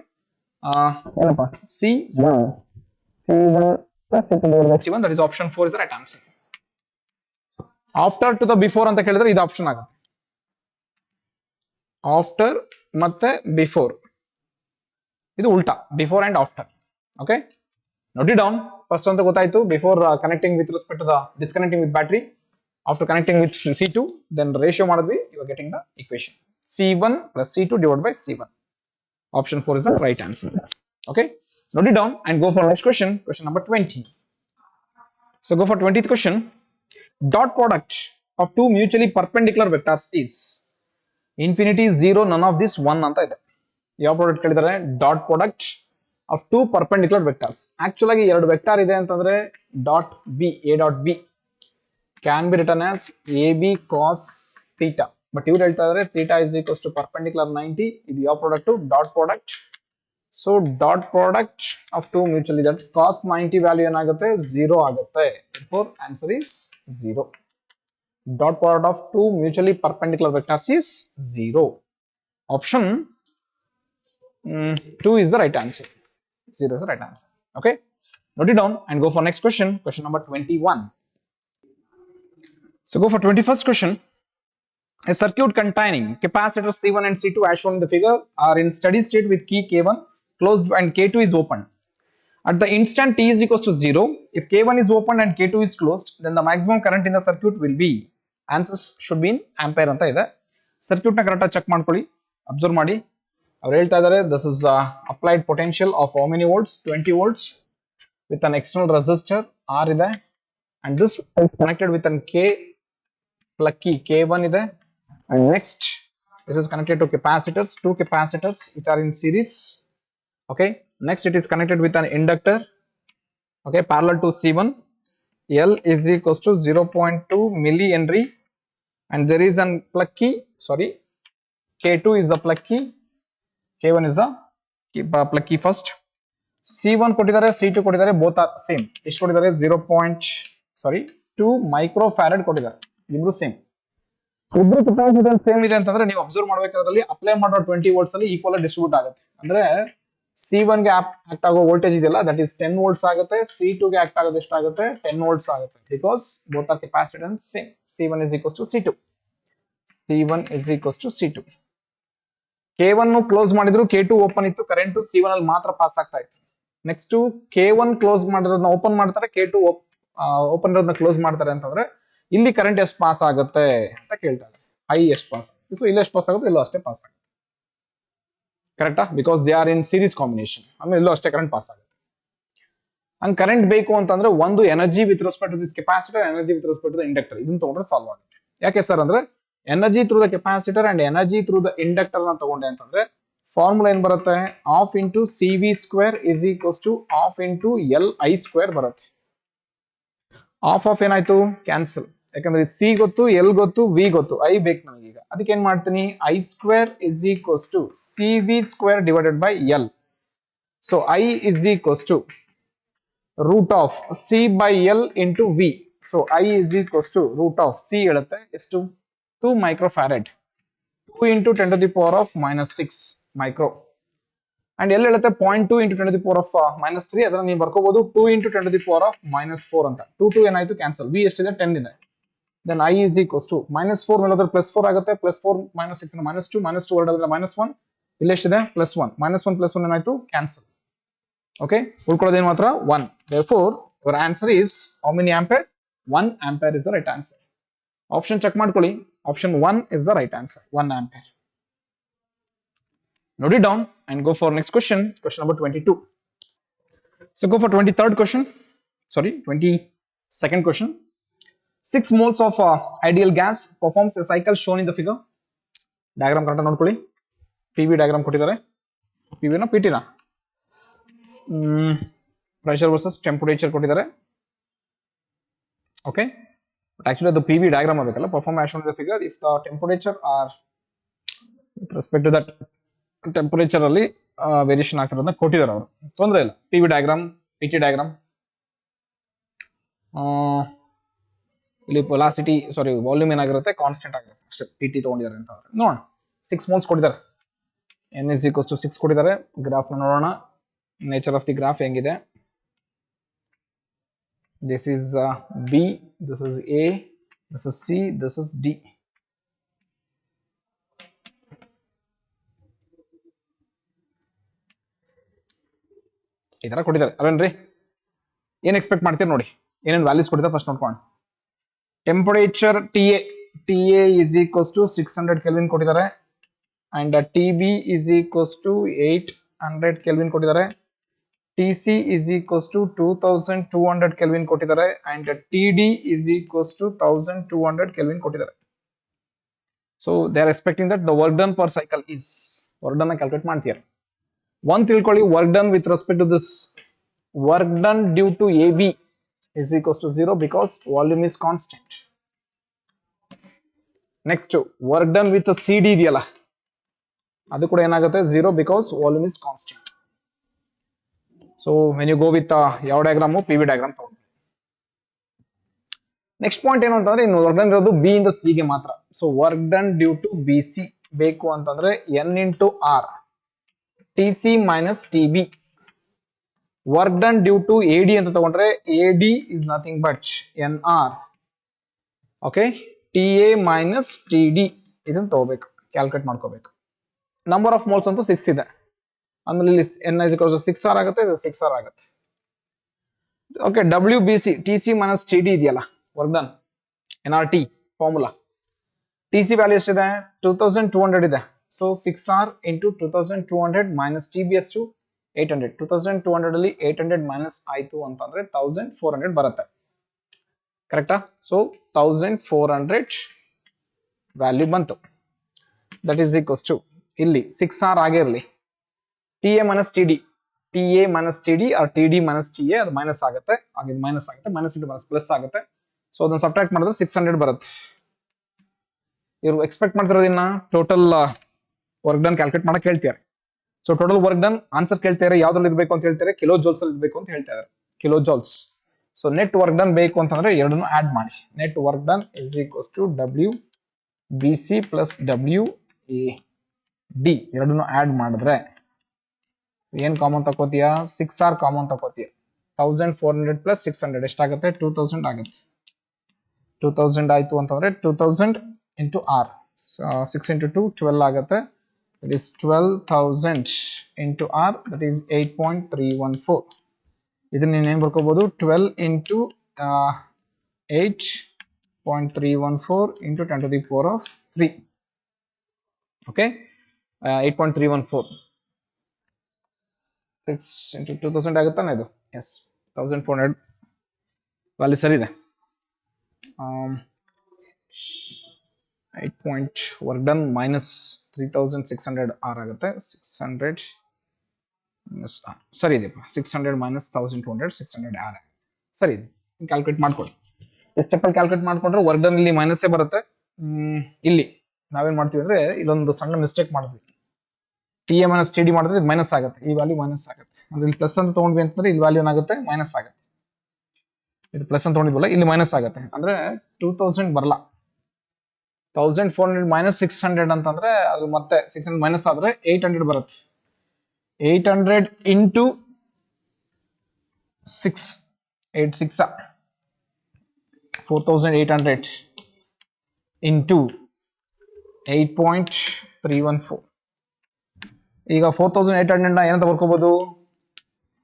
ಏನಪ್ಪ C1 that is option 4 is the right answer. After to the before ಅಂತ ಕೇಳಿದ್ರೆ ಇದು ಆಪ್ಷನ್ ಆಗುತ್ತೆ. ಆಫ್ಟರ್ ಮತ್ತೆ ಬಿಫೋರ್ ಇದು ಉಲ್ಟಾ, before and after. Okay, note it down. First ಅಂತ ಗೊತ್ತಾಯ್ತು, before connecting with respect to the disconnecting with battery, after connecting with C2, then ratio ಮಾಡಿದ್ವಿ, you are getting the equation C1 plus C2 divided by C1. Option 4 is the right answer. Okay, note it down and go for next question, question number 20. So go for 20th question. Dot product of two mutually perpendicular vectors is infinity, 0, none of this, 1 ಅಂತ ಇದೆ. ಯಾವ ಪ್ರಾಡಕ್ಟ್ ಕೇಳಿದ್ದಾರೆ, dot product of two perpendicular vectors. Actual ಆಗಿ ಎರಡು ವೆಕ್ಟರ್ ಇದೆ ಅಂತಂದ್ರೆ dot B, A dot B can be written as A B cos theta, but ಇವ್ರು ಹೇಳ್ತಾ ಇದ್ದಾರೆ theta is equals to perpendicular 90. ಇದು ಯಾವ product, dot product. So dot product of two mutually, that cos 90 value ಏನಾಗುತ್ತೆ, 0 ಆಗುತ್ತೆ. Therefore answer is 0. Dot product of two mutually perpendicular vectors is 0. Option 2 is the right answer. 0 is the right answer. Okay, note it down and go for next question, question number 21. So go for 21st question. A circuit containing capacitors C1 and C2 as shown in the figure are in steady state with key K1 closed and K2 is open. At the instant t is equals to 0, if K1 is open and K2 is closed, then the maximum current in the circuit will be, answers should be in ampere ಅಂತ ಇದೆ. ಸರ್ಕ್ಯೂಟ್ ನ ಕರೆಕ್ಟ್ ಆಗಿ ಚೆಕ್ ಮಾಡ್ಕೊಳ್ಳಿ, ಅಬ್ಸರ್ವ್ ಮಾಡಿ. ಅವ್ರು ಹೇಳ್ತಾ ಇದ್ದಾರೆ this is applied potential of how many volts, 20 volts. with an external resistor R ಇದೆ, and this is connected with an K plug key K1 ಇದೆ, and next this is connected to capacitors, two capacitors which are in series. Okay, next it is connected with an inductor, okay, parallel to C1. L is equals to 0.2 millihenry, and there is an plug key, sorry, K2 is the plug key, K1 is the plug key first. C1 ಕೊಟ್ಟಿದ್ದಾರೆ, C2 ಕೊಟ್ಟಿದ್ದಾರೆ, both are same. ಎಷ್ಟು ಕೊಟ್ಟಿದ್ದಾರೆ? 2 ಮೈಕ್ರೋಫ್ಯಾರಡ್ ಕೊಟ್ಟಿದ್ದಾರೆ, ಇಬ್ರು ಸೇಮ್. ಇಬ್ರು ಕೆಪಾಸಿಟನ್ಸ್ ಸೇಮ್ ಇದೆ ಅಂತಂದ್ರೆ ನೀವು ಅಬ್ಸರ್ವ್ ಮಾಡಬೇಕಾದ್ರಲ್ಲಿ ಅಪ್ಲೈ ಮಾಡೋ 20 ವೋಲ್ಟ್ಸ್ ಅಲ್ಲಿ ಈಕ್ವಲ್ ಡಿಸ್ಟ್ರಿಬ್ಯೂಟ್ ಆಗುತ್ತೆ. ಅಂದ್ರೆ C1 ಗೆ ಆಕ್ಟ್ ಆಗೋ ವೋಲ್ಟೇಜ್ ಇದೆಯಲ್ಲ, ದಟ್ ಈಸ್ 10 ವೋಲ್ಟ್ಸ್ ಆಗುತ್ತೆ. C2 ಗೆ ಆಕ್ಟ್ ಆಗೋದು ಎಷ್ಟಾಗುತ್ತೆ? 10 ವೋಲ್ಟ್ಸ್ ಆಗುತ್ತೆ, because both are capacitance same. C1 is equals to C2. C1 is equals to C2. K1 close ಮಾಡಿದ್ರು, K2 ಓಪನ್ ಇತ್ತು, ಕರೆಂಟ್ C1 ಅಲ್ಲಿ ಮಾತ್ರ ಪಾಸ್ ಆಗ್ತಾ ಇತ್ತು. ನೆಕ್ಸ್ಟ್ K1 ಕ್ಲೋಸ್ ಮಾಡಿರೋದನ್ನ ಓಪನ್ ಮಾಡ್ತಾರೆ, K2 ಓಪನ್ ಇರೋದನ್ನ ಕ್ಲೋಸ್ ಮಾಡ್ತಾರೆ ಅಂತಂದ್ರೆ ಇಲ್ಲಿ ಕರೆಂಟ್ ಎಷ್ಟು ಪಾಸ್ ಆಗುತ್ತೆ ಅಂತ ಕೇಳ್ತಾರೆ. ಐ ಎಷ್ಟು ಪಾಸ್ ಆಗುತ್ತೆ? ಸೊ ಇಲ್ಲಿ ಎಷ್ಟು ಪಾಸ್ ಆಗುತ್ತೆ? ಇಲ್ಲೂ ಅಷ್ಟೇ ಪಾಸ್ ಆಗುತ್ತೆ. ಕರೆಕ್ಟಾ? Because they are in series combination. ಆಮೇಲೆ ಇಲ್ಲೂ ಅಷ್ಟೇ ಕರೆಂಟ್ ಪಾಸ್ ಆಗುತ್ತೆ. ಹಂಗೆ ಕರೆಂಟ್ ಬೇಕು ಅಂತಂದ್ರೆ ಒಂದು energy with respect to this capacitor, energy with respect to the inductor, ಇದನ್ನ ತಗೊಂಡ್ರೆ ಸಾಲ್ವ್ ಆಗುತ್ತೆ. ಯಾಕೆ ಸರ್ ಅಂದ್ರೆ energy through the capacitor and energy through the inductor ನ ತಗೊಂಡೆ ಅಂತಂದ್ರೆ ಫಾರ್ಮುಲಾ ಏನ್ ಬರುತ್ತೆ? Half into CV square is equals to half into LI square ಬರುತ್ತೆ. ಹಾಫ್ ಆಫ್ ಏನಾಯ್ತು? ಕ್ಯಾನ್ಸಲ್. ಯಾಕಂದ್ರೆ ಸಿ ಗೊತ್ತು, ಎಲ್ ಗೊತ್ತು, ವಿ ಗೊತ್ತು, ಐ ಬೇಕು ನಮಗೀಗ. ಅದಕ್ಕೆ ಏನ್ ಮಾಡ್ತೀನಿ? I square is equals to CV square divided by L. So I is equals to root of C by L into V. So I is equals to root of C ಹೇಳುತ್ತೆ ಎಷ್ಟು? 2 microfarad, 2 into 10 to the power of -6 micro. And ಎಲ್ಲಿ ಹೇಳುತ್ತೆ? 0.2 into 10 to the power of -3. ಅದನ್ನ ನೀವು ಬರ್ಕೋಬಹುದು 2 into 10 to the power of -4 ಅಂತ. 2 ಏನಾಯ್ತು? ಕ್ಯಾನ್ಸಲ್. ವಿ ಎಷ್ಟಿದೆ? 10 ಇದೆ. Then I is equals to -4 ಮೇಲೆ ಹೋದ್ರೆ +4 ಆಗುತ್ತೆ, +4 -6 -2, -2 ಹೊರಡೋದ್ರೆ -1. ಇಲ್ಲಿ ಎಷ್ಟಿದೆ? +1. -1 +1 ಏನಾಯ್ತು? ಕ್ಯಾನ್ಸಲ್. ಓಕೆ, ಉಳ್ಕೊಳ್ಳೋದೇನು ಮಾತ್ರ? 1. Therefore your answer is how many ampere? 1 ampere is the right answer. Option check ಮಾಡ್ಕೊಳ್ಳಿ. Option 1 is the right answer, 1 ampere. Note it down and go for next question, question number 22. So go for 23rd question, sorry, 22nd question. 6 moles of ideal gas performs a cycle shown in the figure. Diagram correct ನೋಡ್ಕೊಳ್ಳಿ. PV diagram ಕೊಟ್ಟಿದ್ದಾರೆ. PV ನ PT ನ pressure versus temperature ಕೊಟ್ಟಿದ್ದಾರೆ. Okay. But actually the PV diagram ಆಗಬೇಕಲ್ಲ, perform as shown in the figure. If the temperature are with respect to that temperature ಅಲ್ಲಿ ವೇರಿಯೇಷನ್ ಆಗ್ತಿರೋದನ್ನ ಕೊಟ್ಟಿದ್ದಾರೆ ಅವರು, ತೊಂದರೆ ಇಲ್ಲ. PV diagram, PT diagram, ಇಲ್ಲಿ ವೆಲಾಸಿಟಿ ಸಾರಿ ವಾಲ್ಯೂಮ್ ಏನಾಗಿರುತ್ತೆ? ಕಾನ್ಸ್ಟೆಂಟ್ ಆಗಿರುತ್ತೆ ಅಷ್ಟೇ. PT ತಗೊಂಡಿದ್ದಾರೆ ಅಂತ ನೋಡೋಣ. 6 moles ಕೊಟ್ಟಿದ್ದಾರೆ, n is equals to 6 ಕೊಟ್ಟಿದ್ದಾರೆ. ಗ್ರಾಫ್ ನೋಡೋಣ, ನೇಚರ್ ಆಫ್ ದಿ ಗ್ರಾಫ್ ಹೆಂಗಿದೆ. This is B, this is A, this is C, this is D. ಈ ತರ ಕೊಟ್ಟಿದ್ದಾರೆ ಅಲ್ವೇನ್ರಿ? ಏನ್ ಎಕ್ಸ್ಪೆಕ್ಟ್ ಮಾಡ್ತೀರಿ ನೋಡಿ, ಏನೇನು ವ್ಯಾಲ್ಯೂಸ್ ಕೊಟ್ಟಿದ್ದಾರೆ ಫಸ್ಟ್ ನೋಡ್ಕೊಂಡು. Temperature TA is equals to 600 kelvin ಕೊಟ್ಟಿದ್ದಾರೆ, and TB is equals to 800 kelvin ಕೊಟ್ಟಿದ್ದಾರೆ. TC is equals to 2200 kelvin ಕೊಟ್ಟಿದ್ದಾರೆ, and TD is equals to 1200 kelvin ಕೊಟ್ಟಿದ್ದಾರೆ. So they are expecting that the work done per cycle is, work done calculate ಮಾಡ್ತೀರಾ. ಒಂದು ತಿಳ್ಕೊಳ್ಳಿ, work done with respect to this work done due to AB is equals to 0 because volume is constant. Next work done with CD ಇದೆಯಲ್ಲ, ಅದು ಕೂಡ ಏನಾಗುತ್ತೆ? 0 because volume is constant. So when you go with ಯಾವ ಡಯಾಗ್ರಾಮು? PV ಡಯಾಗ್ರಾಮ್ ತಗೊಂಡು. ನೆಕ್ಸ್ಟ್ ಪಾಯಿಂಟ್ ಏನು ಅಂತಂದ್ರೆ, ಇನ್ನು ವರ್ಕ್ ಡನ್ ಇರೋದು B ಇಂದ C ಗೆ ಮಾತ್ರ. ಸೊ work done due to BC ಬೇಕು ಅಂತಂದ್ರೆ N into R, TC minus TB. Work done due to AD ಅಂತ ತಗೊಂಡ್ರೆ AD is nothing but NR. Okay, TA minus TD ಇದನ್ನ ತಗೋಬೇಕು, ಕ್ಯಾಲ್ಕುಲೇಟ್ ಮಾಡ್ಕೋಬೇಕು. ನಂಬರ್ ಆಫ್ ಮೋಲ್ಸ್ ಅಂತೂ 6 ಇದೆ. ಆಮೇಲೆ ಇಲ್ಲಿ N is equals to 6R ಆಗುತ್ತೆ, ಇದು 6R ಆಗುತ್ತೆ. Okay, WBC TC minus TD ಇದೆಯಲ್ಲ, work done NRT formula. TC value ಎಷ್ಟಿದೆ? 2200 ಇದೆ. So 6R into 2200 minus TB ಎಷ್ಟು? 800 2200 ಅಲ್ಲಿ 800 ಮೈನಸ್ ಆಯ್ತು ಅಂತಂದ್ರೆ 1400 ಬರುತ್ತೆ. ಕರೆಕ್ಟಾ? ಸೊ 1400 ವ್ಯಾಲ್ಯೂ ಬಂತು. ದಟ್ ಈಸ್ ಈಕ್ವಲ್ಸ್ ಟು ಇಲ್ಲಿ 6R ಆಗಿರಲಿ, TA minus TD, TA minus TD or TD minus TA ಅದು ಮೈನಸ್ ಆಗುತ್ತೆ, ಹಾಗೆ ಮೈನಸ್ ಆಗುತ್ತೆ, ಮೈನಸ್ ಇಂಟು ಮೈನಸ್ ಪ್ಲಸ್ ಆಗುತ್ತೆ. ಸೊ ಅದನ್ನ ಸಬ್ಟ್ರಾಕ್ಟ್ ಮಾಡಿದ್ರೆ 600 ಬರುತ್ತೆ. ಇವರು ಎಕ್ಸ್ಪೆಕ್ಟ್ ಮಾಡ್ತಿರೋದಿನ್ನ ಟೋಟಲ್ ವರ್ಕ್ ಡನ್ ಕ್ಯಾಲ್ಕುಲೇಟ್ ಮಾಡಕ್ ಹೇಳ್ತಾರೆ. So total work done answer ಕೇಳ್ತಾರೆ, ಯಾವ್ದ್ರಲ್ಲಿ ಇರಬೇಕು ಅಂತ ಹೇಳ್ತಾರೆ, ಕಿಲೋ ಜೋಲ್ಸ್ ಅಲ್ಲಿ ಇರಬೇಕು ಅಂತ ಹೇಳ್ತಾ ಇದ್ದಾರೆ, kilojoules. So net work done ಬೇಕು ಅಂತಂದ್ರೆ ಎರಡನ್ನು ಆಡ್ ಮಾಡಿ. Net work done is equals to WBC plus WAD ಎರಡನ್ನು ಆಡ್ ಮಾಡಿದ್ರೆ ಏನ್ ಕಾಮನ್ ತಗೋತೀಯ? 6R ಕಾಮನ್ ತಗೋತೀಯ. 1400 ಪ್ಲಸ್ 600 ಎಷ್ಟಾಗುತ್ತೆ? 2000 ಆಗುತ್ತೆ. 2000 ಆಯ್ತು ಅಂತಂದ್ರೆ 2000 ಇಂಟು R, 6 ಇಂಟು 2 12 ಆಗುತ್ತೆ. That is 12,000 into R, that is 8.314. ಇದನ್ನ ನೀನೇನ್ ಬರ್ಕೋಬಹುದು? 12 into 8.314 into 10 to the power of 3. Okay, 8.314 6 into 2000 ಆಗುತ್ತಾನೆ ಇದು? ಎಸ್, 1400 ವ್ಯಾಲ್ಯೂ ಸರಿ ಇದೆ. 8 point work done minus 3600 R ಆಗುತ್ತೆ. 600 ಮೈನಸ್ R ಸರಿ ಇದೆಯಪ್ಪ. 600 ಮೈನಸ್ 1200 600 R ಆಗುತ್ತೆ. ಸರಿ ಇದೆ, ಕ್ಯಾಲ್ಕುಲೇಟ್ ಮಾಡ್ಕೊಳ್ಳಿ. ಸ್ಟೆಪ್ಪಲ್ಲಿ ಕ್ಯಾಲ್ಕುಲೇಟ್ ಮಾಡ್ಕೊಂಡ್ರೆ ವರ್ಕ್ ಡನ್ ಇಲ್ಲಿ ಮೈನಸ್ಸೇ ಬರುತ್ತೆ. ಇಲ್ಲಿ ನಾವೇನ್ ಮಾಡ್ತೀವಿ ಅಂದ್ರೆ ಇಲ್ಲೊಂದು ಸಣ್ಣ ಮಿಸ್ಟೇಕ್ ಮಾಡಿದ್ವಿ. TA ಮೈನಸ್ TD ಮಾಡಿದ್ರೆ ಇದು ಮೈನಸ್ ಆಗುತ್ತೆ, ಈ ವ್ಯಾಲ್ಯೂ ಮೈನಸ್ ಆಗುತ್ತೆ. ಅಂದ್ರೆ ಇಲ್ಲಿ ಪ್ಲಸ್ ಅಂತ ತಗೊಂಡ್ವಿ ಅಂತಂದ್ರೆ ಇಲ್ಲಿ ವ್ಯಾಲ್ಯೂ ಏನಾಗುತ್ತೆ? ಮೈನಸ್ ಆಗುತ್ತೆ. ಇದು ಪ್ಲಸ್ ಅಂತ ತಗೊಂಡಿದ್ವಲ್ಲ, ಇಲ್ಲಿ ಮೈನಸ್ ಆಗುತ್ತೆ. ಅಂದ್ರೆ 2000 ಬರಲ್ಲ. 1400 ಮೈನಸ್ 600 ಅಂತಂದ್ರೆ ಅದು ಮತ್ತೆ 600 ಮೈನಸ್ ಆದ್ರೆ 800 ಬರುತ್ತೆ. 800 ಇಂಟು 6 8 6 4800 ಇಂಟು 8.314. ಈಗ 4800 ನ ಏನಂತ ಬರ್ಕೋಬಹುದು?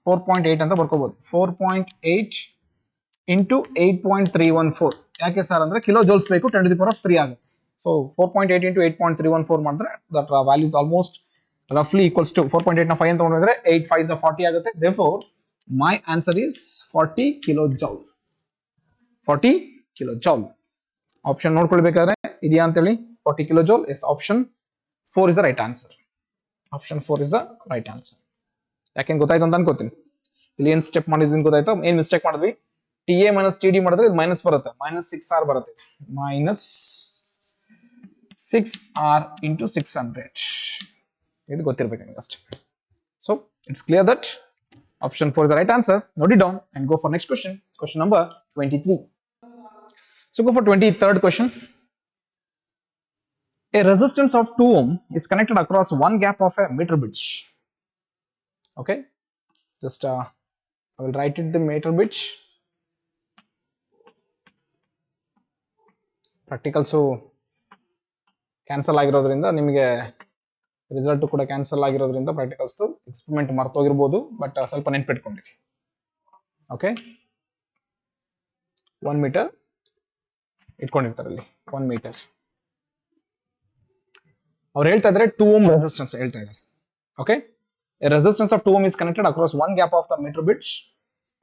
4.8 ಅಂತ ಬರ್ಕೋಬಹುದು. 4.8 ಇಂಟು 8.314. ಯಾಕೆ ಸರ್ ಅಂದ್ರೆ ಕಿಲೋ ಜೋಲ್ಸ್ ಬೇಕು, 10 to the power of 3 ಆಗುತ್ತೆ. So 4.8 into 8.314 ಮಾಡಿದ್ರೆ that value is almost roughly equals to 4.8 ನ 5 ಅಂತ ತಗೊಂಡ್ರೆ 8 5 is 40 ಆಗುತ್ತೆ. Therefore my answer is 40 kilojoule. 40 kilojoule. Option ನೋಡ್ಕೊಳ್ಬೇಕಾದ್ರೆ ಇದೆಯಾ ಅಂತ ಹೇಳಿ. 40 kilojoule is option 4 is the right answer. Option 4 is the right answer. ಯಾಕೆ ಗೊತ್ತಾಯ್ತು ಅಂತ ಅನ್ಕೋತೀನಿ. ಇಲ್ಲಿ ಏನ್ ಸ್ಟೆಪ್ ಮಾಡಿದ್ವಿ ಗೊತ್ತಾಯ್ತು, ಏನ್ ಮಿಸ್ಟೇಕ್ ಮಾಡಿದ್ವಿ? TA ಮೈನಸ್ TD ಮಾಡಿದ್ರೆ ಇದು ಮೈನಸ್ ಬರುತ್ತೆ, ಮೈನಸ್ 6R ಬರುತ್ತೆ. ಮೈನಸ್ 6R into 600 ಇದು ಗೊತ್ತಿರಬೇಕು ನಿಮಗೆ ಅಷ್ಟೇ. So it's clear that option 4 is the right answer. Note it down and go for next question. Question number 23. So go for 23rd question. A resistance of 2 ohm is connected across one gap of a meter bridge. Okay, just I will write it the meter bridge. Practicals cancel ಆಗಿರೋದ್ರಿಂದ ನಿಮಗೆ ರಿಸಲ್ಟ್ ಕೂಡ ಕ್ಯಾನ್ಸಲ್ ಆಗಿರೋದ್ರಿಂದ ಪ್ರಾಕ್ಟಿಕಲ್ಸ್ ಎಕ್ಸ್ಪೆರಿಮೆಂಟ್ ಮರ್ತೋಗಿರ್ಬೋದು, ಬಟ್ ಸ್ವಲ್ಪ ನೆನ್ಪಿಟ್ಕೊಂಡಿರಿ. ಓಕೆ, 1 ಮೀಟರ್ ಇಟ್ಕೊಂಡಿರ್ತಾರೆ ಇಲ್ಲಿ. 1 ಮೀಟರ್ ಅವ್ರು ಹೇಳ್ತಾ ಇದ್ದಾರೆ 2 ohm ರೆಸಿಸ್ಟೆನ್ಸ್ ಹೇಳ್ತಾ ಇದ್ದಾರೆ. Okay, a resistance of 2 ohm is connected across one gap of the meter bridge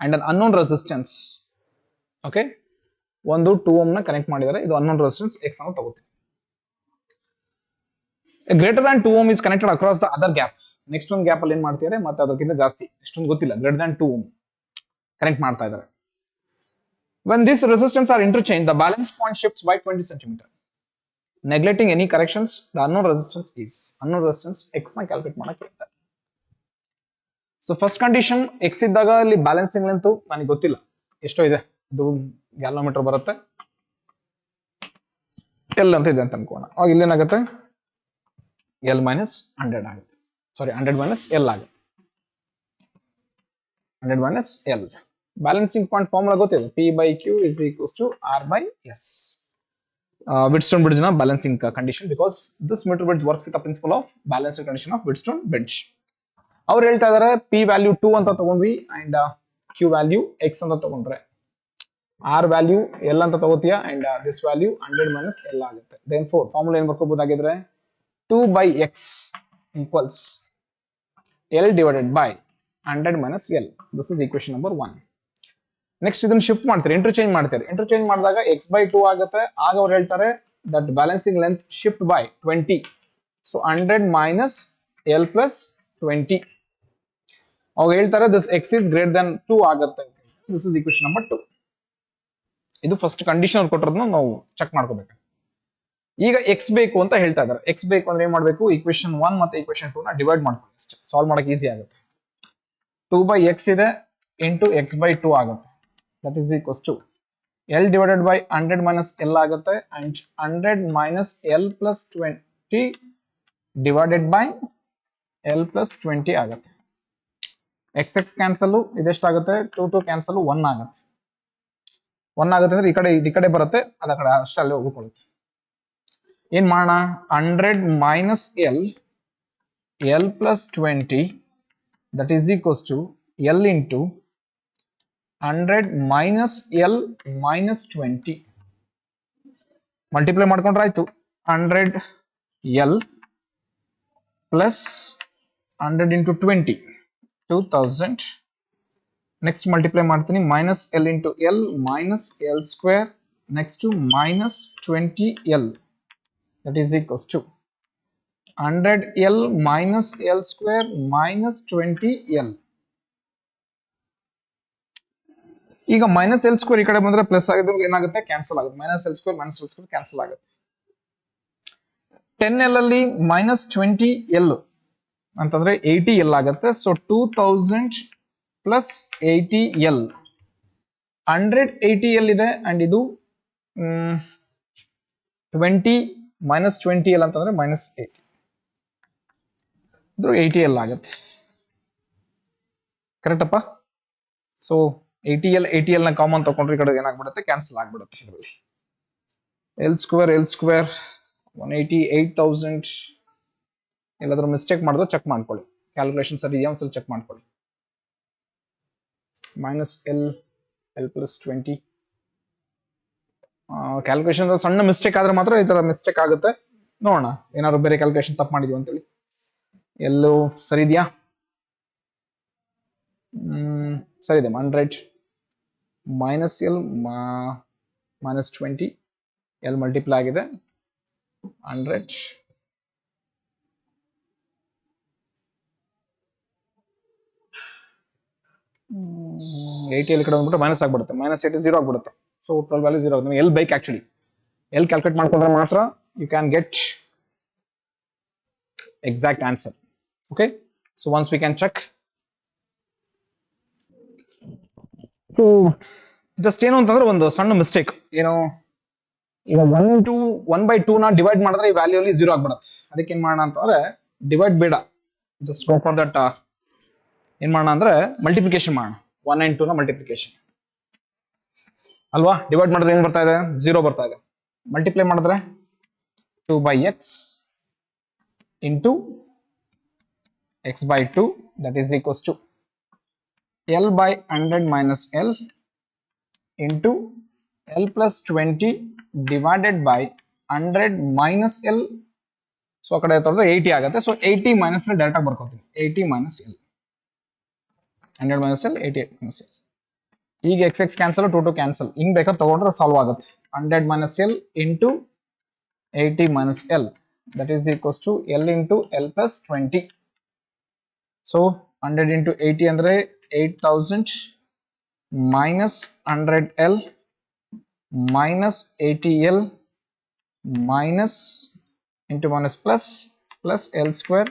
and an unknown resistance. Okay, ಒಂದು 2 ohm ನ ಕನೆಕ್ಟ್ ಮಾಡಿದ್ದಾರೆ, ಇದು unknown resistance x ಅನ್ನು ತಗೋತೀವಿ. Greater than 2 ohm is connected across the other gap. Next ಒಂದು ಗ್ಯಾಪ್ ಅಲ್ಲಿ ಏನ್ ಮಾಡ್ತಿದ್ದಾರೆ, ಮತ್ತೆ ಅದಕ್ಕಿಂತ ಜಾಸ್ತಿ, ಎಷ್ಟೊಂದು ಗೊತ್ತಿಲ್ಲ, ಗ್ರೇಟರ್ ದ್ಯಾನ್ 2 ohm ಕನೆಕ್ಟ್ ಮಾಡ್ತಾ ಇದ್ದಾರೆ. When these resistance are interchanged, the balance point shifts by 20 cm. Neglecting any corrections, the unknown resistance x ನ ಕ್ಯಾಲ್ಕುಲೇಟ್ ಮಾಡಕ್ಕೆ ಹೇಳ್ತಾರೆ. ಸೊ ಫಸ್ಟ್ ಕಂಡೀಷನ್ x ಇದ್ದಾಗ ಅಲ್ಲಿ ಬ್ಯಾಲೆನ್ಸಿಂಗ್ ಲೆಂತ್ ನನಗೆ ಗೊತ್ತಿಲ್ಲ ಎಷ್ಟೋ ಇದೆ, ಇದು ಗ್ಯಾಲೋಮೀಟರ್ ಬರುತ್ತೆ, L ಅಂತ ಇದೆ ಅಂತ ಅನ್ಕೋಣ. ಅವಾಗ ಇಲ್ಲೇನಾಗುತ್ತೆ, L ಮೈನಸ್ 100 ಆಗುತ್ತೆ. ಸಾರಿ, 100 ಮೈನಸ್ L ಆಗುತ್ತೆ. 100 minus L. Balancing point formula ಗೊತ್ತಿದೆ, P by Q is equals to R by S. Wheatstone bridge ನ balancing condition, because this metre bridge works with the principle of balancing condition of Wheatstone bridge. ಅವ್ರು ಹೇಳ್ತಾ ಇದಾರೆ P ವ್ಯಾಲ್ಯೂ 2 ಅಂತ ತಗೊಂಡ್ವಿ ಅಂಡ್ Q ವ್ಯಾಲ್ಯೂ X ಅಂತ ತಗೊಂಡ್ರೆ, R ವ್ಯಾಲ್ಯೂ L ಅಂತ ತಗೋತೀಯ and this value 100 minus L ಆಗುತ್ತೆ. ದೆನ್ ಫಾರ್ಮುಲಾ ಏನ್ ಬರ್ಕೋಬಹುದಾಗಿದ್ರೆ 2 by X equals L divided by 100 minus L. This is equation number 1. Next ಇದನ್ನ ಶಿಫ್ಟ್ ಮಾಡ್ತಾರೆ, ಇಂಟರ್ಚೇಂಜ್ ಮಾಡ್ತಾರೆ. ಇಂಟರ್ಚೇಂಜ್ ಮಾಡಿದಾಗ x/2 ಆಗುತ್ತೆ. ಆಗ ಅವ್ರು ಹೇಳ್ತಾರೆ that balancing length shift by 20. So 100 minus L plus 20. ಅವಾಗ ಹೇಳ್ತಾರೆ this x is greater than 2 ಆಗುತ್ತೆ. This is equation number 2. ಇದು ಫಸ್ಟ್ ಕಂಡೀಷನ್ ಅವ್ರು ಕೊಟ್ಟಿರೋದನ್ನ ನಾವು ಚೆಕ್ ಮಾಡ್ಕೋಬೇಕು. ಈಗ x ಬೇಕು ಅಂತ ಹೇಳ್ತಾ ಇದ್ದಾರೆ. x ಬೇಕು ಅಂದ್ರೆ ಏನ್ ಮಾಡಬೇಕು, ಈಕ್ವೇಶನ್ 1 ಮತ್ತೆ ಈಕ್ವೇಶನ್ 2 ನ ಡಿವೈಡ್ ಮಾಡ್ಕೊಳ್ಳಿ ಅಷ್ಟೇ. ಸಾಲ್ವ್ ಮಾಡಕ್ಕೆ ಈಸಿ ಆಗುತ್ತೆ. 2/x ಇದೆ ಇಂಟು x/2 ಆಗುತ್ತೆ. That is equals to L divided by 100 minus L ಆಗುತ್ತೆ and 100 minus L plus 20 divided by L plus 20 ಆಗುತ್ತೆ. x ಕ್ಯಾನ್ಸಲ್, ಇದೆಷ್ಟಾಗುತ್ತೆ 2 ಕ್ಯಾನ್ಸಲ್ 1 ಆಗುತ್ತೆ. 1 ಆಗುತ್ತೆ ಅಂದ್ರೆ ಈ ಕಡೆ ಬರುತ್ತೆ, ಅದ ಕಡೆ ಅಷ್ಟೇ ಅಲ್ಲಿ ಹೋಗ್ಕೊಳ್ಳುತ್ತೆ. ಏನ್ ಮಾಡೋಣ, 100 minus L plus 20 that is equals to L into 100 minus L minus 20. Multiply ಮಾಡ್ಕೊಂಡ್ರೆ ಆಯ್ತು. 100 L plus 100 into 20 2000. Next multiply ಮಾಡ್ತೀನಿ, minus L into L minus L square next to minus 20L that is equals to 100L minus L square minus 20L. ಈಗ ಮೈನಸ್ ಎಲ್ ಸ್ಕ್ವೇರ್ ಈ ಕಡೆ ಬಂದ್ರೆ ಪ್ಲಸ್ ಆಗಿದ್ರೆ ಏನಾಗುತ್ತೆ, ಕ್ಯಾನ್ಸಲ್ ಆಗುತ್ತೆ. ಮೈನಸ್ ಎಲ್ ಸ್ಕ್ವೇರ್ ಕ್ಯಾನ್ಸಲ್ ಆಗುತ್ತೆ. 10L ಅಲ್ಲಿ minus 20L ಅಂತಂದ್ರೆ 80L ಆಗುತ್ತೆ. So 2000 plus 80L. 180L ಇದೆ ಅಂಡ್ ಇದು 20 minus 20L ಅಂತಂದ್ರೆ minus 80. ಇದು 80L ಆಗುತ್ತೆ. ಕರೆಕ್ಟ್ ಅಪ್ಪ? ಸೊ 80L ನ ಕಾಮನ್ ತಗೊಂಡ್ರೆ ಈ ಕಡೆ ಏನಾಗ್ಬಿಡುತ್ತೆ, ಕ್ಯಾನ್ಸಲ್ ಆಗ್ಬಿಡುತ್ತೆ. ಇದರಲ್ಲಿ L ಸ್ಕ್ವೇರ್ 180 8000. ಎಲ್ಲಾದ್ರೂ ಮಿಸ್ಟೇಕ್ ಮಾಡಿದ್ರೆ ಚೆಕ್ ಮಾಡ್ಕೊಳ್ಳಿ, ಕ್ಯಾಲ್ಕುಲೇಷನ್ ಸರಿ ಇದೆಯಾ ಒಂದ್ಸಲ ಚೆಕ್ ಮಾಡ್ಕೊಳ್ಳಿ. Minus L plus 20. ಕ್ಯಾಲ್ಕುಲೇಷನ್ ಸಣ್ಣ ಮಿಸ್ಟೇಕ್ ಆದ್ರೆ ಮಾತ್ರ ಈ ತರ ಮಿಸ್ಟೇಕ್ ಆಗುತ್ತೆ. ನೋಡೋಣ ಏನಾದ್ರು ಬೇರೆ ಕ್ಯಾಲ್ಕುಲೇಷನ್ ತಪ್ಪು ಮಾಡಿದ್ವಿ ಅಂತೇಳಿ. ಎಲ್ಲೂ ಸರಿ ಇದೆಯಾ? ಸರಿ ಇದೆ. 100 minus L minus 20 L multiply ಆಗಿದೆ. 100 80 ಕಡೆ ಬಂದ್ಬಿಟ್ಟು ಮೈನಸ್ ಆಗ್ಬಿಡುತ್ತೆ. ಮೈನಸ್ 80 0 ಆಗ್ಬಿಡುತ್ತೆ. ಸೊ ಟೋಟಲ್ ವ್ಯಾಲ್ಯೂ 0 ಆಗುತ್ತೆ. ಎಲ್ ಬೇಕು ಆಕ್ಚುಲಿ. ಎಲ್ ಕ್ಯಾಲ್ಕುಲೇಟ್ ಮಾಡ್ಕೊಂಡ್ರೆ ಮಾತ್ರ you can get exact answer. Okay, so once we can check. So just ಏನು ಅಂತಂದ್ರೆ ಒಂದು ಸಣ್ಣ ಮಿಸ್ಟೇಕ್. ಏನು, ಈಗ 1 into 1/2 ನ ಡಿವೈಡ್ ಮಾಡಿದ್ರೆ ಈ ವ್ಯಾಲ್ಯೂ ಅಲ್ಲಿ 0 ಆಗ್ಬಿಡುತ್ತೆ. ಅದಕ್ಕೆ ಏನ್ ಮಾಡೋಣ ಅಂತಂದ್ರೆ ಡಿವೈಡ್ ಬೇಡ, ಜಸ್ಟ್ ಗೋ ಫಾರ್ ದಟ್. ಏನ್ ಮಾಡೋಣ ಅಂದ್ರೆ ಮಲ್ಟಿಪ್ಲಿಕೇಶನ್ ಮಾಡೋಣ. 1 and 2 ನ ಮಲ್ಟಿಪ್ಲಿಕೇಶನ್ ಅಲ್ವಾ? ಡಿವೈಡ್ ಮಾಡಿದ್ರೆ ಏನ್ ಬರ್ತಾ ಇದೆ, 0 ಬರ್ತಾ ಇದೆ. ಮಲ್ಟಿಪ್ಲೈ ಮಾಡಿದ್ರೆ 2/x into x/2 that is equals to L by 100 minus L into L plus 20 divided by 100 minus L. So ಆ ಕಡೆ 80 ಆಗುತ್ತೆ. ಸೊ 80 ಮೈನಸ್ ಡೈರೆಕ್ಟ್ ಆಗಿ ಬರ್ಕೋತೀನಿ. 80 minus L, 100 minus L, 80 minus L. ಈಗ x ಕ್ಯಾನ್ಸಲ್, 2 ಕ್ಯಾನ್ಸಲ್. ಹಿಂಗ್ ಬೇಕಾದ್ರೆ ತಗೊಂಡ್ರೆ ಸಾಲ್ವ್ ಆಗುತ್ತೆ. 100 minus L into 80 minus L that is equals to L into L plus 20. So 100 into 80 ಅಂದ್ರೆ 8000 minus 100L minus 80L minus into minus plus L square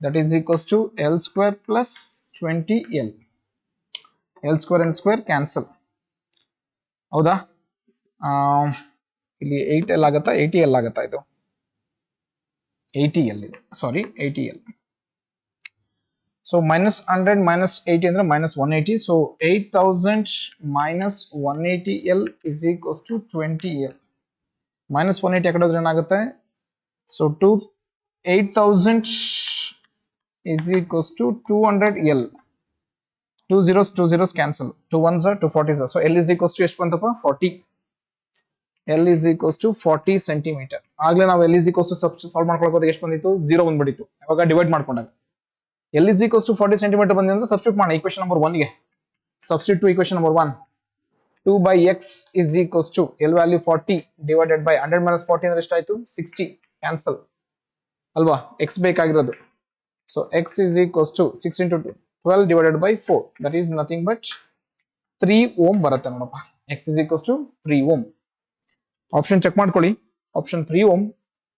that is equals to L square plus 20L. L square and square cancel. ಹೌದಾ? ಇಲ್ಲಿ 8L ಆಗುತ್ತಾ, 80L ಆಗುತ್ತಾ? ಇದು 80L ಇದೆ, ಸಾರಿ 80L. ಸೊ minus 100 minus 80 ಅಂದ್ರೆ minus 180. So 8000 minus 180L is equals to 20L. minus 180 ಆ ಕಡೆ ಹೋದ್ರೆ ಏನಾಗುತ್ತೆ? So 8000 is equals to 200L. 2 zeros cancel. 2 1s are 2 40s are. So L is equals to ಎಷ್ಟು ಬಂತಪ್ಪ? 40. L is equals to 40 centimeter. ಆಗ್ಲೇ ನಾವು L is equals to solve ಮಾಡ್ಕೊಳ್ಳೋಕೆ ಎಷ್ಟು ಬಂದಿತ್ತು? 0 ಬಂದ್ಬಿಟ್ಟಿತ್ತು ಯಾವಾಗ ಡಿವೈಡ್ ಮಾಡ್ಕೊಂಡಾಗ. L is equals to 40 centimeter ಬಂದಿದೆ ಅಂದ್ರೆ ಸಬ್ಸ್ಟಿಟ್ಯೂಟ್ ಮಾಡಿ equation number 1 ಗೆ. Substitute to equation number 1. 2 by x is equals to L value 40 divided by 100 minus 40 ಅಂದ್ರೆ ಎಷ್ಟಾಯ್ತು 60 cancel ಅಲ್ವಾ x ಬೇಕಾಗಿರೋದು. So x is equals to 6 into 12 divided by 4, that is nothing but 3 ohm ಬರುತ್ತೆ ನೋಡಪ್ಪ. x is equals to 3 ohm. Option check ಮಾಡ್ಕೊಳ್ಳಿ. Option 3 ohm.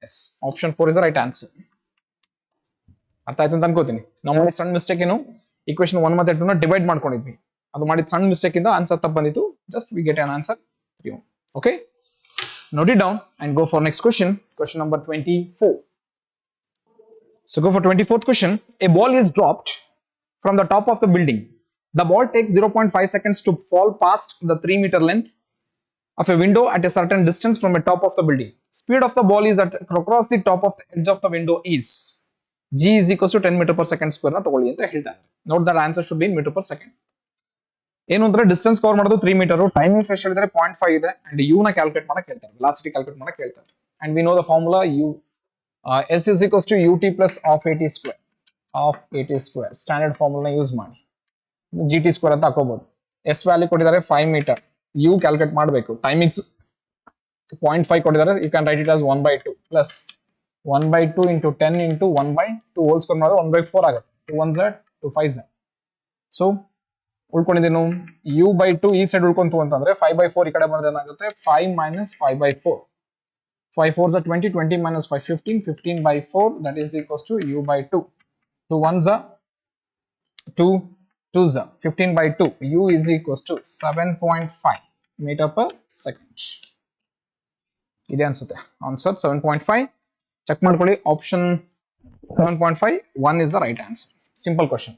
Yes, ಆಪ್ಷನ್ 4 is the right answer. ಅರ್ಥ ಆಯ್ತು ಅಂತ ಅನ್ಕೋತೀನಿ. ನಾವು ಮಾಡಿದ ಸಣ್ಣ ಮಿಸ್ಟೇಕ್ ಏನು, ಇಕ್ವೇಶನ್ 1 ಮತ್ತೆ 2 ನ ಡಿವೈಡ್ ಮಾಡ್ಕೊಂಡಿದ್ವಿ. ಅದು ಮಾಡಿದ ಸಣ್ಣ ಮಿಸ್ಟೇಕ್ ಇಂದ ಆನ್ಸರ್ ತಪ್ಪು ಬಂದಿತ್ತು. Just we get an answer 3 ohm. Okay, note it down and go for next question. Question number 24. So go for 24th question. A ball is dropped from the top of the building. The ball takes 0.5 seconds to fall past the 3-meter length of a window at a certain distance from the top of the building. Speed of the ball is at across the top of the edge of the window is g is equals to 10 meter per second square ನ ತಗೊಳ್ಳಿ ಅಂತ ಹೇಳ್ತಾರೆ. Note that answer should be in meter per second. ಏನು ಅಂದ್ರೆ ಡಿಸ್ಟೆನ್ಸ್ ಕವರ್ ಮಾಡೋದು 3 ಮೀಟರ್, ಟೈಮಿಂಗ್ಸ್ ಎಷ್ಟು ಹೇಳಿದ್ರೆ 0.5 ಇದೆ ಅಂಡ್ ಯು ನ ಕ್ಯಾಲ್ಕುಲೇಟ್ ಮಾಡಕ್ಕೆ ಹೇಳ್ತಾರೆ, ವೆಲಾಸಿಟಿ ಕ್ಯಾಲ್ಕುಲೇಟ್ ಮಾಡಕ್ಕೆ ಹೇಳ್ತಾರೆ. And we know the formula U s is equals to ut plus of at square of at square. Standard formula use ಮಾಡಿ gt ಸ್ಕ್ವೇರ್ ಅಂತ ಹಾಕೋಬಹುದು. s ವ್ಯಾಲ್ಯೂ ಕೊಟ್ಟಿದ್ದಾರೆ 5 ಮೀಟರ್, u ಕ್ಯಾಲ್ಕುಲೇಟ್ ಮಾಡಬೇಕು, ಟೈಮಿಂಗ್ಸ್ 0.5 ಕೊಟ್ಟಿದ್ದಾರೆ, you can write it as 1/2 plus 1/2 into 10 into 1/2 whole square ಮಾಡಿದ್ರೆ 1/4 ಆಗುತ್ತೆ. 2 1s 2 5s. ಸೊ ಉಳ್ಕೊಂಡಿದ್ದೇನು u/2 ಈ ಸೈಡ್ ಉಳ್ಕೊಂತು ಅಂತಂದ್ರೆ 5/4 ಈ ಕಡೆ ಬಂದ್ರೆ ಏನಾಗುತ್ತೆ 5 minus 5/4. 5 4s are 20, 20 minus 5 15, 15/4 that is equals to u/2. 2 1s are 2 2s are 15/2. u is equals to 7.5 meter per second. ಇದೆ ಅನ್ಸುತ್ತೆ ಆನ್ಸರ್ 7.5. ಚೆಕ್ ಮಾಡ್ಕೊಳ್ಳಿ. Option 7.5 1 is the right answer. Simple question.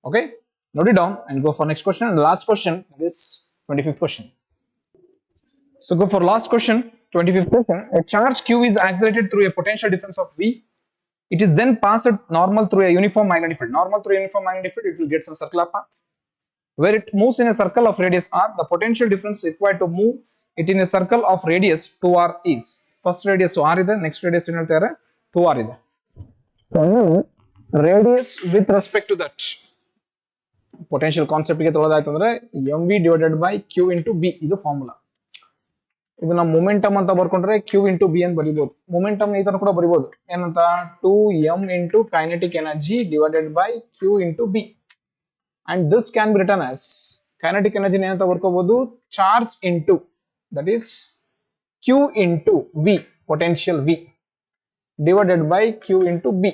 Okay, note it down and go for next question. And the last question is 25th question. So go for last question, 25th question. A charge q is accelerated through a potential difference of v. It is then passed normal through a uniform magnetic field. Normal through a uniform magnetic field, it will get some circular path. Where it moves in a circle of radius r, the potential difference required to move it in a circle of radius 2r is. First radius r ಇದೆ, next radius ಏನು ಹೇಳ್ತಾರೆ 2r ಇದೆ. Radius with respect to that potential concept ಗೆ ತಗೊಳ್ಳೋದಾಯ್ತು ಅಂದ್ರೆ mv divided by q into b ಇದು ಫಾರ್ಮುಲಾ. ಇದನ್ನ ಮೊಮೆಂಟಮ್ ಅಂತ ಬರ್ಕೊಂಡ್ರೆ q into b ಅಂತ ಬರೀಬಹುದು. ಮೊಮೆಂಟಮ್ ಈ ತರ ಕೂಡ ಬರೀಬಹುದು, ಏನಂತ 2m into kinetic energy divided by q into b. And this can be written as kinetic energy ಏನಂತ ಬರ್ಕೋಬಹುದು charge into, that is q into v, potential v divided by q into b.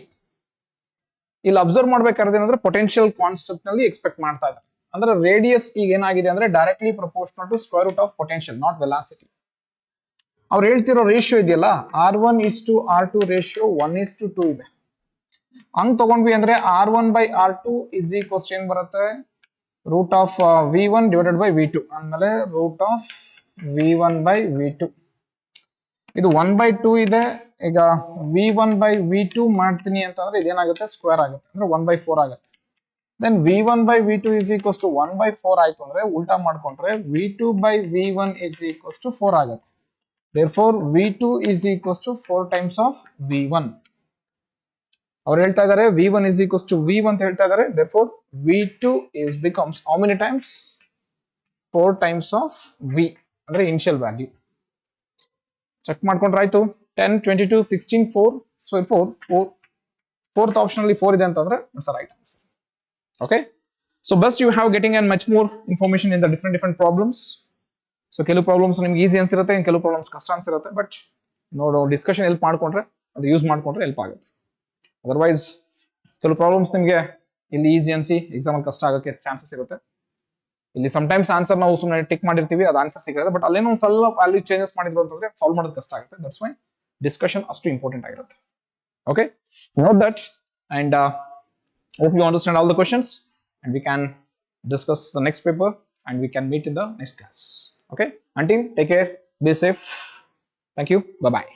ಇಲ್ಲಿ ಅಬ್ಸರ್ವ್ ಮಾಡ್ಬೇಕಾದ್ರೆ ಏನಂದ್ರೆ ಪೊಟೆನ್ಶಿಯಲ್ ಕಾನ್ಸೆಪ್ಟ್ ನಲ್ಲಿ ಎಕ್ಸ್ಪೆಕ್ಟ್ ಮಾಡ್ತಾ ಇದ್ದಾರೆ. ಅಂದ್ರೆ ರೇಡಿಯಸ್ ಈಗ ಏನಾಗಿದೆ ಅಂದ್ರೆ directly proportional to square root of potential, not velocity. ಅವ್ರು ಹೇಳ್ತಿರೋ ರೇಷಿಯೋ ಇದೆಯಲ್ಲ r1:r2 ರೇಷಿಯೋ 1:2 ಇದೆ. ಹಂಗ್ ತಗೊಂಡ್ವಿ ಅಂದ್ರೆ r1/r2 is equals to ಏನ್ ಬರುತ್ತೆ root of v1 divided by v2 ಆಮೇಲೆ ರೂಟ್ ಆಫ್ v1/v2. ಇದು 1/2 ಇದೆ. ಈಗ v1/v2 ಮಾಡ್ತೀನಿ ಅಂತಂದ್ರೆ ಇದೇನಾಗುತ್ತೆ ಸ್ಕ್ವೇರ್ ಆಗುತ್ತೆ ಅಂದ್ರೆ 1/4 ಆಗುತ್ತೆ. Then v1/v2 is equals to 1/4 ಆಯ್ತು ಅಂದ್ರೆ ಉಲ್ಟಾ ಮಾಡ್ಕೊಂಡ್ರೆ v2/v1 is equals to 4 ಆಗುತ್ತೆ. Therefore v2 is equals to 4 times of v1. ಅವ್ರು ಹೇಳ್ತಾ ಇದ್ದಾರೆ v1 is equals to v1 ಅಂತ ಹೇಳ್ತಾ ಇದ್ದಾರೆ. Therefore v2 is becomes how many times 4 times of v ಅಂದ್ರೆ ಇನಿಷಿಯಲ್ ವ್ಯಾಲ್ಯೂ. ಚೆಕ್ ಮಾಡ್ಕೊಂಡ್ರೆ ಆಯ್ತು 10 22 16 4. So 4th option ಅಲ್ಲಿ 4 ಇದೆ ಅಂತಂದ್ರೆ it's right answer. Okay, so bus you have getting and much more information in the different problems. So ಕೆಲವು ಪ್ರಾಬ್ಲಮ್ಸ್ ನಿಮ್ಗೆ ಈಸಿ ಅನ್ಸಿರುತ್ತೆ, ಇನ್ನು ಕೆಲವು ಪ್ರಾಬ್ಲಮ್ಸ್ ಕಷ್ಟ ಅನ್ಸಿರುತ್ತೆ. ಬಟ್ ನೋಡೋ ಡಿಸ್ಕಷನ್ ಹೆಲ್ಪ್ ಮಾಡ್ಕೊಂಡ್ರೆ, ಅದು ಯೂಸ್ ಮಾಡ್ಕೊಂಡ್ರೆ ಹೆಲ್ಪ್ ಆಗುತ್ತೆ. ಅದರ್ವೈಸ್ ಕೆಲವು ಪ್ರಾಬ್ಲಮ್ಸ್ ನಿಮಗೆ ಇಲ್ಲಿ ಈಸಿ ಅನ್ಸಿ ಎಕ್ಸಾಮಲ್ಲಿ ಕಷ್ಟ ಆಗೋಕ್ಕೆ ಚಾನ್ಸಸ್ ಇರುತ್ತೆ. ಇಲ್ಲಿ ಸಮ್ಟೈಮ್ಸ್ ಆನ್ಸರ್ ನಾವು ಸುಮ್ಮನೆ ಟಿಕ್ ಮಾಡಿರ್ತೀವಿ, ಅದು ಆನ್ಸರ್ ಸಿಗುತ್ತೆ, ಬಟ್ ಅಲ್ಲೇನೋ ಒಂದು ಸ್ವಲ್ಪ ವ್ಯಾಲ್ಯೂ ಚೇಂಜಸ್ ಮಾಡಿದ್ರು ಅಂತಂದ್ರೆ ಸಾಲ್ವ್ ಮಾಡೋದು ಕಷ್ಟ ಆಗುತ್ತೆ. ದಟ್ಸ್ ವೈ ಡಿಸ್ಕಷನ್ ಅಷ್ಟು ಇಂಪಾರ್ಟೆಂಟ್ ಆಗಿರುತ್ತೆ. Okay, note that and hope you understand all the questions and we can discuss the next paper and we can meet in the next class. Okay, until take care, be safe, thank you, bye bye.